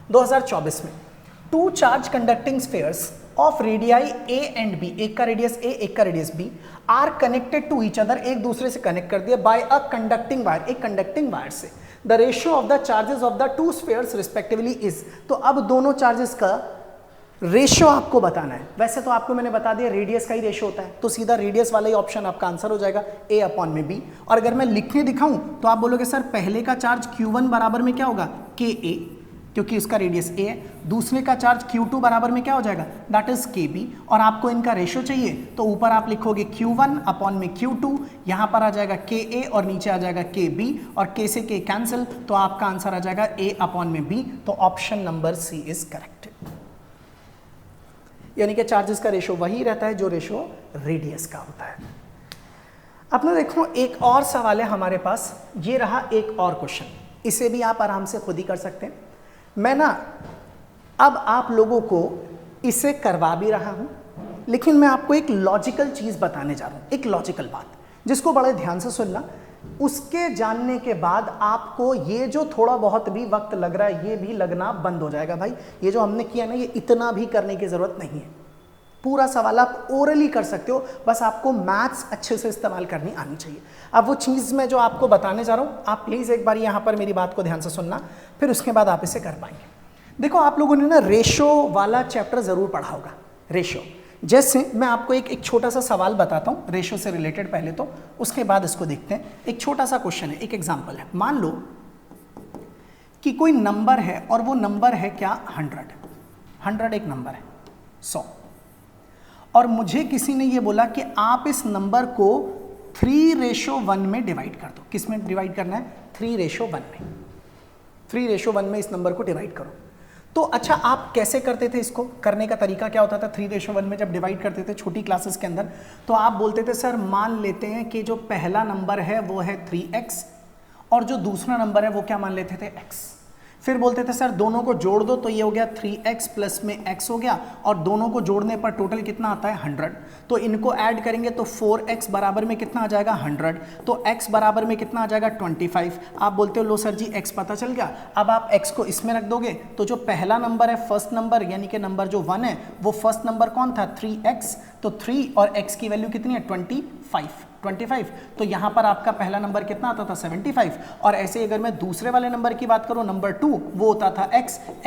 2024 में। Two charge conducting spheres of radii a and b, एक का रेडियस a एक का radius b, are connected to each other, एक दूसरे से कनेक्ट कर दिया बाय अ कंडक्टिंग वायर, एक कंडक्टिंग वायर से। The ratio of the charges of the two spheres respectively is. तो अब दोनों चार्जेस का रेशियो आपको बताना है। वैसे तो आपको मैंने बता दिया रेडियस का ही रेशियो होता है, तो सीधा रेडियस वाला ही ऑप्शन आपका आंसर हो जाएगा a अपॉन में b। और अगर मैं लिखने दिखाऊं तो आप बोलोगे सर पहले का चार्ज q1 बराबर में क्या होगा ka, क्योंकि उसका रेडियस a है। दूसरे का चार्ज q2 बराबर में क्या हो जाएगा दैट इज kb। और आपको इनका रेशियो चाहिए तो ऊपर आप लिखोगे q1 अपॉन में q2, यहाँ पर आ जाएगा ka और नीचे आ जाएगा kb और k से k कैंसिल, तो आपका आंसर आ जाएगा a अपॉन में b। तो option number C is correct. यानी कि चार्जेस का रेशियो वही रहता है जो रेशियो रेडियस का होता है। अपना देखो एक और सवाल है हमारे पास, ये रहा एक और क्वेश्चन, इसे भी आप आराम से खुद ही कर सकते हैं। मैं ना अब आप लोगों को इसे करवा भी रहा हूं, लेकिन मैं आपको एक लॉजिकल चीज बताने जा रहा हूं, एक लॉजिकल बात जिसको बड़े ध्यान से सुनना। उसके जानने के बाद आपको ये जो थोड़ा बहुत भी वक्त लग रहा है ये भी लगना बंद हो जाएगा। भाई ये जो हमने किया ना, ये इतना भी करने की जरूरत नहीं है। पूरा सवाल आप ओरली कर सकते हो, बस आपको मैथ्स अच्छे से इस्तेमाल करनी आनी चाहिए। अब वो चीज़ मैं जो आपको बताने जा रहा हूँ, आप प्लीज़ एक बार यहाँ पर मेरी बात को ध्यान से सुनना, फिर उसके बाद आप इसे कर पाएंगे। देखो आप लोगों ने ना रेशो वाला चैप्टर ज़रूर पढ़ा होगा। रेशो, जैसे मैं आपको एक छोटा सा सवाल बताता हूँ रेशो से रिलेटेड पहले, तो उसके बाद इसको देखते हैं। एक छोटा सा क्वेश्चन है, एक एग्जाम्पल है। मान लो कि कोई नंबर है और वो नंबर है क्या 100 एक नंबर है 100, और मुझे किसी ने ये बोला कि आप इस नंबर को 3:1 में डिवाइड कर दो। किस में डिवाइड करना है? 3:1 में। 3:1 में इस नंबर को डिवाइड करो। तो अच्छा आप कैसे करते थे इसको? करने का तरीका क्या होता था? 3:1 में जब डिवाइड करते थे छोटी क्लासेस के अंदर, तो आप बोलते थे सर मान लेते हैं कि जो पहला नंबर है वो है 3x और जो दूसरा नंबर है वो क्या मान लेते थे? x। फिर बोलते थे सर दोनों को जोड़ दो तो ये हो गया 3x प्लस में x हो गया, और दोनों को जोड़ने पर टोटल कितना आता है? 100। तो इनको ऐड करेंगे तो 4x बराबर में कितना आ जाएगा? 100। तो x बराबर में कितना आ जाएगा? 25। आप बोलते हो लो सर जी x पता चल गया। अब आप x को इसमें रख दोगे तो जो पहला नंबर है फर्स्ट नंबर, यानी कि नंबर जो 1 है वो फर्स्ट नंबर कौन था? 3x। तो 3 और x की वैल्यू कितनी है? 25। तो यहाँ पर आपका पहला नंबर कितना आता था? 75। और ऐसे अगर मैं दूसरे वाले नंबर की बात करूँ, नंबर 2, वो होता था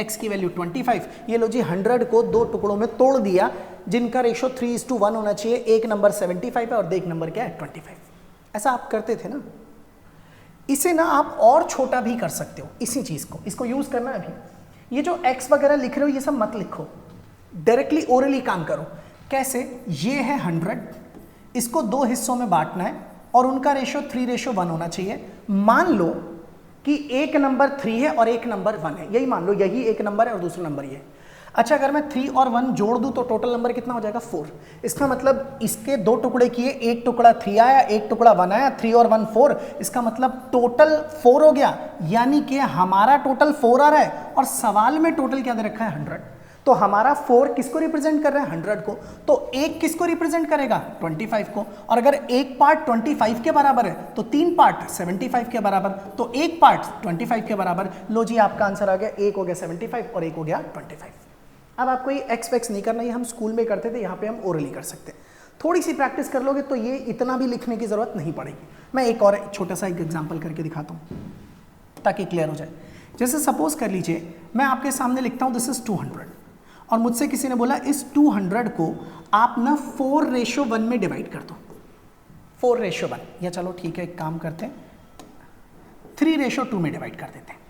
x की वैल्यू 25। ये लो जी 100 को 2 टुकड़ों में तोड़ दिया, जिनका रेशो 3:1 होना चाहिए। एक नंबर 75 है और एक नंबर क्या है? 25। ऐसा आप करते थे ना। इसे ना आप और छोटा भी कर सकते हो, इसी चीज़ को, इसको यूज़ करना है। अभी ये जो x वगैरह लिख रहे हो ये सब मत लिखो, डायरेक्टली ओरली काम करो। कैसे? ये है 100, इसको 2 हिस्सों में बांटना है और उनका रेशो 3:1 होना चाहिए। मान लो कि एक नंबर 3 है और एक नंबर 1 है, यही मान लो, यही एक नंबर है और दूसरा नंबर ये। अच्छा अगर मैं 3 और 1 जोड़ दूं तो टोटल नंबर कितना हो जाएगा? 4। इसका मतलब इसके 2 टुकड़े किए, एक टुकड़ा 3 आया, एक टुकड़ा 1 आया, 3 और 1 4। इसका मतलब टोटल 4 हो गया, यानी कि हमारा टोटल 4 आ रहा है और सवाल में टोटल क्या दे रखा है? 100। तो हमारा 4 किसको रिप्रेजेंट कर रहा है? 100 को। तो एक किसको रिप्रेजेंट करेगा? 25 को। और अगर एक पार्ट 25 के बराबर है तो 3 पार्ट 75 के बराबर, तो एक पार्ट 25 के बराबर। लो जी आपका आंसर आ गया, एक हो गया 75 और एक हो गया 25। अब आपको ये एक्स नहीं करना, ये हम स्कूल में करते थे, यहाँ पे हम ओरली कर सकते हैं। थोड़ी सी प्रैक्टिस कर लोगे तो ये इतना भी लिखने की जरूरत नहीं पड़ेगी। मैं एक और छोटा सा एक एग्जाम्पल करके दिखाता हूँ ताकि क्लियर हो जाए। जैसे सपोज कर लीजिए मैं आपके सामने लिखता हूँ दिस इज 200, और मुझसे किसी ने बोला इस 200 को आप ना 4:1 में डिवाइड कर दो। 4:1, या चलो ठीक है एक काम करते हैं 3:2 में डिवाइड कर देते हैं।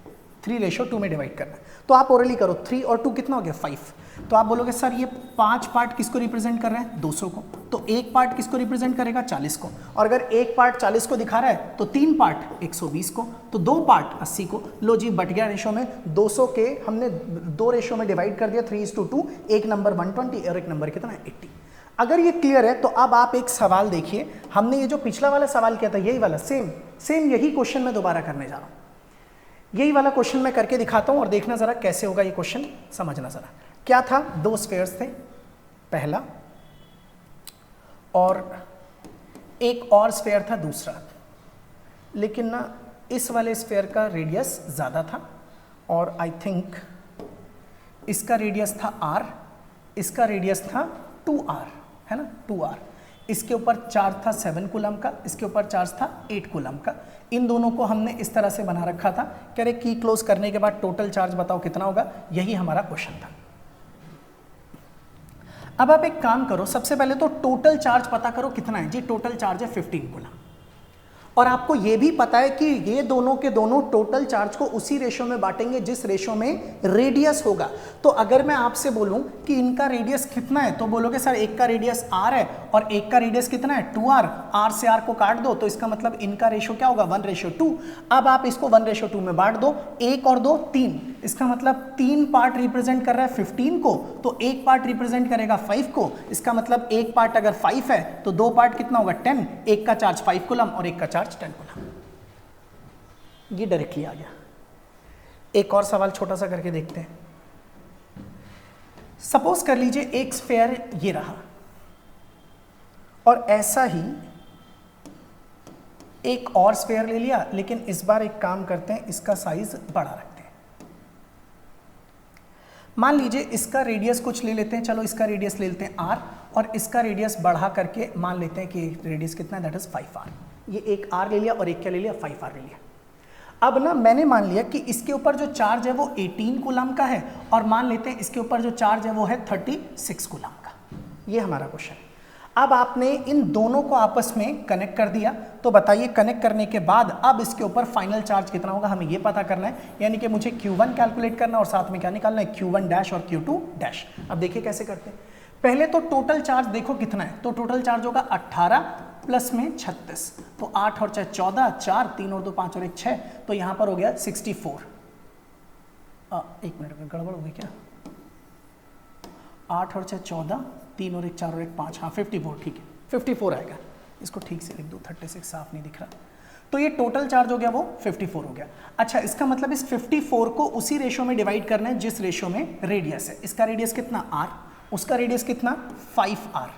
3:2 में डिवाइड करना, तो आप ओरली करो। 3 और 2 कितना हो गया? 5। तो आप बोलोगे सर ये 5 पार्ट किसको रिप्रेजेंट कर रहे हैं? 200 को। तो एक पार्ट किसको रिप्रेजेंट करेगा? 40 को। और अगर एक पार्ट 40 को दिखा रहा है तो 3 पार्ट 120 को, तो 2 पार्ट 80 को। लो जी बट गया रेशो में, 200 के हमने 2 रेशो में डिवाइड कर दिया 3:2। एक नंबर 120 और एक नंबर कितना है? 80। अगर ये क्लियर है तो अब आप एक सवाल देखिए। हमने ये जो पिछला वाला सवाल किया था यही वाला सेम यही क्वेश्चन मैं दोबारा करने जा रहा हूँ। यही वाला क्वेश्चन मैं करके दिखाता हूँ और देखना जरा कैसे होगा ये क्वेश्चन, समझना जरा। क्या था? 2 स्फीयर्स थे, पहला, और एक और स्फीयर था दूसरा, लेकिन ना इस वाले स्फीयर का रेडियस ज़्यादा था और आई थिंक इसका रेडियस था r, इसका रेडियस था 2r, है ना, 2r। इसके ऊपर चार्ज था 7 कूलम का, इसके ऊपर चार्ज था 8 कूलम का। इन दोनों को हमने इस तरह से बना रखा था। कह रहे की क्लोज करने के बाद टोटल चार्ज बताओ कितना होगा, यही हमारा क्वेश्चन था। अब आप एक काम करो, सबसे पहले तो टोटल चार्ज पता करो कितना है जी। टोटल चार्ज है 15 कूलम, और आपको ये भी पता है कि ये दोनों के दोनों टोटल चार्ज को उसी रेशो में बांटेंगे जिस रेशो में रेडियस होगा। तो अगर मैं आपसे बोलूं कि इनका रेडियस कितना है तो बोलोगे सर एक का रेडियस r है और एक का रेडियस कितना है 2r। r से r को काट दो तो इसका मतलब इनका रेशो क्या होगा 1:2। अब आप इसको 1:2 में बांट दो, 1 और 2 3, इसका मतलब 3 पार्ट रिप्रेजेंट कर रहा है 15 को, तो एक पार्ट रिप्रेजेंट करेगा 5 को। इसका मतलब एक पार्ट अगर 5 है तो 2 पार्ट कितना होगा 10, एक का चार्ज 5 कूलम और एक का चार्ज 10 कूलम। ये डायरेक्टली आ गया। एक और सवाल छोटा सा करके देखते हैं। सपोज कर लीजिए एक स्फीयर ये रहा और ऐसा ही एक और स्फीयर ले लिया, लेकिन इस बार एक काम करते हैं, इसका साइज बड़ा रखते हैं। मान लीजिए इसका रेडियस कुछ ले लेते हैं, चलो इसका रेडियस ले लेते हैं r, और इसका रेडियस बढ़ा करके मान लेते हैं कि रेडियस कितना है, दैट इज 5r। ये एक r ले लिया और एक क्या ले लिया, 5r ले लिया। अब ना मैंने मान लिया कि इसके ऊपर जो चार्ज है वो 18 कूलम का है, और मान लेते हैं इसके ऊपर जो चार्ज है वो है 36 कूलम का। ये हमारा क्वेश्चन है। अब आपने इन दोनों को आपस में कनेक्ट कर दिया, तो बताइए कनेक्ट करने के बाद अब इसके ऊपर फाइनल चार्ज कितना होगा, हमें ये पता करना है, यानी कि मुझे Q1 कैलकुलेट करना और साथ में क्या निकालना है, Q1 डैश और Q2 डैश। अब देखिए कैसे करते हैं। पहले तो टोटल चार्ज देखो कितना है, तो टोटल चार्ज होगा 18 प्लस में 36, तो 8 और 6 14, 4 3 और 2 5 और 1 6, तो यहाँ पर हो गया 64। एक मिनट में गड़बड़ हो गई क्या, 8 और 6 14, 3 और 1 4 और 1 5, हाँ 54, ठीक है 54 आएगा। इसको ठीक से लिख दो, 36 साफ नहीं दिख रहा। तो ये टोटल चार्ज हो गया वो 54 हो गया। अच्छा, इसका मतलब इस 54 को उसी रेशो में डिवाइड करना है जिस रेशो में रेडियस है। इसका रेडियस कितना r, उसका रेडियस कितना 5r।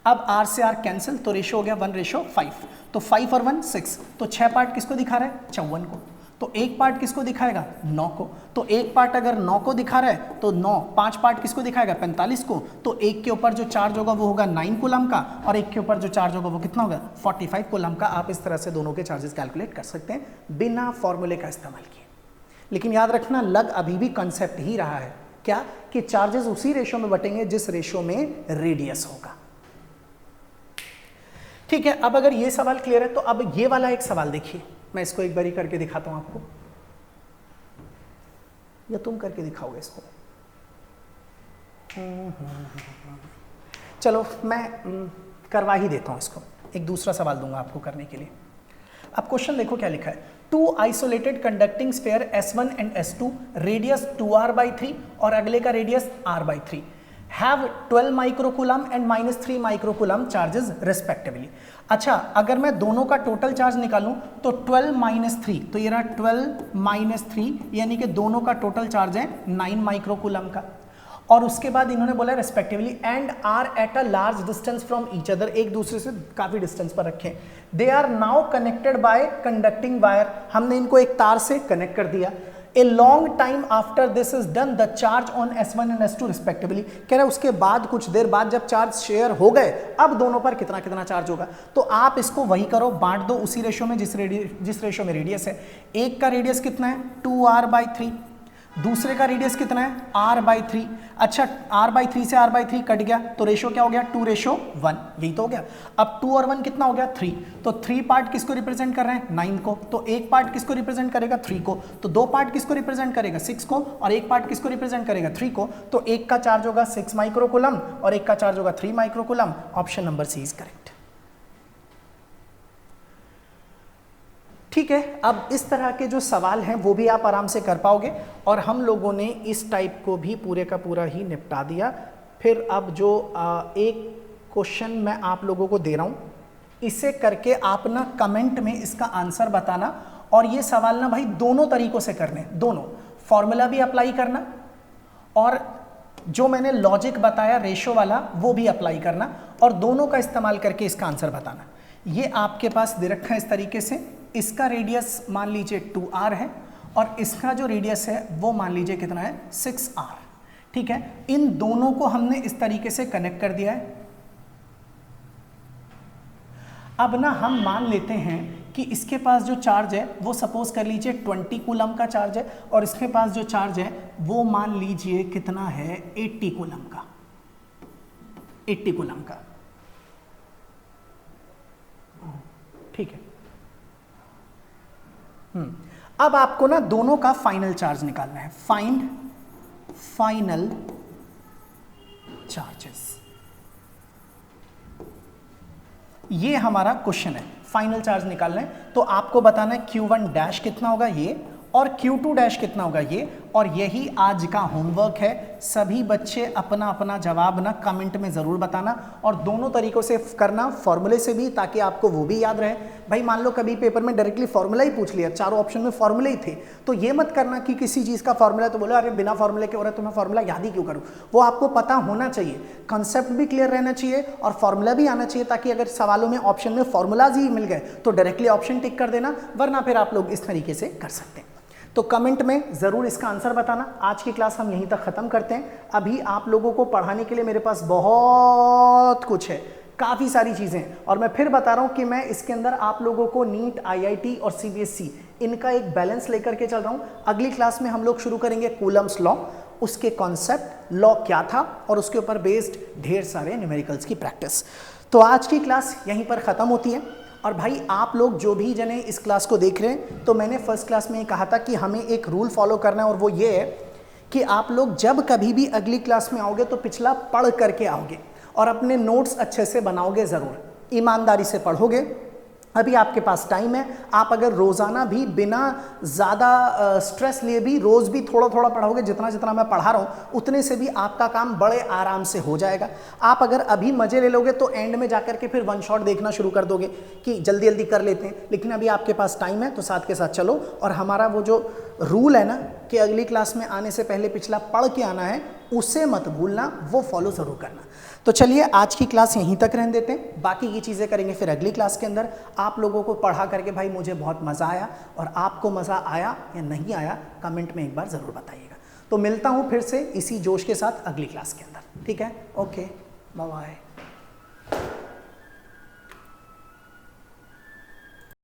अब r से r कैंसिल, तो रेशो हो गया 1:5, तो 5 और 1 6, तो 6 पार्ट किसको दिखा रहा है, 54 को, तो एक पार्ट किसको दिखाएगा, 9 को, तो एक पार्ट अगर 9 को दिखा रहा है तो 9, 5 पार्ट किसको दिखाएगा, 45 को, तो एक के ऊपर जो चार्ज होगा वो होगा 9 कूलम का, और एक के ऊपर जो चार्ज होगा वो कितना होगा, 45 कूलम का। आप इस तरह से दोनों के चार्जेस कैलकुलेट कर सकते हैं बिना फॉर्मूले का इस्तेमाल किए। लेकिन याद रखना, लग अभी भी कंसेप्ट ही रहा है, क्या कि चार्जेस उसी रेशो में बटेंगे जिस रेशो में रेडियस होगा। ठीक है, अब अगर ये सवाल क्लियर है तो अब ये वाला एक सवाल देखिए, मैं इसको एक बारी करके दिखाता हूं आपको, या तुम करके दिखाओगे इसको। चलो मैं करवा ही देता हूं इसको, एक दूसरा सवाल दूंगा आपको करने के लिए। अब क्वेश्चन देखो क्या लिखा है, two isolated conducting sphere S1 and S2, radius 2r/3 और अगले का radius r/3, have 12 microcoulomb and -3 microcoulomb charges respectively. अच्छा, अगर मैं दोनों का टोटल चार्ज निकालूं तो 12 - 3, तो ये रहा 12 - 3, यानी कि दोनों का टोटल चार्ज है 9 माइक्रोकूलम का। और उसके बाद इन्होंने बोला respectively and are at a large distance from each other, एक दूसरे से काफी डिस्टेंस पर रखें। They are now connected by conducting wire, हमने इनको एक तार से कनेक्ट कर दिया। A long time after this is done, the charge on S1 and S2 respectively, कह रहा है उसके बाद कुछ देर बाद जब चार्ज शेयर हो गए, अब दोनों पर कितना कितना चार्ज होगा। तो आप इसको वही करो, बांट दो उसी रेशो में जिस रेशो में रेडियस है। एक का रेडियस कितना है 2r/3, दूसरे का रेडियस कितना है r/3। अच्छा, r/3 से r/3 कट गया तो रेशो क्या हो गया 2:1, यही तो हो गया। अब 2 और 1 कितना हो गया 3, तो 3 पार्ट किसको रिप्रेजेंट कर रहे हैं 9 को, तो एक पार्ट किसको रिप्रेजेंट करेगा 3 को, तो 2 पार्ट किसको रिप्रेजेंट करेगा 6 को, और एक पार्ट किसको रिप्रेजेंट करेगा 3 को। तो एक का चार्ज होगा 6 माइक्रोकूलम और एक का चार्ज होगा 3 microcoulomb. Option number C is correct. ठीक है, अब इस तरह के जो सवाल हैं वो भी आप आराम से कर पाओगे, और हम लोगों ने इस टाइप को भी पूरे का पूरा ही निपटा दिया। फिर अब जो एक क्वेश्चन मैं आप लोगों को दे रहा हूँ, इसे करके आप ना कमेंट में इसका आंसर बताना, और ये सवाल ना भाई दोनों तरीकों से करने, दोनों फॉर्मूला भी अप्लाई करना और जो मैंने लॉजिक बताया रेशो वाला वो भी अप्लाई करना, और दोनों का इस्तेमाल करके इसका आंसर बताना। ये आपके पास दे रखा है इस तरीके से, इसका रेडियस मान लीजिए 2r है और इसका जो रेडियस है वो मान लीजिए कितना है 6r। ठीक है, इन दोनों को हमने इस तरीके से कनेक्ट कर दिया है। अब ना हम मान लेते हैं कि इसके पास जो चार्ज है वो सपोज कर लीजिए 20 कूलम का चार्ज है, और इसके पास जो चार्ज है वो मान लीजिए कितना है 80 कूलम का, 80 कूलम का। ठीक है, अब आपको ना दोनों का फाइनल चार्ज निकालना है, फाइंड फाइनल चार्जेस। ये हमारा क्वेश्चन है, फाइनल चार्ज निकालना है। तो आपको बताना है Q1 डैश कितना होगा ये, और Q2 डैश कितना होगा ये, और यही आज का होमवर्क है। सभी बच्चे अपना अपना जवाब ना कमेंट में ज़रूर बताना, और दोनों तरीकों से करना, फॉर्मूले से भी, ताकि आपको वो भी याद रहे। भाई मान लो कभी पेपर में डायरेक्टली फॉर्मूला ही पूछ लिया, चारों ऑप्शन में फॉर्मूले ही थे, तो ये मत करना कि किसी चीज़ का फॉर्मूला तो बोलो अरे बिना फॉर्मूले के हो रहा है तो मैं फॉर्मूला याद ही क्यों करूँ। वो आपको पता होना चाहिए, कंसेप्ट भी क्लियर रहना चाहिए और फॉर्मूला भी आना चाहिए, ताकि अगर सवालों में ऑप्शन में फॉर्मूलाज ही मिल गए तो डायरेक्टली ऑप्शन टिक कर देना, वरना फिर आप लोग इस तरीके से कर सकते हैं। तो कमेंट में ज़रूर इसका आंसर बताना। आज की क्लास हम यहीं तक ख़त्म करते हैं। अभी आप लोगों को पढ़ाने के लिए मेरे पास बहुत कुछ है, काफ़ी सारी चीज़ें, और मैं फिर बता रहा हूँ कि मैं इसके अंदर आप लोगों को नीट, IIT और CBSE इनका एक बैलेंस लेकर के चल रहा हूँ। अगली क्लास में हम लोग शुरू करेंगे कूलम्स लॉ, उसके कॉन्सेप्ट, लॉ क्या था, और उसके ऊपर बेस्ड ढेर सारे न्यूमेरिकल्स की प्रैक्टिस। तो आज की क्लास यहीं पर ख़त्म होती है। और भाई आप लोग जो भी जने इस क्लास को देख रहे हैं, तो मैंने फर्स्ट क्लास में ये कहा था कि हमें एक रूल फॉलो करना है, और वो ये है कि आप लोग जब कभी भी अगली क्लास में आओगे तो पिछला पढ़ करके आओगे और अपने नोट्स अच्छे से बनाओगे, ज़रूर ईमानदारी से पढ़ोगे। अभी आपके पास टाइम है, आप अगर रोज़ाना भी बिना ज़्यादा स्ट्रेस लिए भी रोज़ भी थोड़ा थोड़ा पढ़ोगे, जितना जितना मैं पढ़ा रहा हूँ उतने से भी आपका काम बड़े आराम से हो जाएगा। आप अगर अभी मज़े ले लोगे तो एंड में जाकर के फिर वन शॉट देखना शुरू कर दोगे कि जल्दी जल्दी कर लेते हैं, लेकिन अभी आपके पास टाइम है तो साथ के साथ चलो। और हमारा वो जो रूल है ना कि अगली क्लास में आने से पहले पिछला पढ़ के आना है, उसे मत भूलना, वो फॉलो ज़रूर करना। तो चलिए आज की क्लास यहीं तक रहने देते हैं, बाकी की चीज़ें करेंगे फिर अगली क्लास के अंदर। आप लोगों को पढ़ा करके भाई मुझे बहुत मज़ा आया, और आपको मज़ा आया या नहीं आया कमेंट में एक बार ज़रूर बताइएगा। तो मिलता हूँ फिर से इसी जोश के साथ अगली क्लास के अंदर, ठीक है? Okay, bye bye.